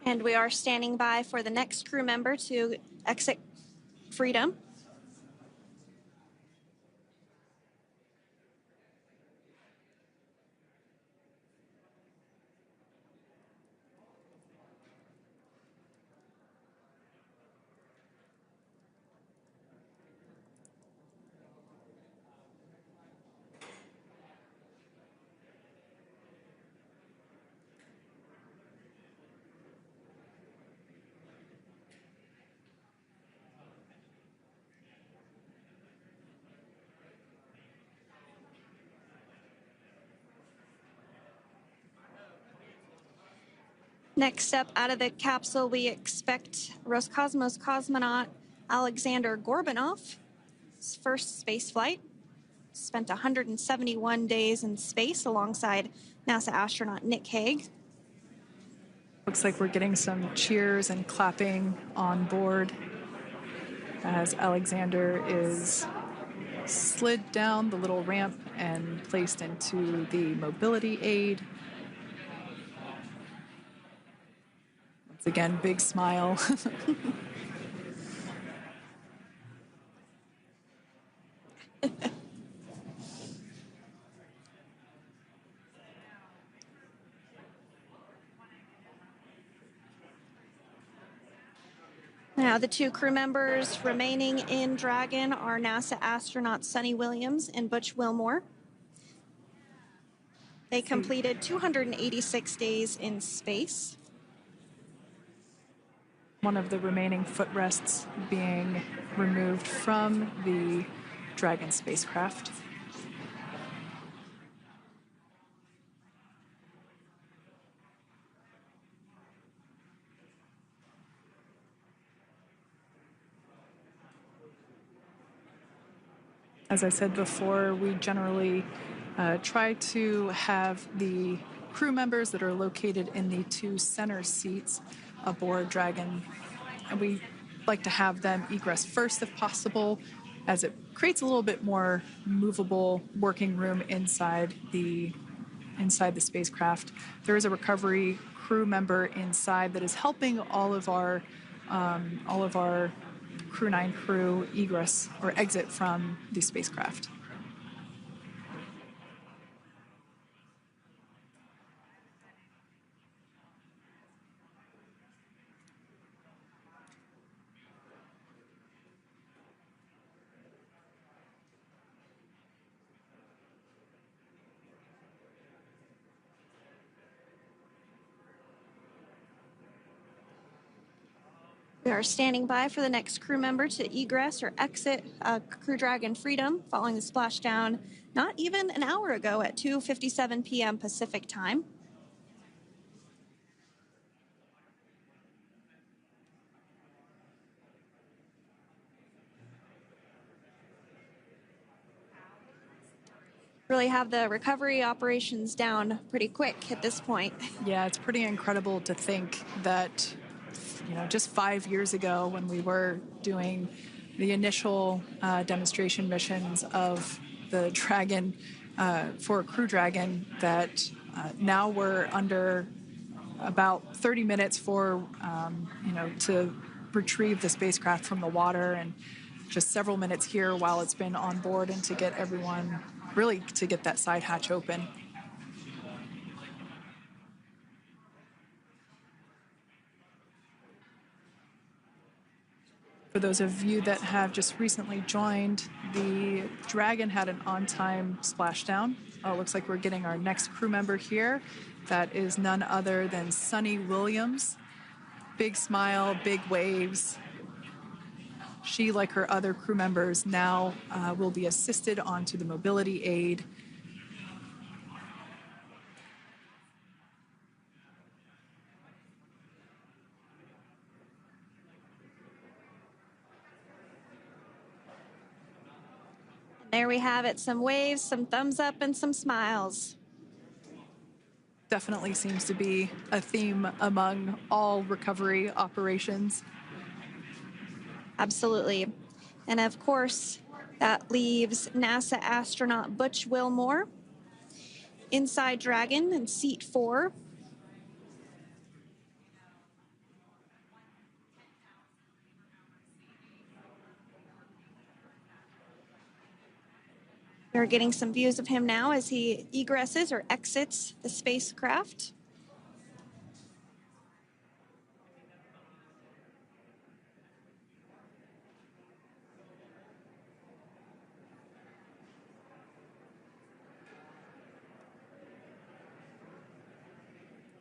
And we are standing by for the next crew member to exit Freedom. Next up out of the capsule, we expect Roscosmos cosmonaut Aleksandr Gorbunov. His first space flight. Spent 171 days in space alongside NASA astronaut Nic Hague. Looks like we're getting some cheers and clapping on board as Alexander is slid down the little ramp and placed into the mobility aid. Once again, big smile. Now, the 2 crew members remaining in Dragon are NASA astronauts Suni Williams and Butch Wilmore. They completed 286 days in space. One of the remaining footrests being removed from the Dragon spacecraft. As I said before, we generally try to have the crew members that are located in the 2 center seats aboard Dragon, and we like to have them egress first if possible, as it creates a little bit more movable working room inside the spacecraft. There is a recovery crew member inside that is helping all of our Crew 9 crew egress or exit from the spacecraft. We are standing by for the next crew member to egress or exit Crew Dragon Freedom following the splashdown not even an hour ago at 2:57 p.m. Pacific time. Really have the recovery operations down pretty quick at this point. Yeah, it's pretty incredible to think that, just 5 years ago when we were doing the initial demonstration missions of the Dragon for Crew Dragon, that now we're under about 30 minutes for, to retrieve the spacecraft from the water, and just several minutes here while it's been on board and to get everyone, really to get that side hatch open. For those of you that have just recently joined, the Dragon had an on-time splashdown. It looks like we're getting our next crew member here. That is none other than Suni Williams. Big smile, big waves. She, like her other crew members, now will be assisted onto the mobility aid. There we have it, some waves, some thumbs up, and some smiles. Definitely seems to be a theme among all recovery operations. Absolutely. And of course, that leaves NASA astronaut Butch Wilmore inside Dragon in seat 4. We're getting some views of him now as he egresses or exits the spacecraft.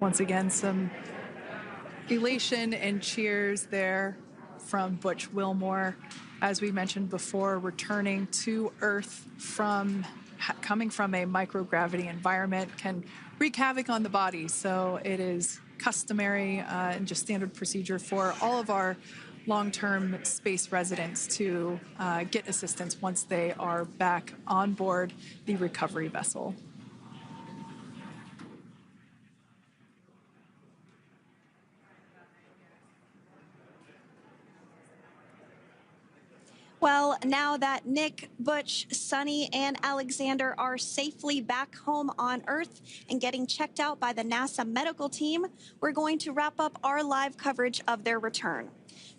Once again, some elation and cheers there from Butch Wilmore. As we mentioned before, returning to Earth coming from a microgravity environment can wreak havoc on the body. So it is customary and just standard procedure for all of our long-term space residents to get assistance once they are back on board the recovery vessel. Well, now that Nic, Butch, Suni, and Alexander are safely back home on Earth and getting checked out by the NASA medical team, we're going to wrap up our live coverage of their return.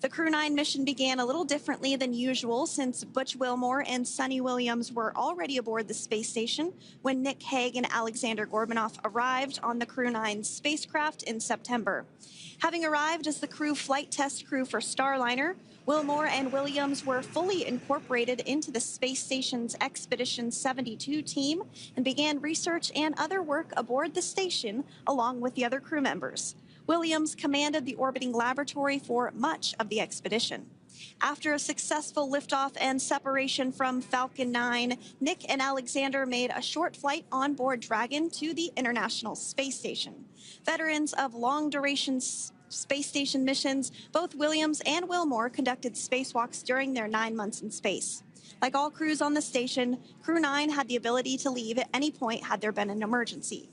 The Crew 9 mission began a little differently than usual since Butch Wilmore and Suni Williams were already aboard the space station when Nic Hague and Aleksandr Gorbunov arrived on the Crew 9 spacecraft in September. Having arrived as the crew flight test crew for Starliner, Wilmore and Williams were fully incorporated into the space station's Expedition 72 team and began research and other work aboard the station along with the other crew members. Williams commanded the orbiting laboratory for much of the expedition. After a successful liftoff and separation from Falcon 9, Nic and Alexander made a short flight on board Dragon to the International Space Station. Veterans of long-duration space station missions, both Williams and Wilmore conducted spacewalks during their 9 months in space. Like all crews on the station, Crew 9 had the ability to leave at any point had there been an emergency.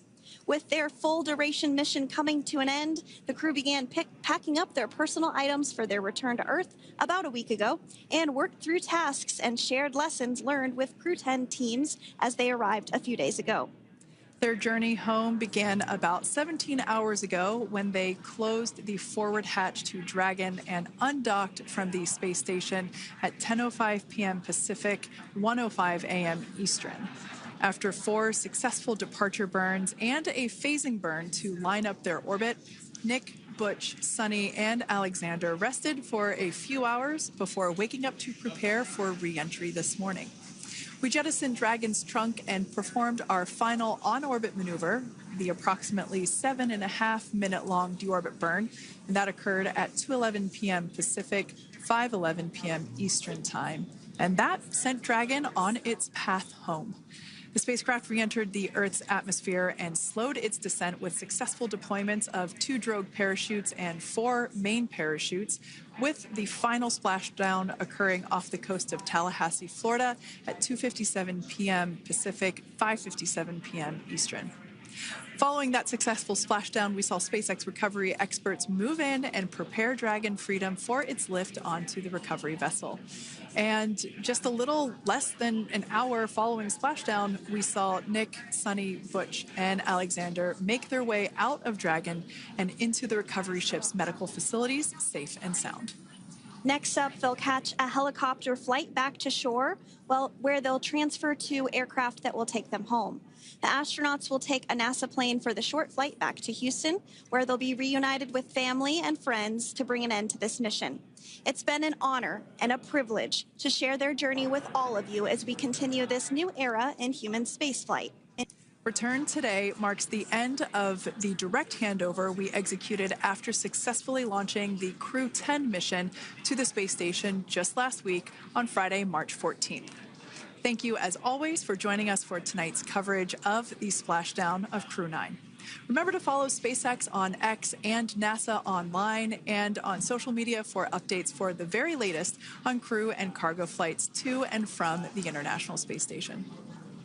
With their full-duration mission coming to an end, the crew began packing up their personal items for their return to Earth about a week ago and worked through tasks and shared lessons learned with Crew 10 teams as they arrived a few days ago. Their journey home began about 17 hours ago when they closed the forward hatch to Dragon and undocked from the space station at 10:05 p.m. Pacific, 1:05 a.m. Eastern. After 4 successful departure burns and a phasing burn to line up their orbit, Nic, Butch, Suni, and Alexander rested for a few hours before waking up to prepare for re-entry this morning. We jettisoned Dragon's trunk and performed our final on-orbit maneuver, the approximately 7.5-minute-long deorbit burn, and that occurred at 2:11 p.m. Pacific, 5:11 p.m. Eastern Time. And that sent Dragon on its path home. The spacecraft re-entered the Earth's atmosphere and slowed its descent with successful deployments of 2 drogue parachutes and 4 main parachutes, with the final splashdown occurring off the coast of Tallahassee, Florida at 2:57 p.m. Pacific, 5:57 p.m. Eastern. Following that successful splashdown, we saw SpaceX recovery experts move in and prepare Dragon Freedom for its lift onto the recovery vessel. And just a little less than an hour following splashdown, we saw Nic, Suni, Butch, and Alexander make their way out of Dragon and into the recovery ship's medical facilities, safe and sound. Next up, they'll catch a helicopter flight back to shore, where they'll transfer to aircraft that will take them home. The astronauts will take a NASA plane for the short flight back to Houston, where they'll be reunited with family and friends to bring an end to this mission. It's been an honor and a privilege to share their journey with all of you as we continue this new era in human spaceflight. Return today marks the end of the direct handover we executed after successfully launching the Crew 10 mission to the space station just last week on Friday, March 14th. Thank you, as always, for joining us for tonight's coverage of the splashdown of Crew 9. Remember to follow SpaceX on X and NASA online and on social media for updates for the very latest on crew and cargo flights to and from the International Space Station.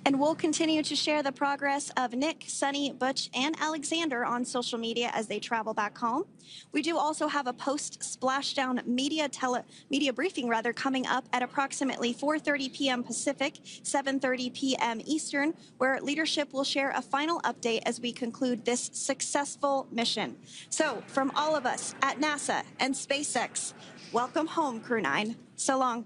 And we'll continue to share the progress of Nic, Suni, Butch, and Alexander on social media as they travel back home. We do also have a post-splashdown media briefing coming up at approximately 4:30 p.m. Pacific, 7:30 p.m. Eastern, where leadership will share a final update as we conclude this successful mission. So, from all of us at NASA and SpaceX, welcome home, Crew 9. So long.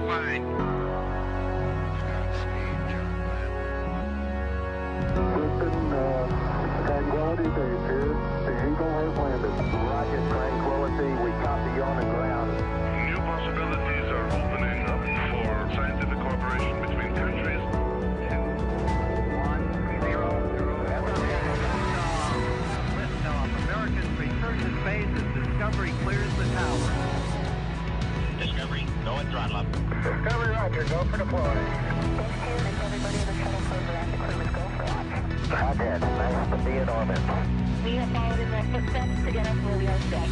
fine. Tranquility Base here. The Eagle has landed. Rocket Tranquility, we copy you on the ground. New possibilities are opening up for scientific cooperation between countries. 1-0-0. Liftoff. Americans return to space as Discovery clears the tower. Discovery, go and throttle up. Discovery, roger. Go for deploy. Everybody in the shuttle program, the crew is go for launch. Roger. Nice to be in orbit. We have followed in their footsteps to get us where we are today.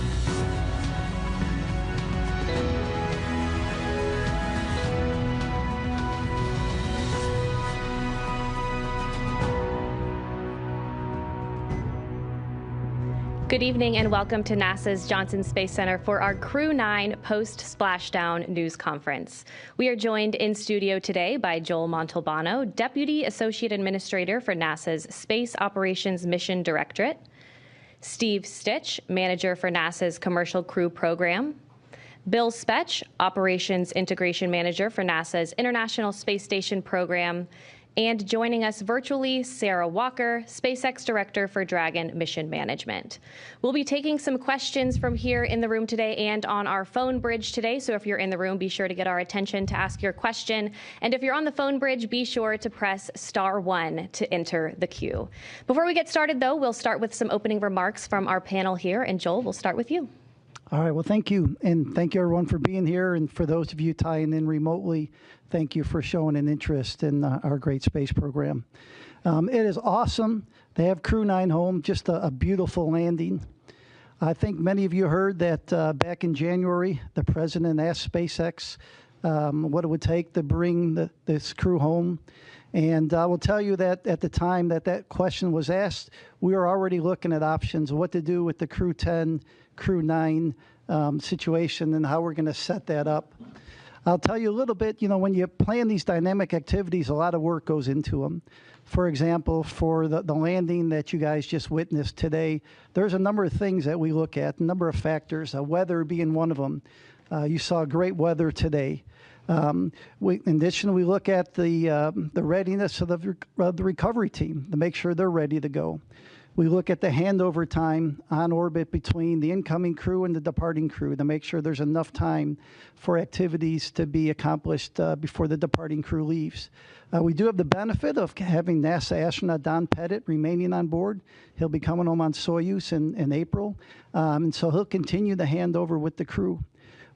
Good evening and welcome to NASA's Johnson Space Center for our Crew 9 Post-splashdown news conference. We are joined in studio today by Joel Montalbano, Deputy Associate Administrator for NASA's Space Operations Mission Directorate, Steve Stitch, Manager for NASA's Commercial Crew Program, Bill Spetch, Operations Integration Manager for NASA's International Space Station Program, and joining us virtually, Sarah Walker, SpaceX Director for Dragon Mission Management. We'll be taking some questions from here in the room today and on our phone bridge today. So if you're in the room, be sure to get our attention to ask your question. And if you're on the phone bridge, be sure to press *1 to enter the queue. Before we get started, though, we'll start with some opening remarks from our panel here. And Joel, we'll start with you. All right. Well, thank you. And thank you, everyone, for being here. And for those of you tying in remotely, thank you for showing an interest in our great space program. It is awesome to have Crew 9 home, just a beautiful landing. I think many of you heard that back in January, the president asked SpaceX what it would take to bring this crew home. And I will tell you that at the time that question was asked, we were already looking at options, what to do with the Crew 10, Crew 9 situation and how we're going to set that up. I'll tell you a little bit, when you plan these dynamic activities, a lot of work goes into them. For example, for the landing that you guys just witnessed today, there's a number of things that we look at, a number of factors, weather being one of them. You saw great weather today. In addition, we look at the readiness of the recovery team to make sure they're ready to go. We look at the handover time on orbit between the incoming crew and the departing crew to make sure there's enough time for activities to be accomplished before the departing crew leaves. We do have the benefit of having NASA astronaut Don Pettit remaining on board. He'll be coming home on Soyuz in April, and so he'll continue the handover with the crew.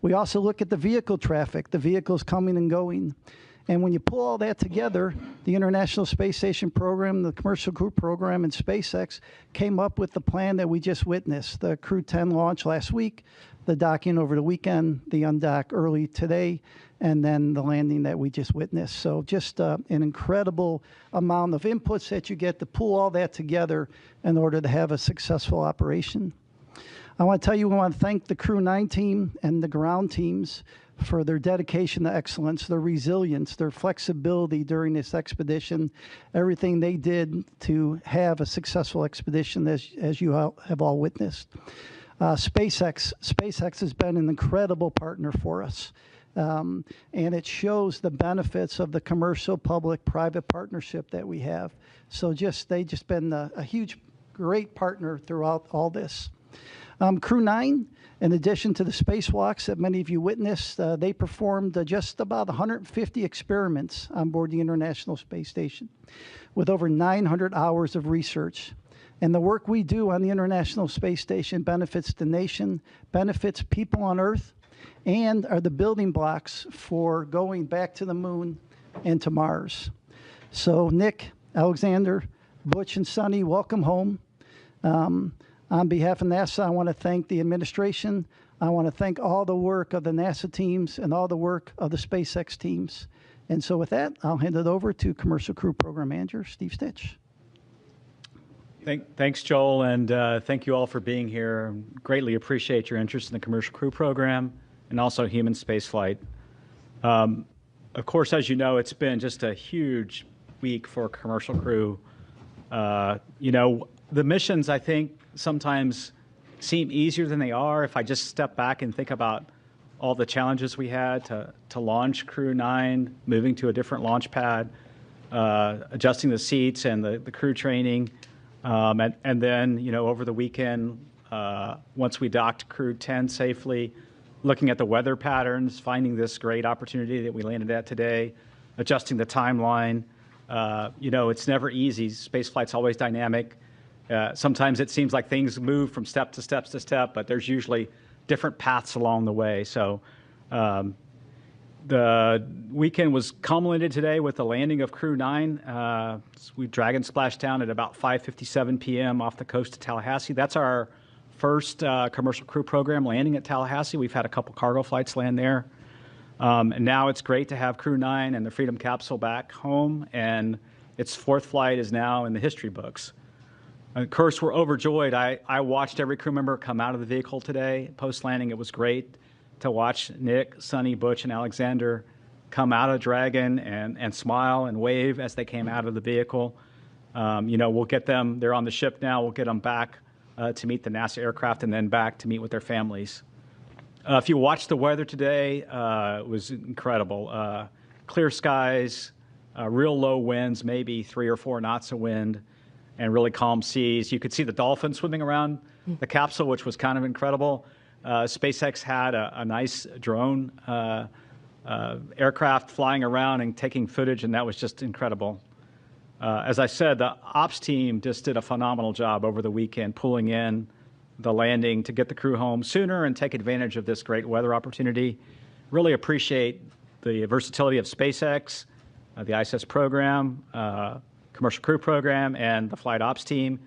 We also look at the vehicle traffic, the vehicles coming and going. And when you pull all that together, the International Space Station program, the Commercial Crew program, and SpaceX came up with the plan that we just witnessed. The Crew 10 launch last week, the docking over the weekend, the undock early today, and then the landing that we just witnessed. So just an incredible amount of inputs that you get to pull all that together in order to have a successful operation. I want to tell you, we want to thank the Crew 9 team and the ground teams for their dedication to excellence, their resilience, their flexibility during this expedition, everything they did to have a successful expedition, as you have all witnessed. SpaceX has been an incredible partner for us, and it shows the benefits of the commercial, public, private partnership that we have. So they just been a huge, great partner throughout all this. Crew 9, in addition to the spacewalks that many of you witnessed, they performed just about 150 experiments on board the International Space Station with over 900 hours of research. And the work we do on the International Space Station benefits the nation, benefits people on Earth, and are the building blocks for going back to the moon and to Mars. So Nic, Alexander, Butch, and Suni, welcome home. On behalf of NASA, I want to thank the administration. I want to thank all the work of the NASA teams and all the work of the SpaceX teams. And so with that, I'll hand it over to Commercial Crew Program Manager, Steve Stitch. Thanks, Joel, and thank you all for being here. Greatly appreciate your interest in the Commercial Crew Program and also human spaceflight. Of course, as you know, it's been just a huge week for Commercial Crew. The missions, I think, sometimes seem easier than they are. If I just step back and think about all the challenges we had to launch Crew 9, moving to a different launch pad, adjusting the seats and the crew training. And then, over the weekend, once we docked Crew 10 safely, looking at the weather patterns, finding this great opportunity that we landed at today, adjusting the timeline. It's never easy. Spaceflight's always dynamic. Sometimes it seems like things move from step to step, but there's usually different paths along the way. So the weekend was culminated today with the landing of Crew 9. We Dragon splashed down at about 5:57 p.m. off the coast of Tallahassee. That's our first commercial crew program landing at Tallahassee. We've had a couple cargo flights land there. And now it's great to have Crew 9 and the Freedom capsule back home, and its fourth flight is now in the history books. Of course, we're overjoyed. I watched every crew member come out of the vehicle today. Post-landing, it was great to watch Nic, Suni, Butch, and Alexander come out of Dragon and smile and wave as they came out of the vehicle. We'll get them, they're on the ship now, we'll get them back to meet the NASA aircraft and then back to meet with their families. If you watched the weather today, it was incredible. Clear skies, real low winds, maybe 3 or 4 knots of wind, and really calm seas. You could see the dolphins swimming around the capsule, which was kind of incredible. SpaceX had a nice drone aircraft flying around and taking footage, and that was just incredible. As I said, the ops team just did a phenomenal job over the weekend, pulling in the landing to get the crew home sooner and take advantage of this great weather opportunity. Really appreciate the versatility of SpaceX, the ISS program, commercial crew program, and the flight ops team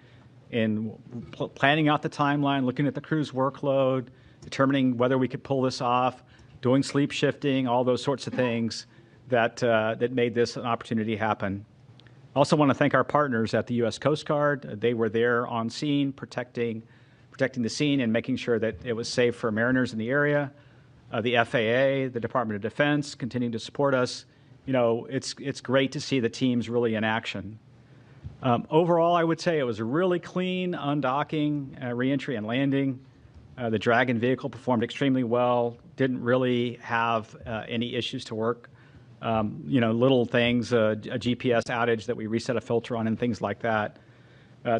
in planning out the timeline, looking at the crew's workload, determining whether we could pull this off, doing sleep shifting, all those sorts of things that made this an opportunity happen. I also want to thank our partners at the U.S. Coast Guard. They were there on scene, protecting the scene and making sure that it was safe for mariners in the area. The FAA, the Department of Defense, continuing to support us. It's great to see the teams really in action. Overall, I would say it was a really clean undocking, reentry, and landing. The Dragon vehicle performed extremely well, didn't really have any issues to work. Little things, a GPS outage that we reset a filter on and things like that.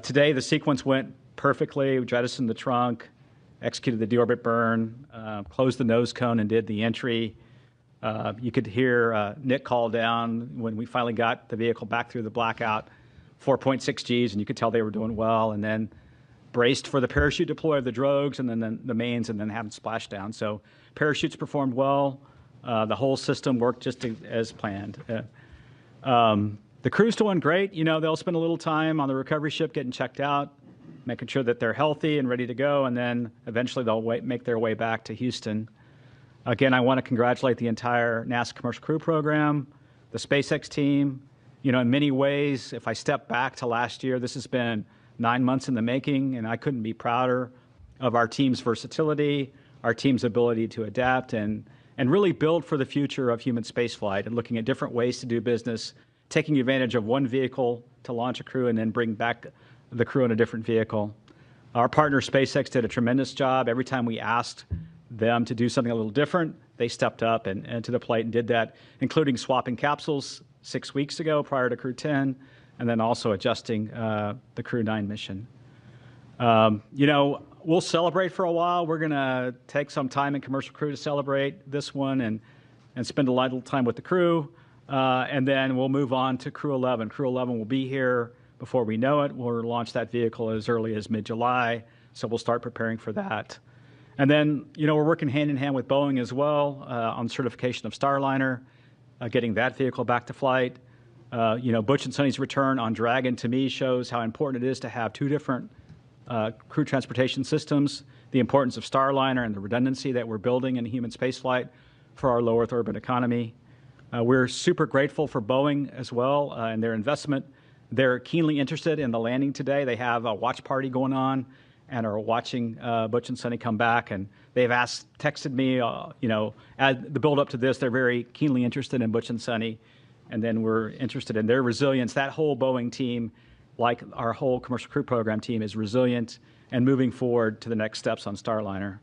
Today, the sequence went perfectly. We jettisoned the trunk, executed the deorbit burn, closed the nose cone, and did the entry. You could hear Nic call down when we finally got the vehicle back through the blackout, 4.6 Gs, and you could tell they were doing well, and then braced for the parachute deploy of the drogues and then the mains, and then having splashdown. So parachutes performed well. The whole system worked just as planned. The crew's doing great. They'll spend a little time on the recovery ship getting checked out, making sure that they're healthy and ready to go, and then eventually they'll make their way back to Houston. Again, I want to congratulate the entire NASA Commercial Crew Program, the SpaceX team. In many ways, if I step back to last year, this has been 9 months in the making, and I couldn't be prouder of our team's versatility, our team's ability to adapt and really build for the future of human spaceflight and looking at different ways to do business, taking advantage of one vehicle to launch a crew and then bring back the crew in a different vehicle. Our partner SpaceX did a tremendous job. Every time we asked them to do something a little different, they stepped up and to the plate and did that, including swapping capsules 6 weeks ago prior to Crew 10, and then also adjusting the Crew 9 mission. We'll celebrate for a while. We're going to take some time in Commercial Crew to celebrate this one and spend a little time with the crew, and then we'll move on to Crew 11. Crew 11 will be here before we know it. We'll launch that vehicle as early as mid-July, so we'll start preparing for that. And then, we're working hand in hand with Boeing as well on certification of Starliner, getting that vehicle back to flight. Butch and Suni's return on Dragon, to me, shows how important it is to have 2 different crew transportation systems, the importance of Starliner and the redundancy that we're building in human spaceflight for our low Earth orbit economy. We're super grateful for Boeing as well and their investment. They're keenly interested in the landing today. They have a watch party going on and are watching Butch and Suni come back. And they've texted me, as the build up to this, they're very keenly interested in Butch and Suni. And then we're interested in their resilience. That whole Boeing team, like our whole Commercial Crew Program team, is resilient and moving forward to the next steps on Starliner.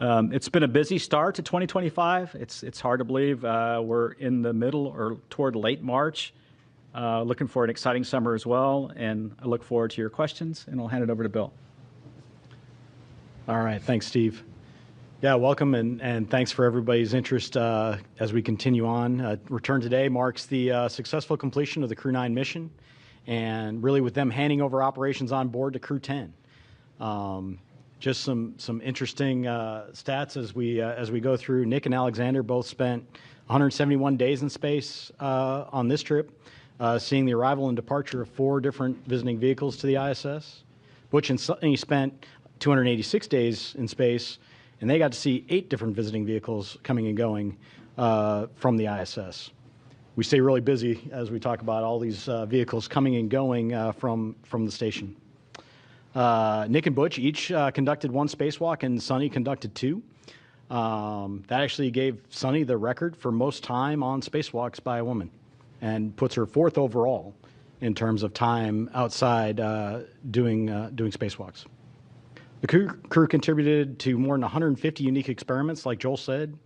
It's been a busy start to 2025. It's hard to believe we're in the middle or toward late March. Looking for an exciting summer as well, and I look forward to your questions, and I'll hand it over to Bill. All right, thanks, Steve. Yeah, welcome, and thanks for everybody's interest as we continue on. Return today marks the successful completion of the Crew 9 mission, and really with them handing over operations on board to Crew 10. Just some interesting stats as we go through. Nic and Alexander both spent 171 days in space on this trip, seeing the arrival and departure of 4 different visiting vehicles to the ISS. Butch and Suni spent 286 days in space, and they got to see 8 different visiting vehicles coming and going from the ISS. We stay really busy as we talk about all these vehicles coming and going from the station. Nic and Butch each conducted 1 spacewalk, and Suni conducted 2. That actually gave Suni the record for most time on spacewalks by a woman, and puts her 4th overall in terms of time outside doing spacewalks. The crew contributed to more than 150 unique experiments, like Joel said,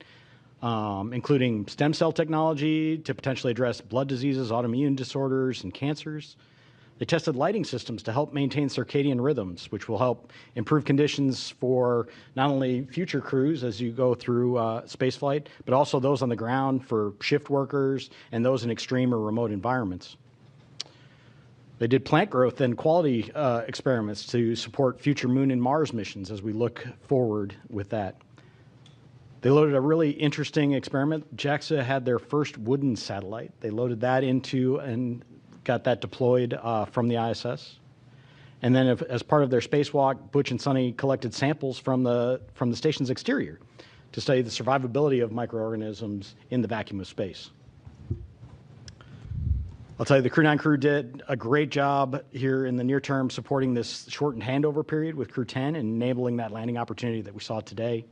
including stem cell technology to potentially address blood diseases, autoimmune disorders, and cancers. They tested lighting systems to help maintain circadian rhythms, which will help improve conditions for not only future crews as you go through spaceflight, but also those on the ground for shift workers and those in extreme or remote environments. They did plant growth and quality experiments to support future Moon and Mars missions as we look forward with that. They loaded a really interesting experiment. JAXA had their first wooden satellite. They loaded that into and got that deployed from the ISS. And then as part of their spacewalk, Butch and Suni collected samples from the station's exterior to study the survivability of microorganisms in the vacuum of space. I'll tell you, the Crew 9 crew did a great job here in the near term supporting this shortened handover period with Crew 10 and enabling that landing opportunity that we saw today.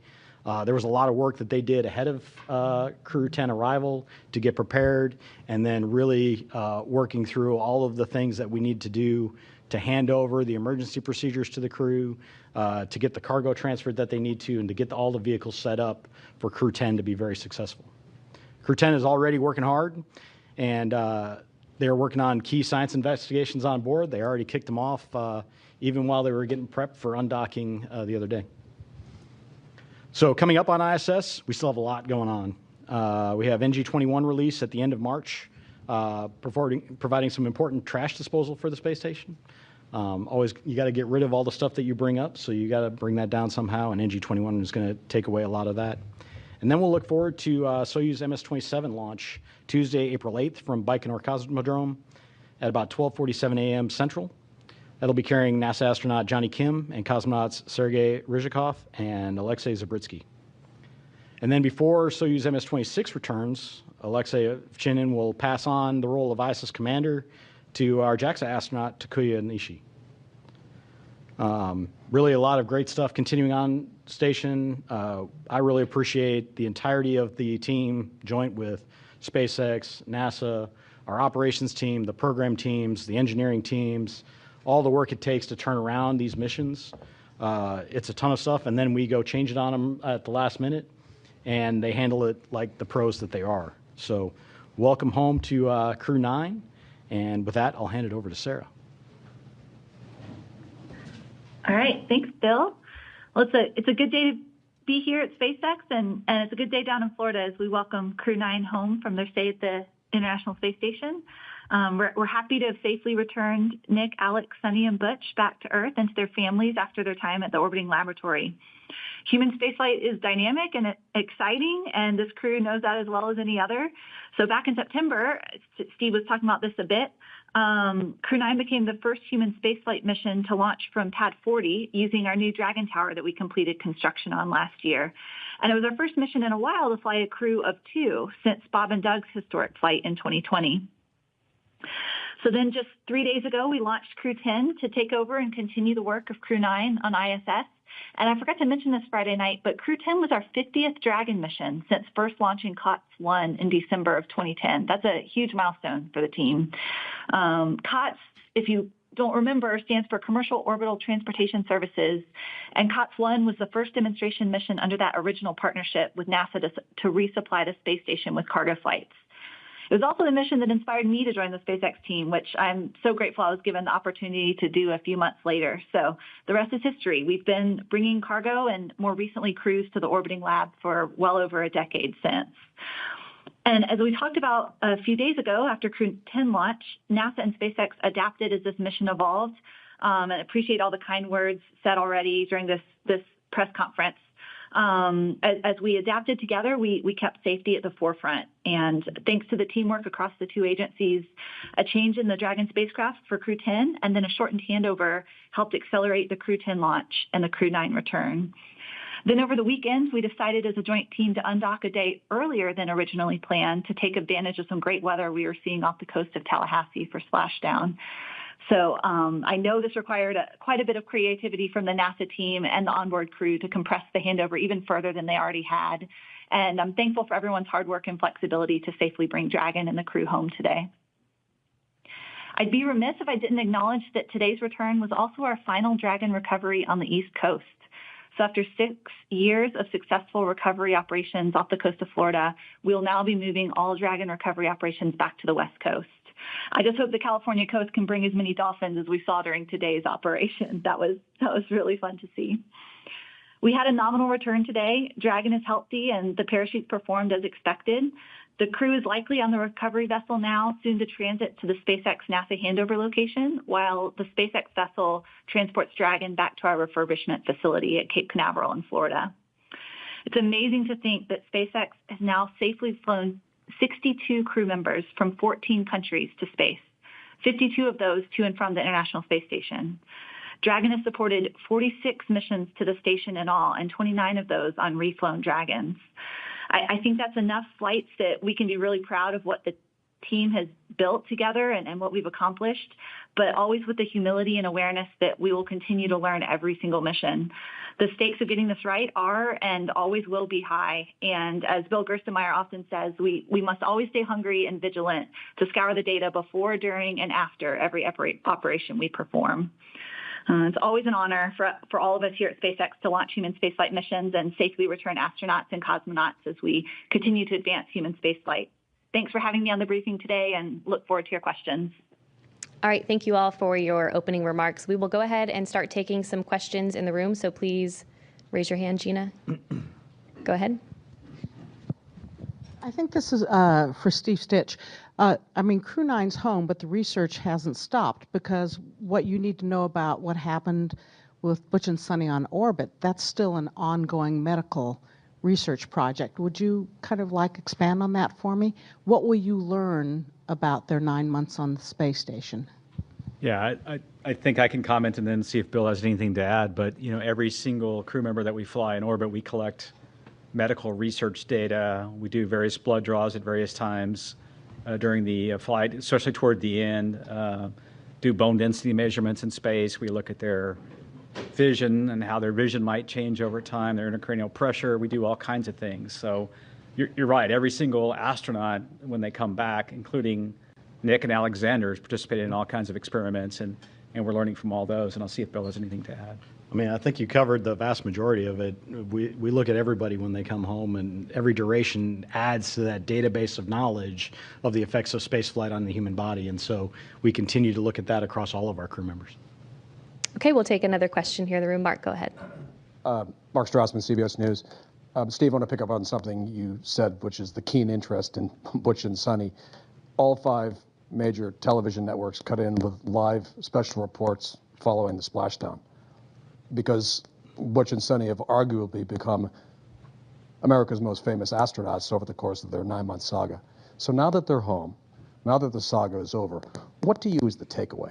There was a lot of work that they did ahead of Crew 10 arrival to get prepared, and then really working through all of the things that we need to do to hand over the emergency procedures to the crew, to get the cargo transferred that they need to, and to get all the vehicles set up for Crew 10 to be very successful. Crew 10 is already working hard, and they're working on key science investigations on board. They already kicked them off even while they were getting prepped for undocking the other day. So coming up on ISS, we still have a lot going on. We have NG-21 release at the end of March, providing some important trash disposal for the space station. Always, you got to get rid of all the stuff that you bring up, so you got to bring that down somehow, and NG-21 is going to take away a lot of that. And then we'll look forward to Soyuz MS-27 launch Tuesday, April 8th from Baikonur Cosmodrome at about 12:47 a.m. Central. That'll be carrying NASA astronaut Johnny Kim and cosmonauts Sergei Ryzhikov and Alexei Zabritsky. And then before Soyuz MS-26 returns, Alexei Ovchinin will pass on the role of ISS commander to our JAXA astronaut Takuya Nishi. Really a lot of great stuff continuing on station. I really appreciate the entirety of the team, joint with SpaceX, NASA, our operations team, the program teams, the engineering teams, all the work it takes to turn around these missions. It's a ton of stuff, and then we go change it on them at the last minute, and they handle it like the pros that they are. So welcome home to Crew 9, and with that, I'll hand it over to Sarah. All right, thanks, Bill. Well, it's a good day to be here at SpaceX, and it's a good day down in Florida as we welcome Crew 9 home from their stay at the International Space Station. We're happy to have safely returned Nic, Alex, Suni, and Butch back to Earth and to their families after their time at the orbiting laboratory. Human spaceflight is dynamic and exciting, and this crew knows that as well as any other. So back in September, Steve was talking about this a bit, Crew 9 became the first human spaceflight mission to launch from Pad 40 using our new Dragon Tower that we completed construction on last year. And it was our first mission in a while to fly a crew of 2 since Bob and Doug's historic flight in 2020. So then just 3 days ago, we launched Crew 10 to take over and continue the work of Crew 9 on ISS. And I forgot to mention this Friday night, but Crew 10 was our 50th Dragon mission since first launching COTS 1 in December of 2010. That's a huge milestone for the team. COTS, if you don't remember, stands for Commercial Orbital Transportation Services, and COTS-1 was the first demonstration mission under that original partnership with NASA to resupply the space station with cargo flights. It was also the mission that inspired me to join the SpaceX team, which I'm so grateful I was given the opportunity to do a few months later. So the rest is history. We've been bringing cargo and more recently crews to the orbiting lab for well over a decade since. And as we talked about a few days ago after Crew 10 launch, NASA and SpaceX adapted as this mission evolved. And I appreciate all the kind words said already during this press conference. As we adapted together, we kept safety at the forefront. And thanks to the teamwork across the two agencies, a change in the Dragon spacecraft for Crew 10 and then a shortened handover helped accelerate the Crew 10 launch and the Crew 9 return. Then over the weekend, we decided as a joint team to undock a day earlier than originally planned to take advantage of some great weather we were seeing off the coast of Tallahassee for splashdown. So I know this required quite a bit of creativity from the NASA team and the onboard crew to compress the handover even further than they already had. And I'm thankful for everyone's hard work and flexibility to safely bring Dragon and the crew home today. I'd be remiss if I didn't acknowledge that today's return was also our final Dragon recovery on the East Coast. So after 6 years of successful recovery operations off the coast of Florida, we'll now be moving all Dragon recovery operations back to the West Coast. I just hope the California coast can bring as many dolphins as we saw during today's operation. That was really fun to see. We had a nominal return today. Dragon is healthy and the parachutes performed as expected. The crew is likely on the recovery vessel now, soon to transit to the SpaceX NASA handover location, while the SpaceX vessel transports Dragon back to our refurbishment facility at Cape Canaveral in Florida. It's amazing to think that SpaceX has now safely flown 62 crew members from 14 countries to space, 52 of those to and from the International Space Station. Dragon has supported 46 missions to the station in all, and 29 of those on reflown Dragons. I think that's enough flights that we can be really proud of what the team has built together and what we've accomplished, but always with the humility and awareness that we will continue to learn every single mission. The stakes of getting this right are and always will be high. And as Bill Gerstenmaier often says, we must always stay hungry and vigilant to scour the data before, during, and after every operation we perform. It's always an honor for all of us here at SpaceX to launch human spaceflight missions and safely return astronauts and cosmonauts as we continue to advance human spaceflight. Thanks for having me on the briefing today and look forward to your questions. All right, thank you all for your opening remarks. We will go ahead and start taking some questions in the room, so please raise your hand, Gina. Go ahead. I think this is for Steve Stitch. Crew 9's home, but the research hasn't stopped because what you need to know about what happened with Butch and Suni on orbit, that's still an ongoing medical research project. Would you kind of expand on that for me? What will you learn about their 9 months on the space station? Yeah, I think I can comment and then see if Bill has anything to add. But every single crew member that we fly in orbit, we collect medical research data. We do various blood draws at various times during the flight, especially toward the end. Do bone density measurements in space. We look at their vision and how their vision might change over time, their intracranial pressure. We do all kinds of things. So you're right. Every single astronaut, when they come back, including Nic and Alexander, has participated in all kinds of experiments, and we're learning from all those. And I'll see if Bill has anything to add. I think you covered the vast majority of it. We look at everybody when they come home, and every duration adds to that database of knowledge of the effects of spaceflight on the human body. And so we continue to look at that across all of our crew members. Okay, we'll take another question here in the room. Mark, go ahead. Mark Strassman, CBS News. Steve, I want to pick up on something you said, which is the keen interest in Butch and Suni. All 5 major television networks cut in with live special reports following the splashdown, because Butch and Suni have arguably become America's most famous astronauts over the course of their 9-month saga. So now that they're home, now that the saga is over, what do you is the takeaway?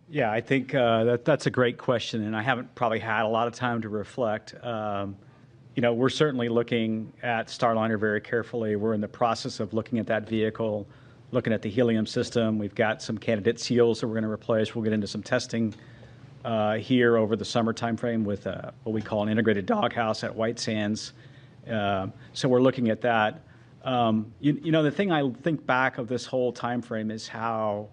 Yeah, I think that's a great question, and I haven't probably had a lot of time to reflect. We're certainly looking at Starliner very carefully. We're in the process of looking at that vehicle, looking at the helium system. We've got some candidate seals that we're going to replace. We'll get into some testing here over the summer timeframe with what we call an integrated doghouse at White Sands. So we're looking at that. The thing I think back of this whole timeframe is how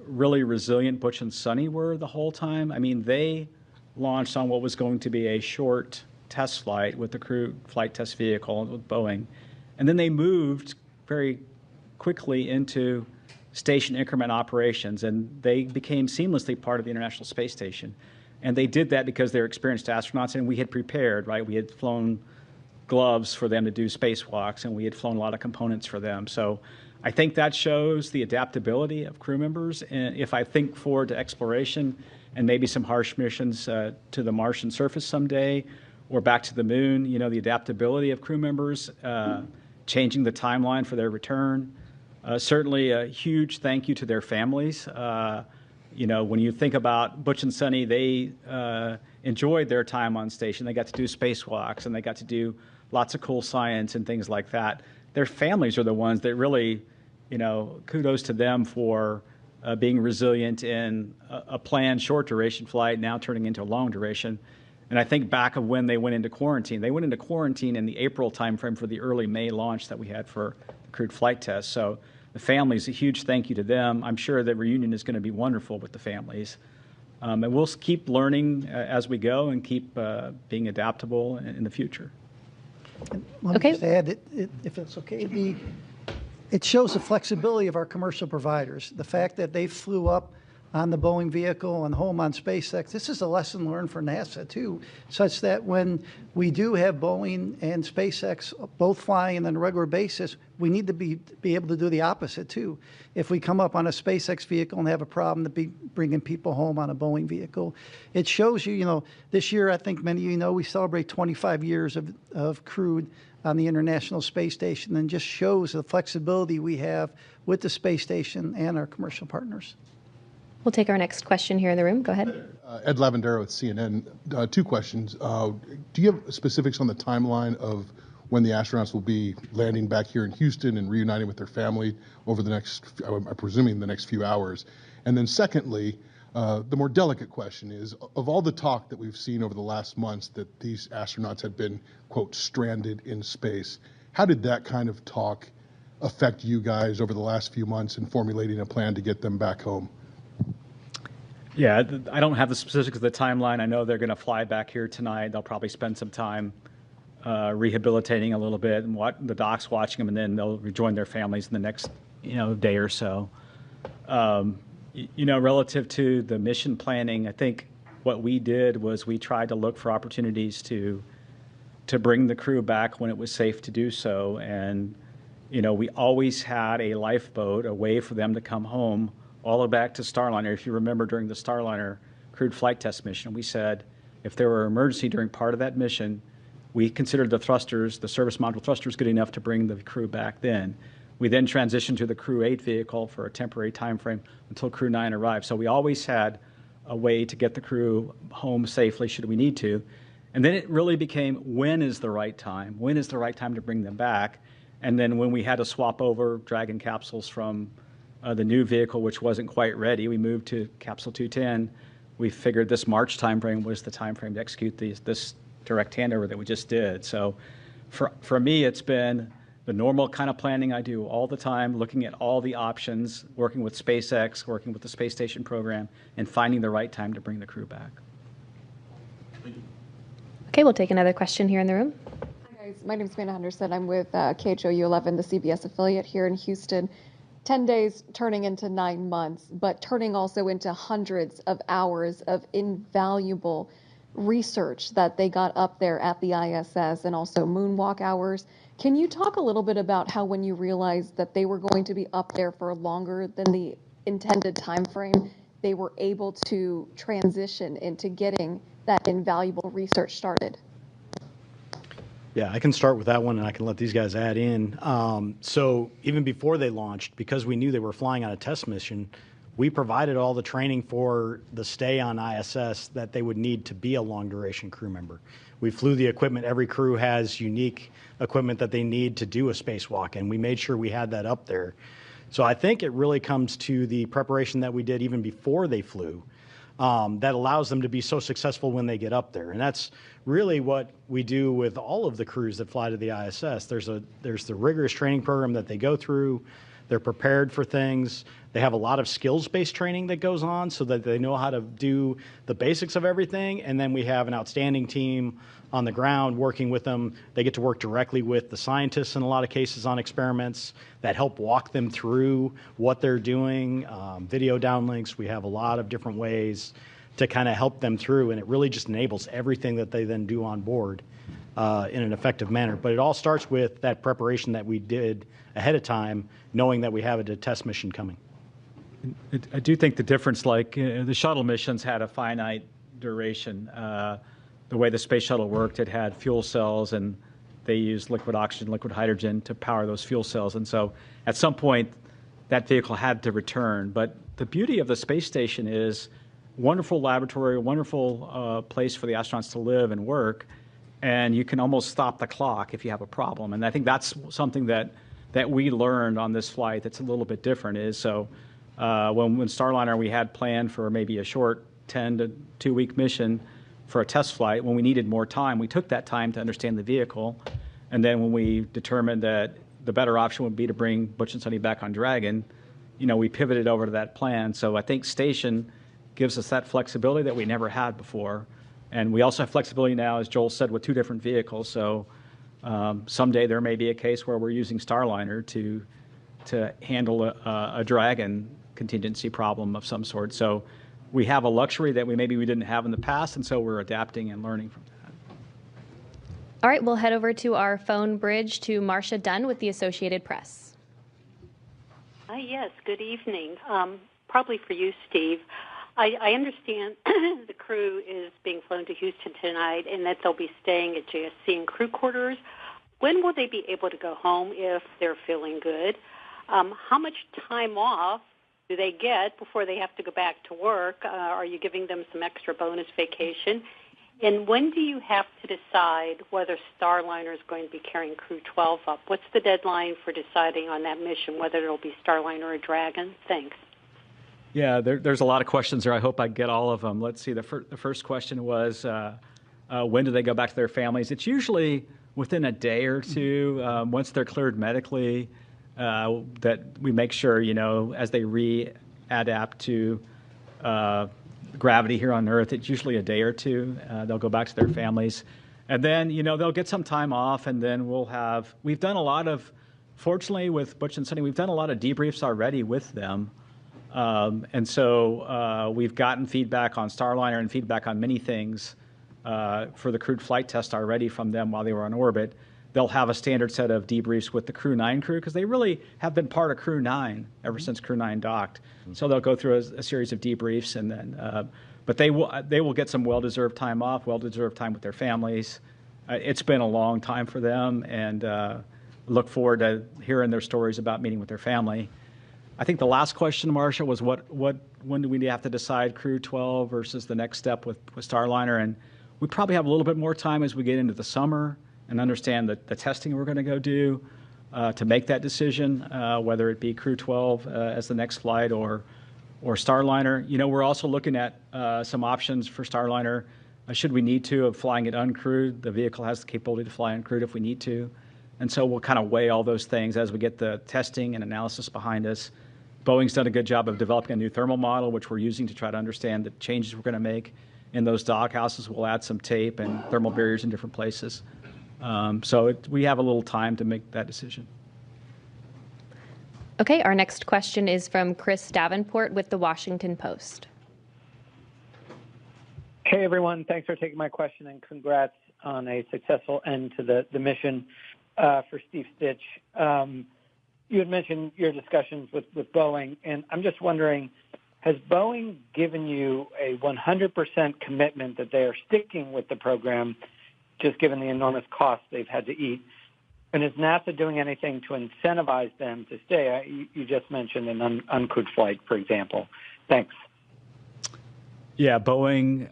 really resilient Butch and Suni were the whole time. I mean, they launched on what was going to be a short test flight with the crew flight test vehicle with Boeing. And then they moved very quickly into station increment operations, and they became seamlessly part of the International Space Station. And they did that because they're experienced astronauts, and we had prepared, right? We had flown gloves for them to do spacewalks, and we had flown a lot of components for them. So I think that shows the adaptability of crew members. And if I think forward to exploration and maybe some harsh missions to the Martian surface someday or back to the moon, you know, the adaptability of crew members, changing the timeline for their return. Certainly a huge thank you to their families. You know, when you think about Butch and Suni, they enjoyed their time on station. They got to do spacewalks, and they got to do lots of cool science and things like that. Their families are the ones that really, you know, kudos to them for being resilient in a planned short duration flight now turning into a long duration. And I think back of when they went into quarantine. They went into quarantine in the April timeframe for the early May launch that we had for the crewed flight test. So the families, a huge thank you to them. I'm sure the reunion is going to be wonderful with the families. And we'll keep learning as we go and keep being adaptable in the future. Let me just add, that if it's okay, it shows the flexibility of our commercial providers. The fact that they flew up on the Boeing vehicle and home on SpaceX, this is a lesson learned for NASA too, such that when we do have Boeing and SpaceX both flying on a regular basis, we need to be able to do the opposite too. If we come up on a SpaceX vehicle and have a problem, to be bringing people home on a Boeing vehicle. It shows you, you know, this year, I think many of you know, we celebrate 25 years of crewed on the International Space Station, and just shows the flexibility we have with the space station and our commercial partners. We'll take our next question here in the room. Go ahead. Ed Lavandero with CNN. Two questions. Do you have specifics on the timeline of when the astronauts will be landing back here in Houston and reuniting with their family over the next, I'm presuming the next few hours? And then secondly, the more delicate question is, of all the talk that we've seen over the last months that these astronauts had been, quote, stranded in space, how did that kind of talk affect you guys over the last few months in formulating a plan to get them back home? Yeah, I don't have the specifics of the timeline. I know they're going to fly back here tonight. They'll probably spend some time rehabilitating a little bit, and the doc's watching them, and then they'll rejoin their families in the next, you know, day or so. You know, relative to the mission planning, I think what we did was we tried to look for opportunities to bring the crew back when it was safe to do so. And, you know, we always had a lifeboat, a way for them to come home all the way back to Starliner. If you remember, during the Starliner crewed flight test mission, we said if there were an emergency during part of that mission, we considered the thrusters, the service module thrusters, good enough to bring the crew back then. We then transitioned to the Crew 8 vehicle for a temporary time frame until Crew 9 arrived. So we always had a way to get the crew home safely should we need to. And then it really became, when is the right time? When is the right time to bring them back? And then when we had to swap over Dragon capsules from the new vehicle, which wasn't quite ready, we moved to Capsule 210. We figured this March timeframe was the timeframe to execute this direct handover that we just did. So for me, it's been the normal kind of planning I do all the time, looking at all the options, working with SpaceX, working with the space station program, and finding the right time to bring the crew back. Okay, we'll take another question here in the room. Hi guys, my name is Amanda Henderson. I'm with KHOU 11, the CBS affiliate here in Houston. 10 days turning into 9 months, but turning also into hundreds of hours of invaluable research that they got up there at the ISS, and also moonwalk hours. Can you talk a little bit about how, when you realized that they were going to be up there for longer than the intended time frame, they were able to transition into getting that invaluable research started? Yeah, I can start with that one, and I can let these guys add in. So even before they launched, because we knew they were flying on a test mission, we provided all the training for the stay on ISS that they would need to be a long-duration crew member. We flew the equipment. Every crew has unique equipment that they need to do a spacewalk, and we made sure we had that up there. So I think it really comes to the preparation that we did even before they flew that allows them to be so successful when they get up there. And that's really what we do with all of the crews that fly to the ISS. There's the rigorous training program that they go through. They're prepared for things. They have a lot of skills-based training that goes on so that they know how to do the basics of everything. And then we have an outstanding team on the ground working with them. They get to work directly with the scientists in a lot of cases on experiments that help walk them through what they're doing, video downlinks. We have a lot of different ways to kind of help them through, and it really just enables everything that they then do on board in an effective manner. But it all starts with that preparation that we did ahead of time, knowing that we have a test mission coming. I do think the difference, like the shuttle missions had a finite duration. The way the space shuttle worked, it had fuel cells, and they used liquid oxygen, liquid hydrogen to power those fuel cells. And so at some point, that vehicle had to return. But the beauty of the space station is wonderful laboratory, wonderful place for the astronauts to live and work, and you can almost stop the clock if you have a problem. And I think that's something that we learned on this flight that's a little bit different is, so when Starliner we had planned for maybe a short 10 to 2 week mission for a test flight, when we needed more time, we took that time to understand the vehicle. And then when we determined that the better option would be to bring Butch and Suni back on Dragon, we pivoted over to that plan. So I think station gives us that flexibility that we never had before. And we also have flexibility now, as Joel said, with 2 different vehicles. So someday there may be a case where we're using Starliner to handle a Dragon contingency problem of some sort. So we have a luxury that we didn't have in the past, and so we're adapting and learning from that. All right, we'll head over to our phone bridge to Marcia Dunn with the Associated Press. Yes, good evening. Probably for you, Steve. I understand the crew is being flown to Houston tonight and that they'll be staying at JSC in crew quarters. When will they be able to go home if they're feeling good? How much time off do they get before they have to go back to work? Are you giving them some extra bonus vacation? And when do you have to decide whether Starliner is going to be carrying Crew 12 up? What's the deadline for deciding on that mission, whether it'll be Starliner or Dragon? Thanks. Yeah, there's a lot of questions there. I hope I get all of them. Let's see. The first question was, when do they go back to their families? It's usually within a day or two, once they're cleared medically, that we make sure, as they readapt to gravity here on Earth, it's usually a day or two. They'll go back to their families. And then, they'll get some time off, and then we've done a lot of, fortunately with Butch and Suni, we've done a lot of debriefs already with them. And so we've gotten feedback on Starliner and feedback on many things for the crewed flight test already from them while they were on orbit. They'll have a standard set of debriefs with the Crew 9 crew because they really have been part of Crew 9 ever since Crew 9 docked. So they'll go through a series of debriefs, and then, but they will get some well-deserved time off, well-deserved time with their families. It's been a long time for them, and look forward to hearing their stories about meeting with their family. I think the last question, Marcia, was when do we have to decide Crew 12 versus the next step with Starliner? And we probably have a little bit more time as we get into the summer and understand the testing we're going to go do to make that decision, whether it be Crew 12 as the next flight or Starliner. We're also looking at some options for Starliner. Should we need to, of flying it uncrewed, the vehicle has the capability to fly uncrewed if we need to. And so we'll kind of weigh all those things as we get the testing and analysis behind us. Boeing's done a good job of developing a new thermal model, which we're using to try to understand the changes we're going to make in those dock houses. We'll add some tape and thermal barriers in different places. We have a little time to make that decision. Okay, our next question is from Chris Davenport with The Washington Post. Hey, everyone. Thanks for taking my question, and congrats on a successful end to the mission. For Steve Stitch, you had mentioned your discussions with Boeing, and I'm just wondering, has Boeing given you a 100% commitment that they are sticking with the program, just given the enormous costs they've had to eat? And is NASA doing anything to incentivize them to stay? You just mentioned an uncrewed flight, for example. Thanks. Yeah, Boeing,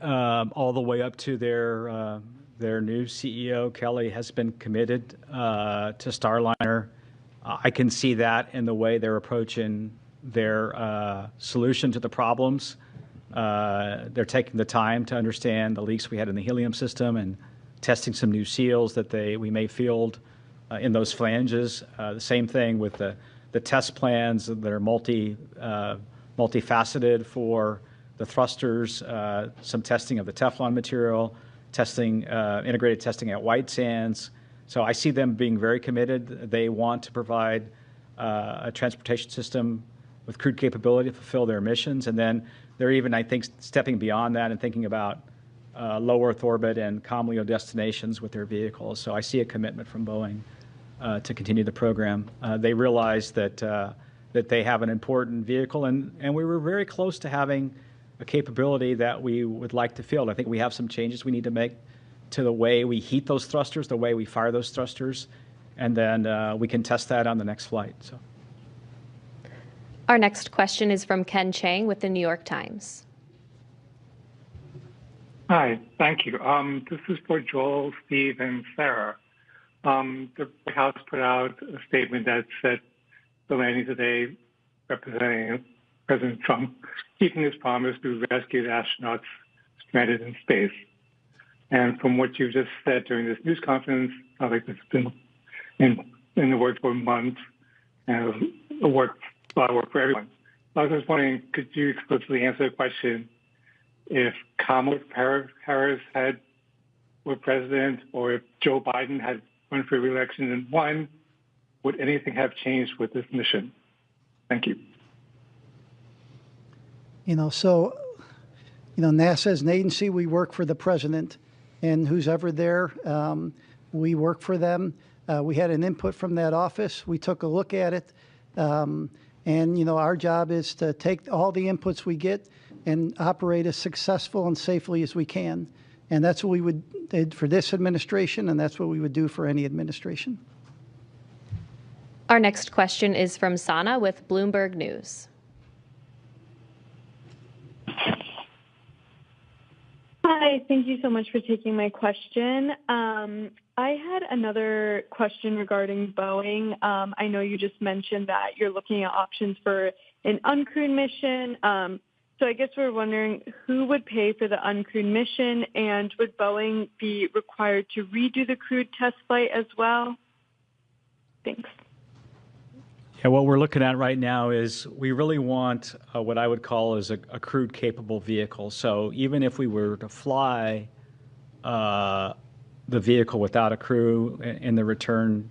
all the way up to their new CEO, Kelly, has been committed to Starliner. I can see that in the way they're approaching their solution to the problems. They're taking the time to understand the leaks we had in the helium system and testing some new seals that we may field in those flanges. The same thing with the the test plans that are multifaceted for the thrusters, some testing of the Teflon material, testing, integrated testing at White Sands. So I see them being very committed. They want to provide a transportation system with crewed capability to fulfill their missions. And then they're even, I think, stepping beyond that and thinking about low Earth orbit and COMLEO destinations with their vehicles. So I see a commitment from Boeing to continue the program. They realize that they have an important vehicle, and we were very close to having a capability that we would like to field. I think we have some changes we need to make to the way we heat those thrusters, the way we fire those thrusters, and then we can test that on the next flight. So. Our next question is from Ken Chang with the New York Times. Hi, thank you. This is for Joel, Steve, and Sarah. The White House put out a statement that said the landing today, representing President Trump, keeping his promise to rescue the astronauts stranded in space. And from what you just said during this news conference, I think it's been in the works for months, and a lot of work for everyone. I was just wondering, could you explicitly answer the question, if Kamala Harris were president, or if Joe Biden had run for re-election and won, would anything have changed with this mission? Thank you. NASA is an agency. We work for the president, and who's ever there, we work for them. We had an input from that office. We took a look at it. And, our job is to take all the inputs we get and operate as successful and safely as we can. And that's what we would do for this administration, and that's what we would do for any administration. Our next question is from Sana with Bloomberg News. Hi, thank you so much for taking my question. I had another question regarding Boeing. I know you just mentioned that you're looking at options for an uncrewed mission. So I guess we're wondering who would pay for the uncrewed mission, and would Boeing be required to redo the crewed test flight as well? Thanks. Yeah, what we're looking at right now is we really want what I would call as a crewed capable vehicle. So even if we were to fly the vehicle without a crew in the return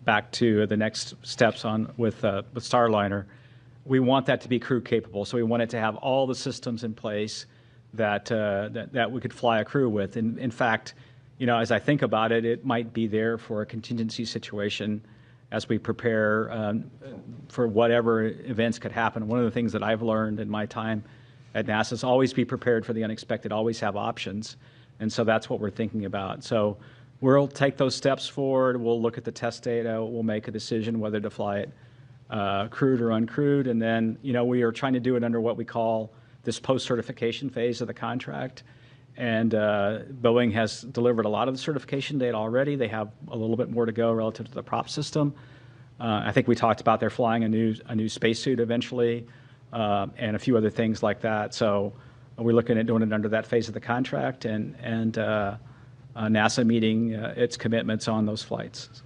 back to the next steps on with Starliner, we want that to be crew capable. So we want it to have all the systems in place that we could fly a crew with. And in fact, as I think about it, it might be there for a contingency situation as we prepare for whatever events could happen. One of the things that I've learned in my time at NASA is always be prepared for the unexpected, always have options. And so that's what we're thinking about. So we'll take those steps forward. We'll look at the test data. We'll make a decision whether to fly it crewed or uncrewed. And then, we are trying to do it under what we call this post-certification phase of the contract. And Boeing has delivered a lot of the certification data already. They have a little bit more to go relative to the prop system. I think we talked about they're flying a new spacesuit eventually, and a few other things like that. So we're looking at doing it under that phase of the contract, and NASA meeting its commitments on those flights.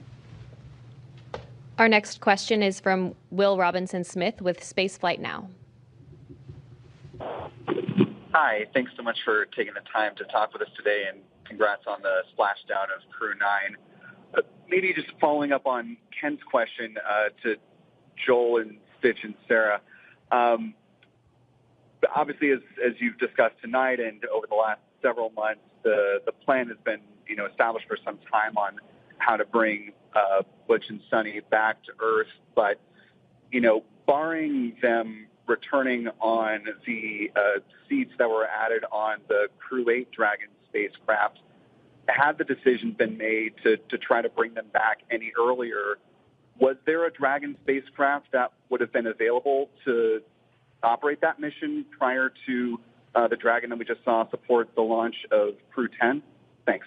Our next question is from Will Robinson-Smith with Spaceflight Now. Hi, thanks so much for taking the time to talk with us today, and congrats on the splashdown of Crew 9. Maybe just following up on Ken's question to Joel and Stitch and Sarah. Obviously, as you've discussed tonight and over the last several months, the plan has been established for some time on how to bring Butch and Suni back to Earth. But, barring them returning on the seats that were added on the Crew 8 Dragon spacecraft, had the decision been made to try to bring them back any earlier, was there a Dragon spacecraft that would have been available to operate that mission prior to the Dragon that we just saw support the launch of Crew 10? Thanks.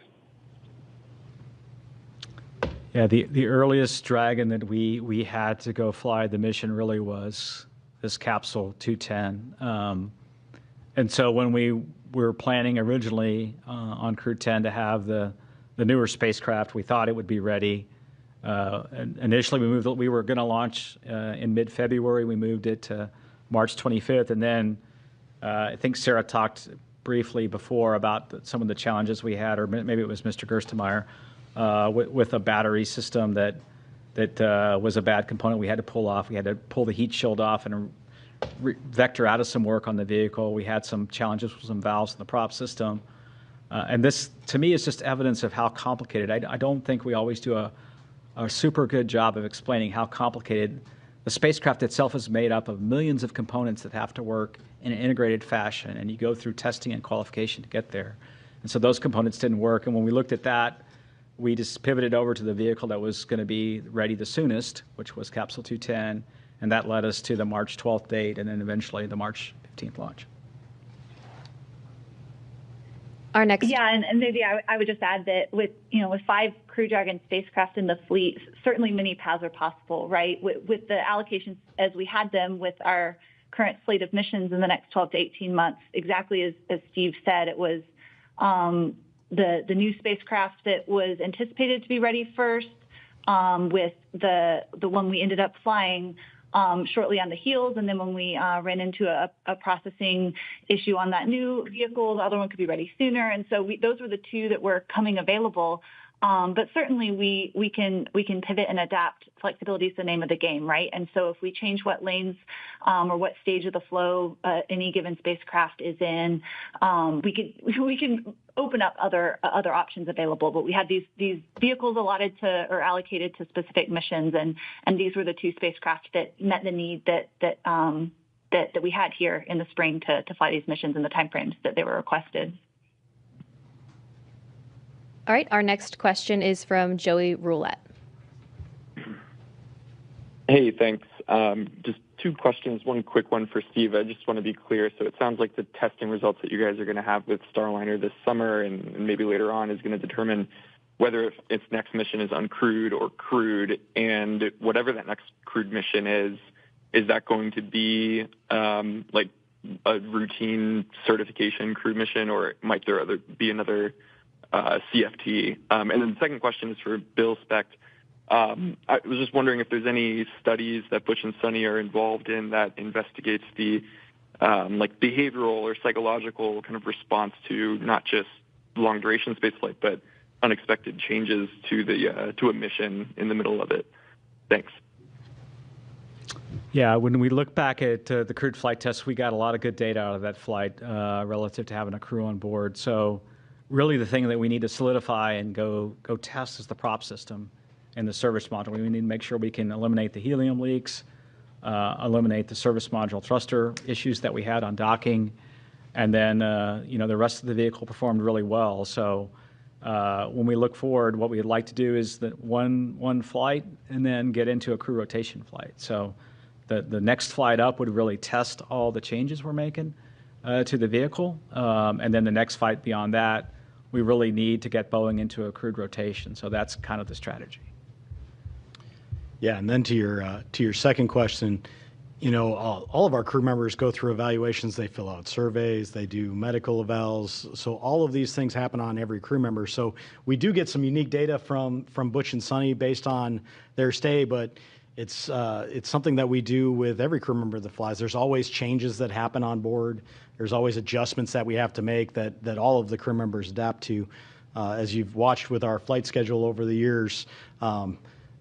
Yeah, the earliest Dragon that we had to go fly the mission really was this capsule 210. And so when we were planning originally on Crew 10 to have the newer spacecraft, we thought it would be ready Initially, we were going to launch in mid-February. We moved it to March 25th, and then I think Sarah talked briefly before about some of the challenges we had, or maybe it was Mr. Gerstenmaier, with a battery system that was a bad component we had to pull off. We had to pull the heat shield off and vector out of some work on the vehicle. We had some challenges with some valves in the prop system. And this, to me, is just evidence of how complicated. I don't think we always do a super good job of explaining how complicated the spacecraft itself is made up of millions of components that have to work in an integrated fashion, and you go through testing and qualification to get there. And so those components didn't work, and when we looked at that, we just pivoted over to the vehicle that was going to be ready the soonest, which was Capsule 210, and that led us to the March 12th date, and then eventually the March 15th launch. Our next, and maybe I would just add that with 5 Crew Dragon spacecraft in the fleet, certainly many paths are possible, right? With the allocations as we had them with our current slate of missions in the next 12 to 18 months, exactly as Steve said, it was the new spacecraft that was anticipated to be ready first, with the one we ended up flying shortly on the heels, and then when we ran into a processing issue on that new vehicle, the other one could be ready sooner. And so those were the 2 that were coming available. But certainly we can pivot and adapt. Flexibility is the name of the game, right? And so if we change what lanes or what stage of the flow any given spacecraft is in, we can open up other options available. But we had these vehicles allotted to or allocated to specific missions, and these were the 2 spacecraft that met the need that we had here in the spring to fly these missions in the timeframes that they were requested. All right, our next question is from Joey Roulette. Hey, thanks. Just 2 questions. One quick one for Steve. I just want to be clear. So it sounds like the testing results that you guys are going to have with Starliner this summer and maybe later on is going to determine whether its next mission is uncrewed or crewed. And whatever that next crewed mission is that going to be like a routine certification crewed mission, or might there be another CFT? And then the second question is for Bill Specht. I was just wondering if there's any studies that Butch and Suni are involved in that investigates the like behavioral or psychological kind of response to not just long duration spaceflight, but unexpected changes to a mission in the middle of it. Thanks. Yeah, when we look back at the crewed flight test, we got a lot of good data out of that flight relative to having a crew on board. So really the thing that we need to solidify and go test is the prop system and the service module. We need to make sure we can eliminate the helium leaks, eliminate the service module thruster issues that we had on docking, and then the rest of the vehicle performed really well. So when we look forward, what we'd like to do is that one flight and then get into a crew rotation flight. So the next flight up would really test all the changes we're making to the vehicle, and then the next flight beyond that, we really need to get Boeing into a crewed rotation. So that's kind of the strategy. Yeah, and then to your second question, all of our crew members go through evaluations. They fill out surveys. They do medical evals. So all of these things happen on every crew member. So we do get some unique data from Butch and Suni based on their stay, but it's something that we do with every crew member that flies. There's always changes that happen on board. There's always adjustments that we have to make that all of the crew members adapt to. As you've watched with our flight schedule over the years,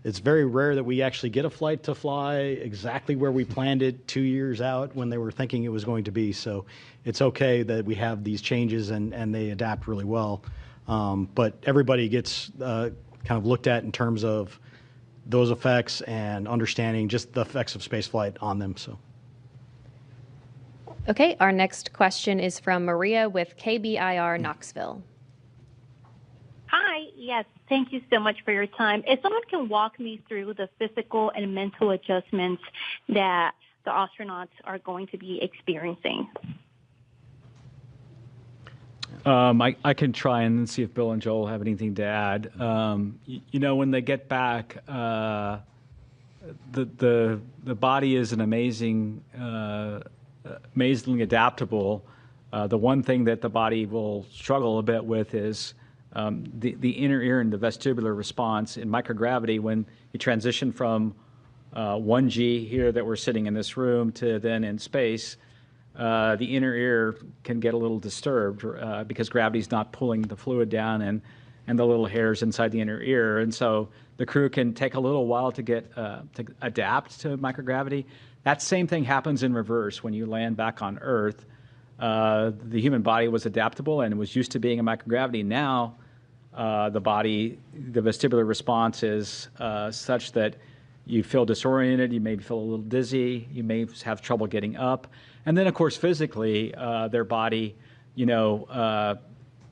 it's very rare that we actually get a flight to fly exactly where we planned it 2 years out when they were thinking it was going to be. So it's okay that we have these changes and they adapt really well. But everybody gets kind of looked at in terms of those effects and understanding just the effects of spaceflight on them. So. Okay, our next question is from Maria with KBIR Knoxville. Hi, yes, thank you so much for your time. If someone can walk me through the physical and mental adjustments that the astronauts are going to be experiencing. I can try and see if Bill and Joel have anything to add. When they get back, the body is an amazingly adaptable. The one thing that the body will struggle a bit with is the inner ear and the vestibular response in microgravity when you transition from 1G here that we're sitting in this room to then in space. The inner ear can get a little disturbed because gravity's not pulling the fluid down and the little hairs inside the inner ear. And so the crew can take a little while to get to adapt to microgravity. That same thing happens in reverse when you land back on Earth. The human body was adaptable and was used to being in microgravity. Now the vestibular response is such that you feel disoriented, you may feel a little dizzy, you may have trouble getting up. And then, of course, physically, their body,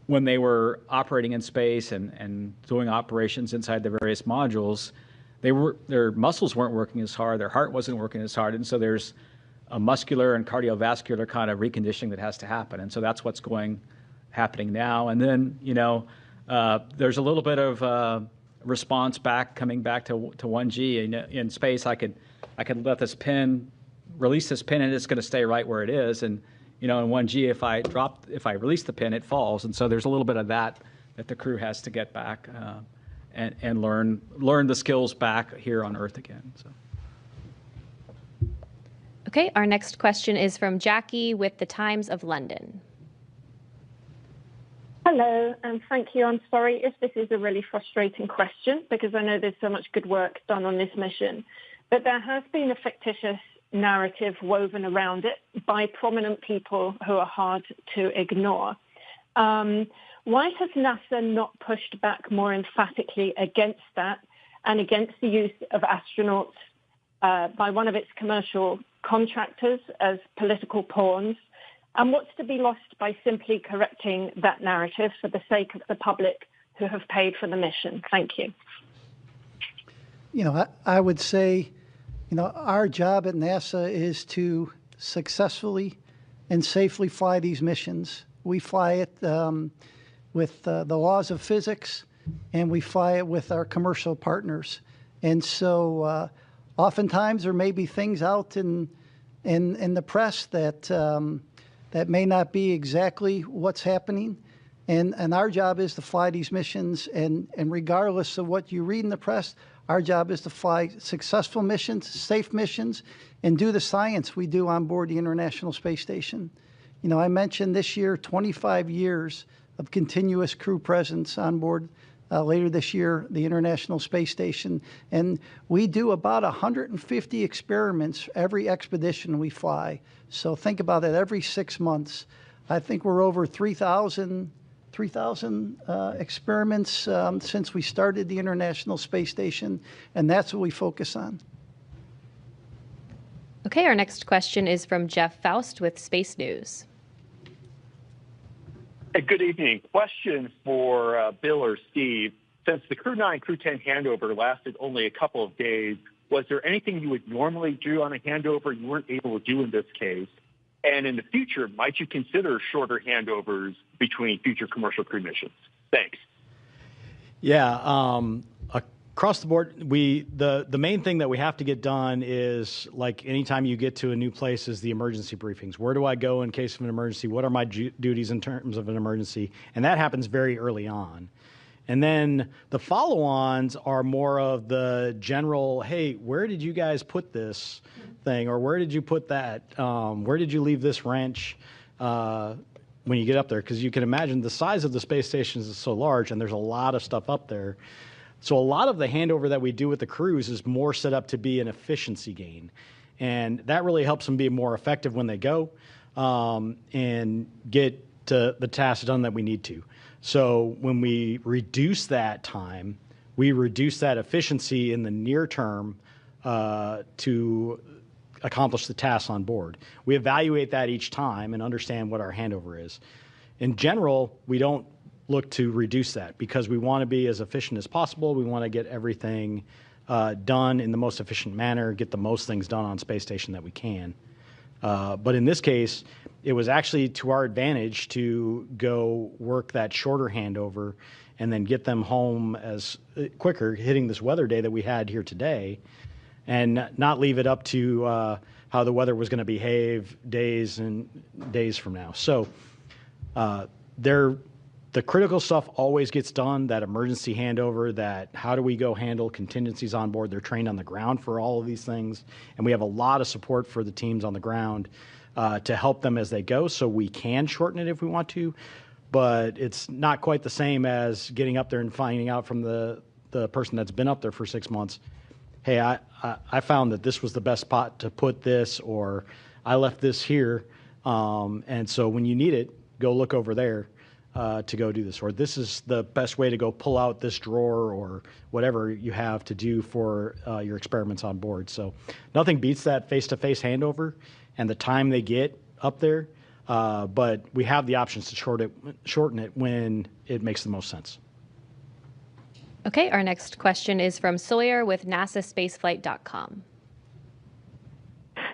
when they were operating in space and doing operations inside the various modules, their muscles weren't working as hard, their heart wasn't working as hard, and so there's a muscular and cardiovascular kind of reconditioning that has to happen. And so that's what's happening now. And then, there's a little bit of response coming back to 1G. In space, I could let this pin, release this pin, and it's going to stay right where it is. And in 1G, if I release the pin, it falls. And so there's a little bit of that the crew has to get back and learn the skills back here on Earth again. So. Okay, our next question is from Jackie with the Times of London. Hello, and thank you. I'm sorry if this is a really frustrating question because I know there's so much good work done on this mission, but there has been a fictitious narrative woven around it by prominent people who are hard to ignore. Why has NASA not pushed back more emphatically against that and against the use of astronauts by one of its commercial contractors as political pawns? And what's to be lost by simply correcting that narrative for the sake of the public who have paid for the mission? Thank you. I would say, our job at NASA is to successfully and safely fly these missions. We fly it with the laws of physics, and we fly it with our commercial partners. And so oftentimes there may be things out in the press that may not be exactly what's happening. And our job is to fly these missions, and regardless of what you read in the press, our job is to fly successful missions, safe missions, and do the science we do on board the International Space Station. I mentioned this year 25 years of continuous crew presence on board later this year, the International Space Station. And we do about 150 experiments every expedition we fly. So think about it, every 6 months. I think we're over 3,000 experiments since we started the International Space Station, and that's what we focus on. Okay, our next question is from Jeff Faust with Space News. Hey, good evening. Question for Bill or Steve. Since the Crew 9, Crew 10 handover lasted only a couple of days, was there anything you would normally do on a handover you weren't able to do in this case? And in the future, might you consider shorter handovers between future commercial crew missions? Thanks. Yeah, across the board, the main thing that we have to get done is, like anytime you get to a new place, is the emergency briefings. Where do I go in case of an emergency? What are my duties in terms of an emergency? And that happens very early on. And then the follow-ons are more of the general, hey, where did you guys put this thing? Or where did you put that? Where did you leave this wrench when you get up there? Because you can imagine the size of the space stations is so large, and there's a lot of stuff up there. So a lot of the handover that we do with the crews is more set up to be an efficiency gain. And that really helps them be more effective when they go and get to the tasks done that we need to. So when we reduce that time, we reduce that efficiency in the near term to accomplish the tasks on board. We evaluate that each time and understand what our handover is. In general, we don't look to reduce that because we want to be as efficient as possible. We want to get everything done in the most efficient manner, get the most things done on space station that we can. But in this case, it was actually to our advantage to go work that shorter handover and then get them home as quicker, hitting this weather day that we had here today, and not leave it up to how the weather was going to behave days and days from now. So The critical stuff always gets done, that emergency handover, that how do we go handle contingencies on board. They're trained on the ground for all of these things. And we have a lot of support for the teams on the ground to help them as they go, so we can shorten it if we want to. But it's not quite the same as getting up there and finding out from the person that's been up there for 6 months, hey, I found that this was the best spot to put this, or I left this here. And so when you need it, go look over there. To go do this, or this is the best way to go pull out this drawer, or whatever you have to do for your experiments on board. So nothing beats that face-to-face handover and the time they get up there, but we have the options to shorten it when it makes the most sense. Okay, our next question is from Sawyer with NASAspaceflight.com.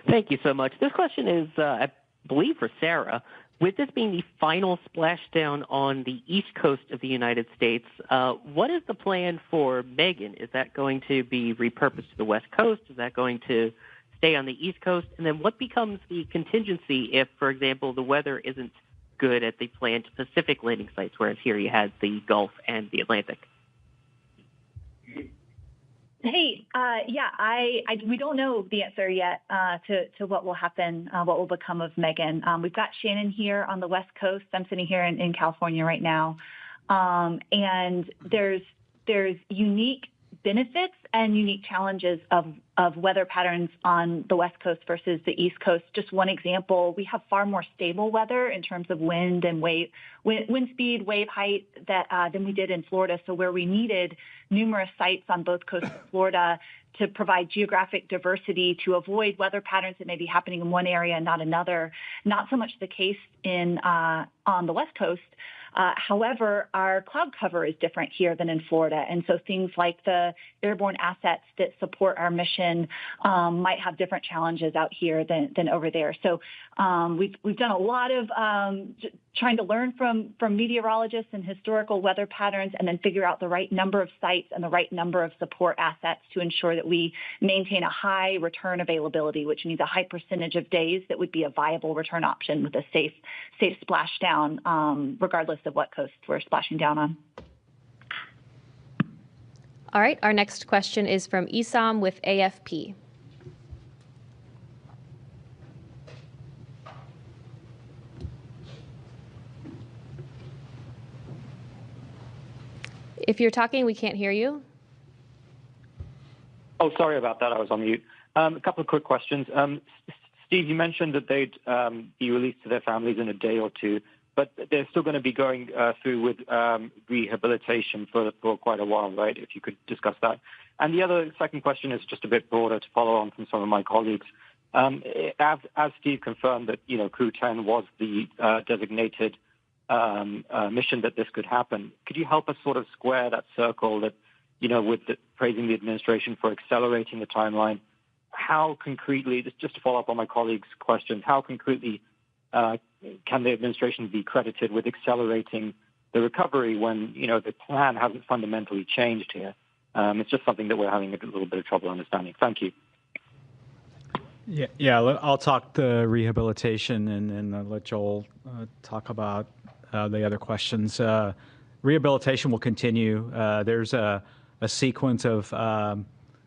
Thank you so much. This question is, I believe, for Sarah. With this being the final splashdown on the east coast of the United States, what is the plan for Megan? Is that going to be repurposed to the west coast? Is that going to stay on the east coast? And then what becomes the contingency if, for example, the weather isn't good at the planned Pacific landing sites, whereas here you had the Gulf and the Atlantic? Hey, we don't know the answer yet to what will happen, what will become of Megan. We've got Shannon here on the West Coast. I'm sitting here in California right now, and there's unique benefits and unique challenges of weather patterns on the West Coast versus the East Coast. Just one example, we have far more stable weather in terms of wind and wind speed, wave height than we did in Florida. So where we needed numerous sites on both coasts of Florida to provide geographic diversity to avoid weather patterns that may be happening in one area and not another, not so much the case on the West Coast. However, our cloud cover is different here than in Florida, and so things like the airborne assets that support our mission might have different challenges out here than over there. So we've done a lot of trying to learn from meteorologists and historical weather patterns, and then figure out the right number of sites and the right number of support assets to ensure that we maintain a high return availability, which means a high percentage of days that would be a viable return option with a safe splashdown, regardless of what coast we're splashing down on. All right, our next question is from Isam with AFP. If you're talking, we can't hear you. Oh, sorry about that. I was on mute. A couple of quick questions. Steve, you mentioned that they'd be released to their families in a day or two, but they're still going to be going through with rehabilitation for quite a while, right? If you could discuss that. And the second question is just a bit broader to follow on from some of my colleagues. As Steve confirmed that, Crew 10 was the designated mission that this could happen, could you help us sort of square that circle that, with praising the administration for accelerating the timeline? How concretely, just to follow up on my colleagues' questions, how concretely can the administration be credited with accelerating the recovery when, the plan hasn't fundamentally changed here? It's just something that we're having a little bit of trouble understanding. Thank you. Yeah. I'll talk the rehabilitation and I'll let Joel talk about the other questions. Rehabilitation will continue. There's a sequence of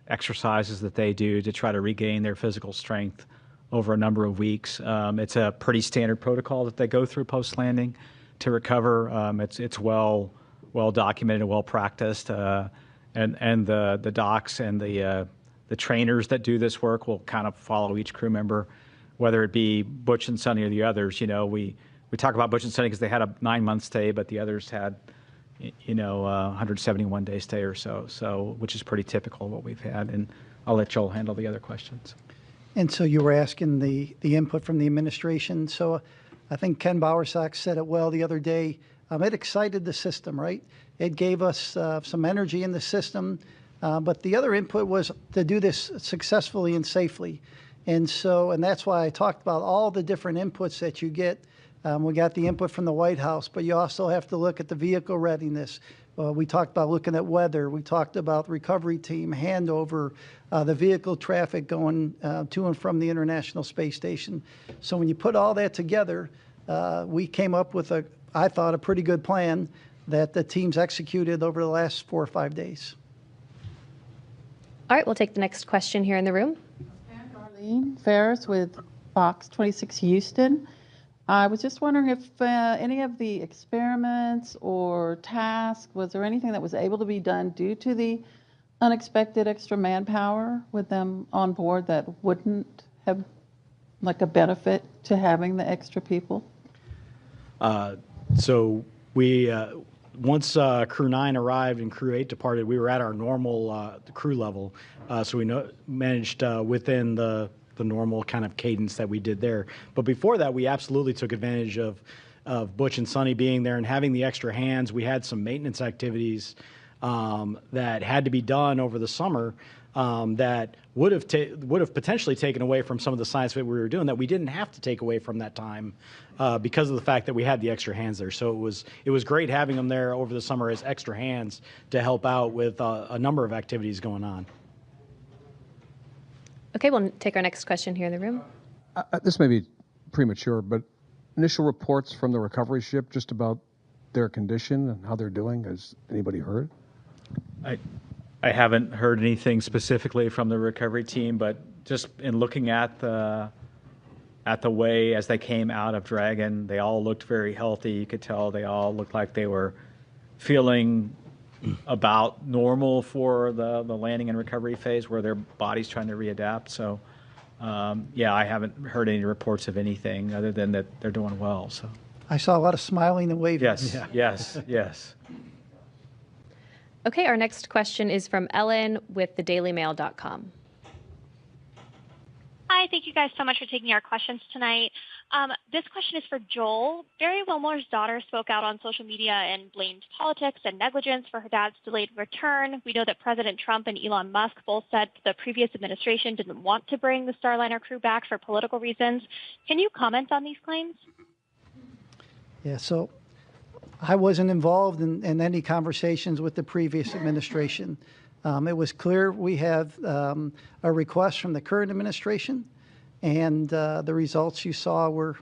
exercises that they do to try to regain their physical strength over a number of weeks. It's a pretty standard protocol that they go through post-landing to recover. It's well documented, well practiced, and the docs and the trainers that do this work will kind of follow each crew member, whether it be Butch and Suni or the others. We talk about Butch and Suni because they had a 9-month stay, but the others had 171-day stay or so, which is pretty typical of what we've had. And I'll let Joel handle the other questions. And so you were asking the input from the administration. So I think Ken Bowersox said it well the other day. It excited the system, right? It gave us some energy in the system. But the other input was to do this successfully and safely. And that's why I talked about all the different inputs that you get. We got the input from the White House, but you also have to look at the vehicle readiness. We talked about looking at weather. We talked about recovery team, handover, the vehicle traffic going to and from the International Space Station. So when you put all that together, we came up with a I thought, a pretty good plan that the teams executed over the last 4 or 5 days. All right, we'll take the next question here in the room. Arlene Ferris with Fox 26 Houston. I was just wondering if any of the experiments or tasks, was there anything that was able to be done due to the unexpected extra manpower with them on board that wouldn't have like a benefit to having the extra people? So we, once Crew 9 arrived and Crew 8 departed, we were at our normal crew level. So we managed within the normal kind of cadence that we did there. But before that, we absolutely took advantage of Butch and Suni being there and having the extra hands. We had some maintenance activities that had to be done over the summer that would have potentially taken away from some of the science that we were doing that we didn't have to take away from that time because of the fact that we had the extra hands there. So it was great having them there over the summer as extra hands to help out with a number of activities going on. Okay, we'll take our next question here in the room. This may be premature, but initial reports from the recovery ship just about their condition and how they're doing. Has anybody heard? I haven't heard anything specifically from the recovery team, but just in looking at the way as they came out of Dragon, they all looked very healthy. You could tell they all looked like they were feeling about normal for the landing and recovery phase where their body's trying to readapt. So, yeah, I haven't heard any reports of anything other than that they're doing well. So I saw a lot of smiling and waving. Yes, yes. Okay, our next question is from Ellen with thedailymail.com. Hi, thank you guys so much for taking our questions tonight. This question is for Joel. Barry Wilmore's daughter spoke out on social media and blamed politics and negligence for her dad's delayed return. We know that President Trump and Elon Musk both said the previous administration didn't want to bring the Starliner crew back for political reasons. Can you comment on these claims? Yeah, so I wasn't involved in any conversations with the previous administration. It was clear we have a request from the current administration, and the results you saw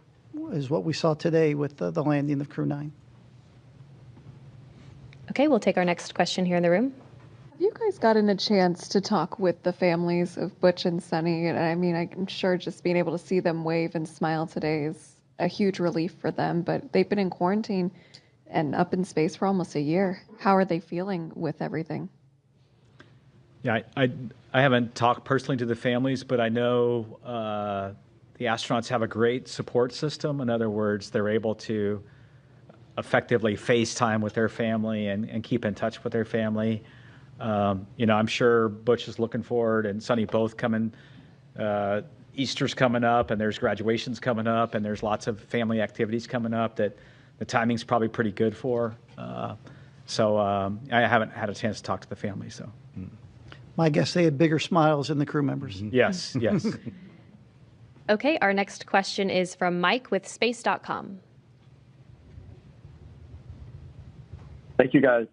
is what we saw today with the landing of Crew 9. Okay, we'll take our next question here in the room. Have you guys gotten a chance to talk with the families of Butch and Suni? And I mean, I'm sure just being able to see them wave and smile today is a huge relief for them, but they've been in quarantine and up in space for almost a year. How are they feeling with everything? Yeah, I haven't talked personally to the families, but I know the astronauts have a great support system. In other words, they're able to effectively FaceTime with their family and keep in touch with their family. I'm sure Butch is looking forward, and Suni both coming. Easter's coming up, and there's graduations coming up, and there's lots of family activities coming up that the timing's probably pretty good for. So I haven't had a chance to talk to the family. So. My guess they had bigger smiles than the crew members. Yes. Okay, our next question is from Mike with space.com. Thank you, guys.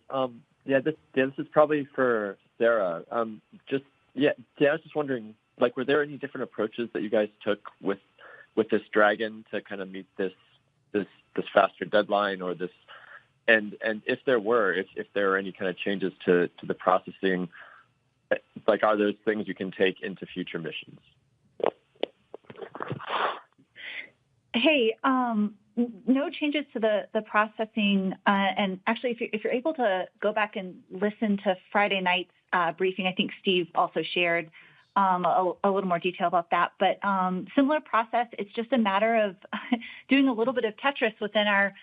This is probably for Sarah. I was just wondering, were there any different approaches that you guys took with this Dragon to kind of meet this faster deadline, or this, and if there are any kind of changes to the processing, are those things you can take into future missions? Hey, no changes to the processing. And actually, if you're able to go back and listen to Friday night's briefing, I think Steve also shared a little more detail about that. But similar process, it's just a matter of doing a little bit of Tetris within our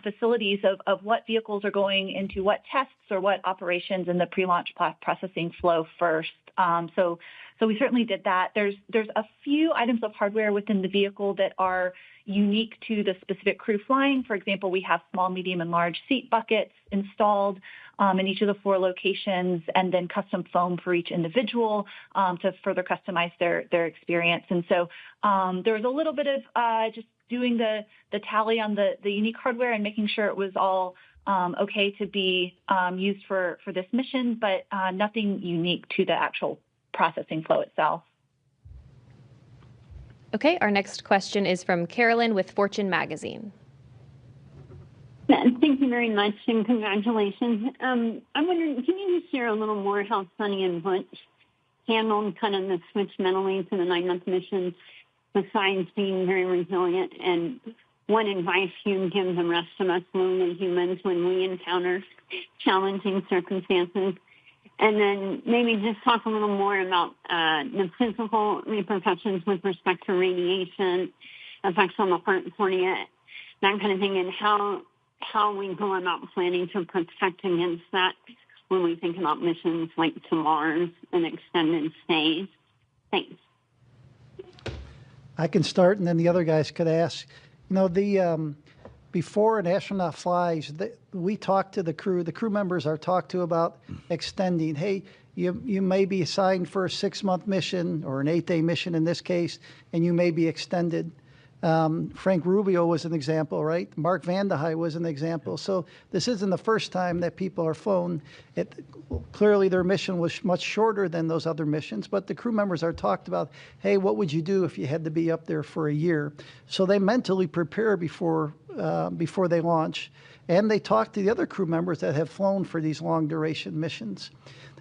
facilities of what vehicles are going into what tests or what operations in the pre-launch processing flow first. So we certainly did that. There's a few items of hardware within the vehicle that are unique to the specific crew flying. For example, we have small, medium, and large seat buckets installed in each of the 4 locations, and then custom foam for each individual to further customize their experience. And so there was a little bit of just doing the tally on the unique hardware and making sure it was all okay to be used for this mission, but nothing unique to the actual processing flow itself. Okay, our next question is from Carolyn with Fortune Magazine. Thank you very much, and congratulations. I'm wondering, can you just share a little more how Sunny and Butch handled kind of the switch mentally to the 9-month mission, besides being very resilient, and what advice you give the rest of us lonely humans when we encounter challenging circumstances? And then maybe just talk a little more about the physical repercussions with respect to radiation, effects on the heart and cornea, that kind of thing, and how we go about planning to protect against that when we think about missions like to Mars and extended stays. Thanks. I can start, and then the other guys could ask. You know, before an astronaut flies, we talk to the crew. The crew members are talked to about extending. Hey, you may be assigned for a 6-month mission or an 8-day mission in this case, and you may be extended. Frank Rubio was an example, right? Mark Vande Hei was an example. So this isn't the first time that people are flown. Clearly their mission was much shorter than those other missions, but the crew members are talked about, hey, what would you do if you had to be up there for a year? So they mentally prepare before they launch. And they talk to the other crew members that have flown for these long duration missions.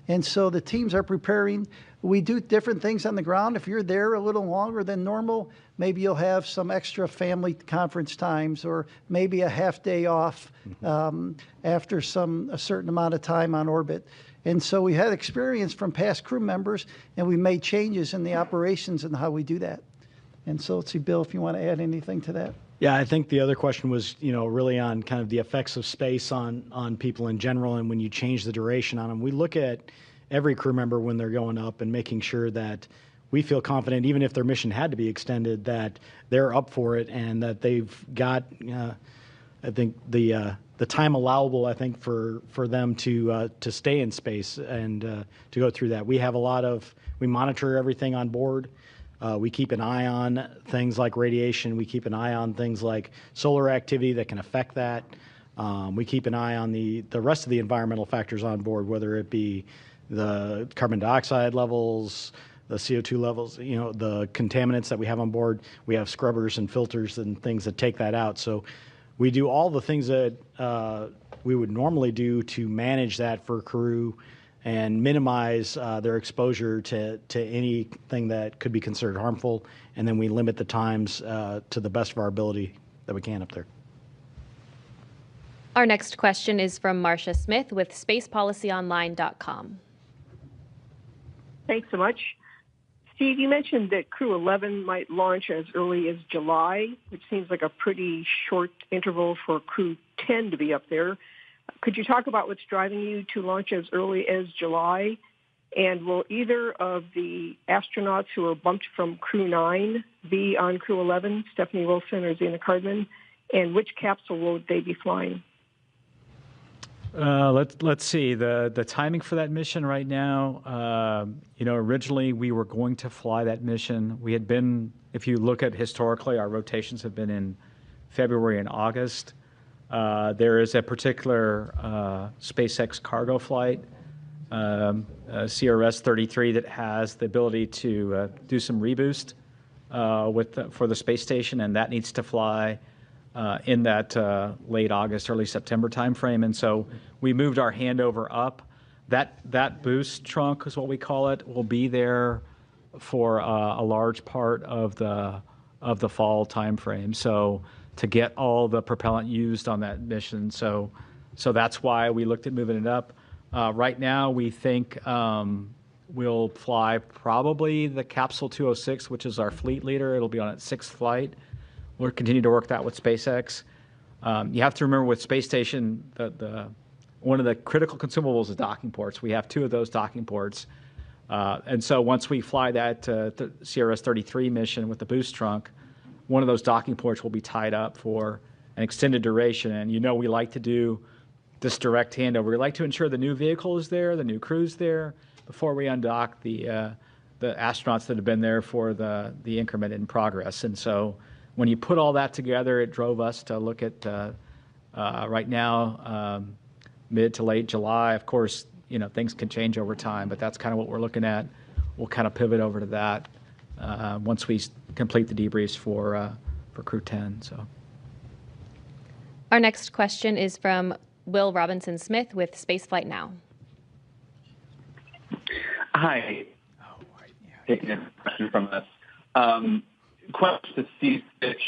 And so the teams are preparing. We do different things on the ground. If you're there a little longer than normal, maybe you'll have some extra family conference times, or maybe a half day off after a certain amount of time on orbit. And so we had experience from past crew members, and we made changes in the operations and how we do that. And so let's see, Bill, if you want to add anything to that. Yeah, I think the other question was, really on kind of the effects of space on people in general, and when you change the duration on them. We look at every crew member when they're going up and making sure that we feel confident, even if their mission had to be extended, that they're up for it and that they've got, I think, the time allowable, I think, for them to stay in space and to go through that. We monitor everything on board. We keep an eye on things like radiation. We keep an eye on things like solar activity that can affect that. We keep an eye on the rest of the environmental factors on board, whether it be the carbon dioxide levels, the CO2 levels, the contaminants that we have on board. We have scrubbers and filters and things that take that out. So we do all the things that we would normally do to manage that for crew and minimize their exposure to anything that could be considered harmful. And then we limit the times to the best of our ability that we can up there. Our next question is from Marcia Smith with spacepolicyonline.com. Thanks so much. Steve, you mentioned that Crew 11 might launch as early as July, which seems like a pretty short interval for Crew 10 to be up there. Could you talk about what's driving you to launch as early as July? And will either of the astronauts who are bumped from Crew 9 be on Crew 11, Stephanie Wilson or Zena Cardman? And which capsule will they be flying? Let's see the timing for that mission right now. Originally we were going to fly that mission. We had been, if you look at historically, our rotations have been in February and August. There is a particular SpaceX cargo flight, CRS-33, that has the ability to do some reboost for the space station, and that needs to fly in that late August, early September timeframe. And so we moved our handover up. That boost trunk is what we call it, will be there for a large part of the fall timeframe. So to get all the propellant used on that mission. So that's why we looked at moving it up. Right now we think we'll fly probably the Capsule 206, which is our fleet leader. It'll be on its 6th flight. We'll continue to work that with SpaceX. You have to remember with Space Station, one of the critical consumables is docking ports. We have 2 of those docking ports. And so once we fly that CRS-33 mission with the boost trunk, one of those docking ports will be tied up for an extended duration. And we like to do this direct handover. We like to ensure the new vehicle is there, the new crew's there, before we undock the astronauts that have been there for the increment in progress. And so when you put all that together, it drove us to look at right now, mid to late July. Of course, things can change over time, but that's kind of what we're looking at. We'll kind of pivot over to that once we complete the debriefs for Crew 10. So. Our next question is from Will Robinson Smith with Spaceflight Now. Hi. Taking a question from us. Question to Steve Fitch.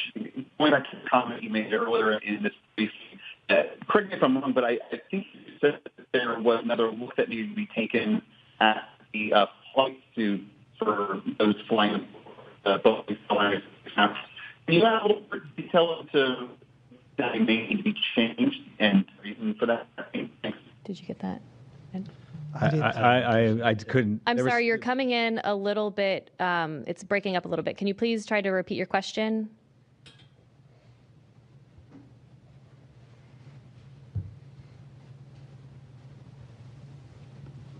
Going back to the comment you made earlier in this briefing. Correct me if I'm wrong, but I think you said that there was another look that needed to be taken at the flight suit for those flying both these airliners. Can you add a little bit of detail into that may need to be changed and the reason for that? Thanks. Did you get that? I couldn't. I'm sorry, you're coming in a little bit, it's breaking up a little bit. Can you please try to repeat your question?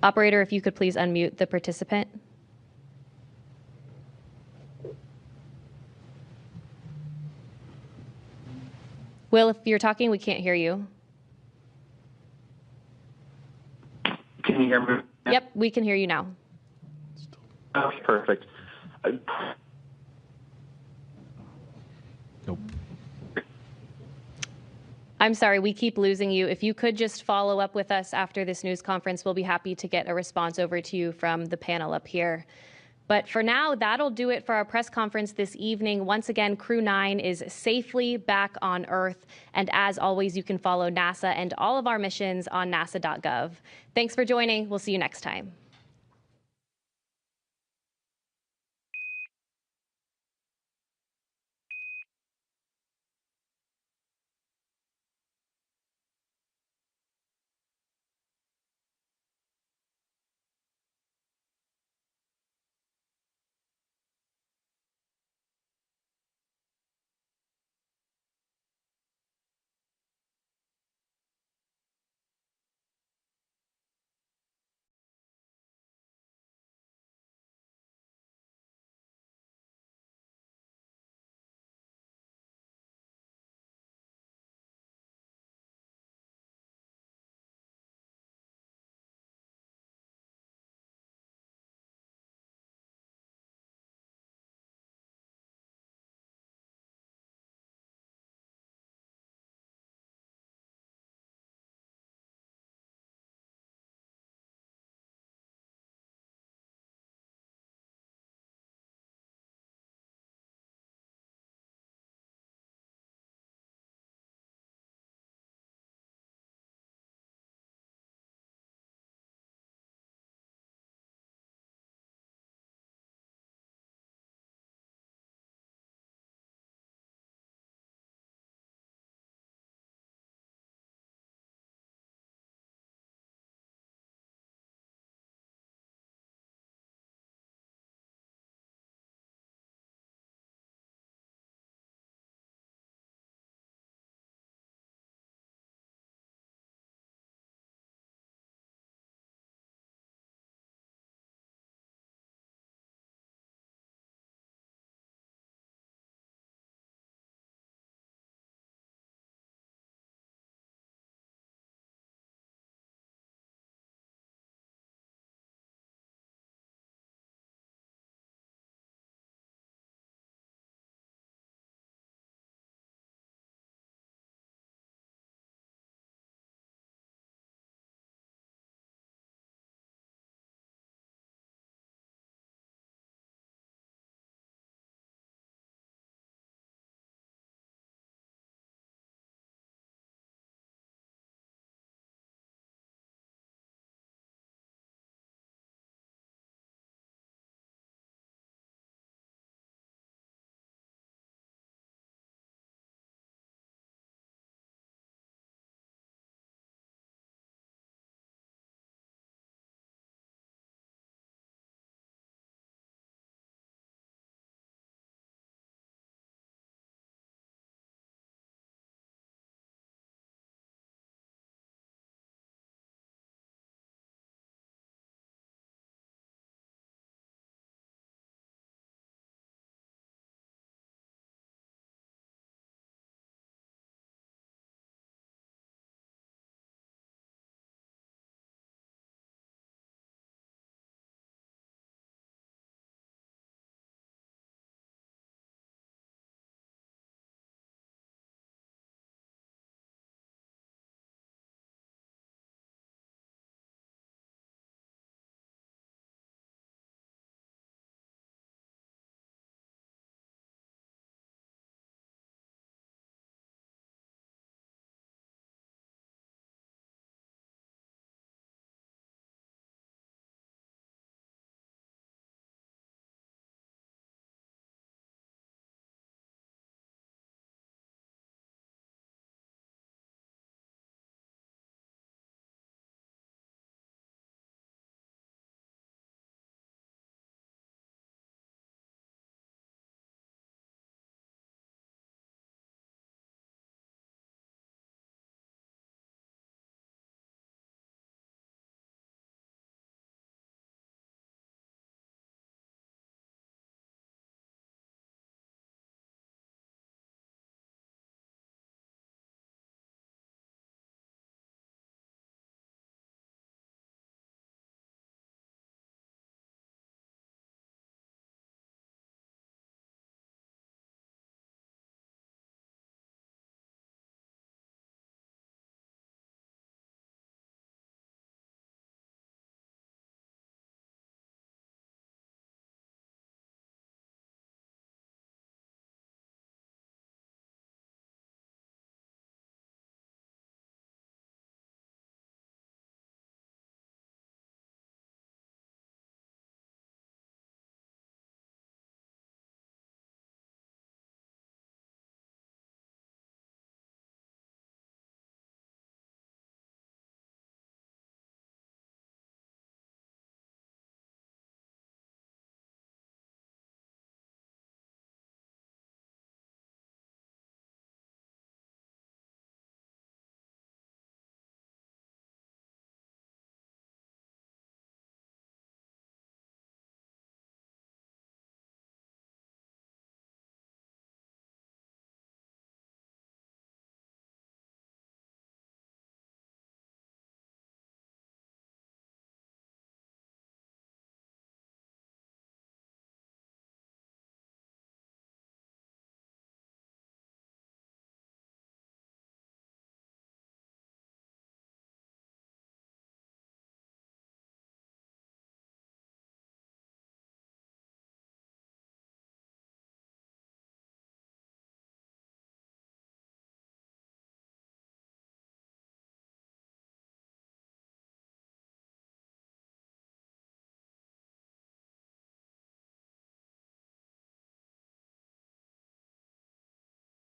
Operator, if you could please unmute the participant. Will, if you're talking, we can't hear you. Can you hear me? Yep, we can hear you now. Okay, perfect. Nope. I'm sorry, we keep losing you. If you could just follow up with us after this news conference, we'll be happy to get a response over to you from the panel up here. But for now, that'll do it for our press conference this evening. Once again, Crew 9 is safely back on Earth. And as always, you can follow NASA and all of our missions on nasa.gov. Thanks for joining. We'll see you next time.